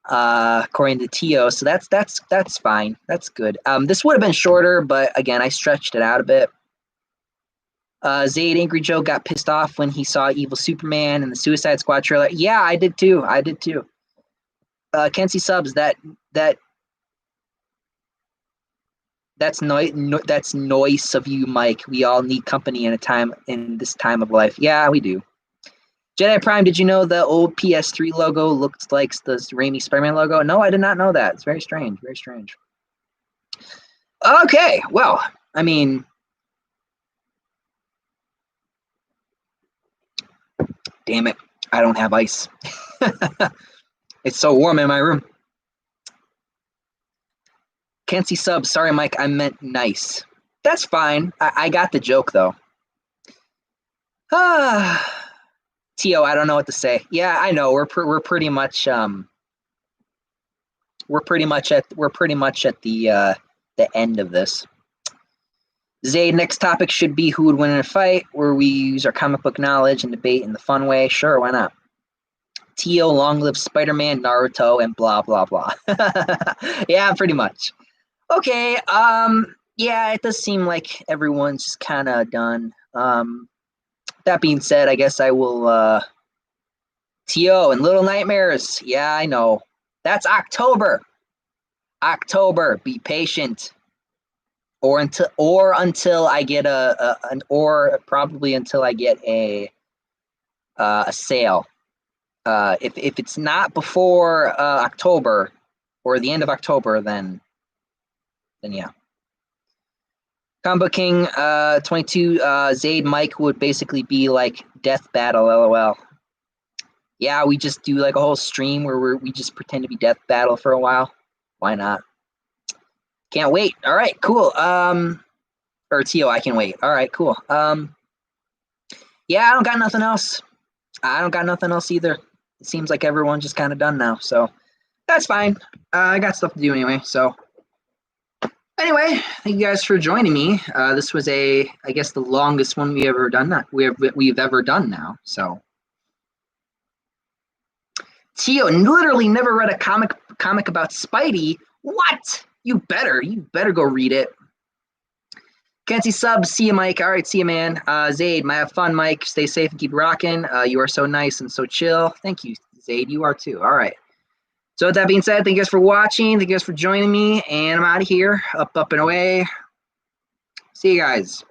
according to Tio. So that's fine. That's good. This would have been shorter, but again, I stretched it out a bit. Zaid Angry Joe got pissed off when he saw Evil Superman and the Suicide Squad trailer. Yeah, I did too. Kenzie subs that's noise of you, Mike. We all need company in this time of life. Yeah, we do. Jedi Prime, did you know the old PS3 logo looks like the Raimi Spider-Man logo? No, I did not know that. It's very strange. Very strange. Okay, well, I mean, damn it, I don't have ice. It's so warm in my room. Can't see subs. Sorry, Mike. I meant nice. That's fine. I got the joke though. Tio, I don't know what to say. Yeah, I know. We're pretty much at the end of this. Zayd, next topic should be who would win in a fight, where we use our comic book knowledge and debate in the fun way. Sure, why not? Tio, long live Spider-Man, Naruto, and blah blah blah. Yeah, pretty much. Okay, yeah, it does seem like everyone's just kind of done. That being said, I guess I will, T.O. and Little Nightmares. Yeah, I know. That's October. October, be patient. Or until I get probably until I get a sale. If it's not before October, or the end of October, then yeah. Combo King 22 Zaid Mike would basically be like death battle, lol. Yeah, we just do like a whole stream where we just pretend to be death battle for a while. Why not? Can't wait. All right, cool. Or Tio, I can wait. All right, cool. Yeah, I don't got nothing else. I don't got nothing else either. It seems like everyone's just kind of done now, so that's fine. I got stuff to do anyway, so anyway, thank you guys for joining me. This was I guess the longest one we've ever done now. So Tio literally never read a comic about Spidey. What? You better go read it. Can't see subs. See you, Mike. All right, see you, man. Zaid, have fun, Mike. Stay safe and keep rocking. You are so nice and so chill. Thank you, Zaid. You are too. All right. So with that being said, thank you guys for watching. Thank you guys for joining me. And I'm out of here. Up, and away. See you guys.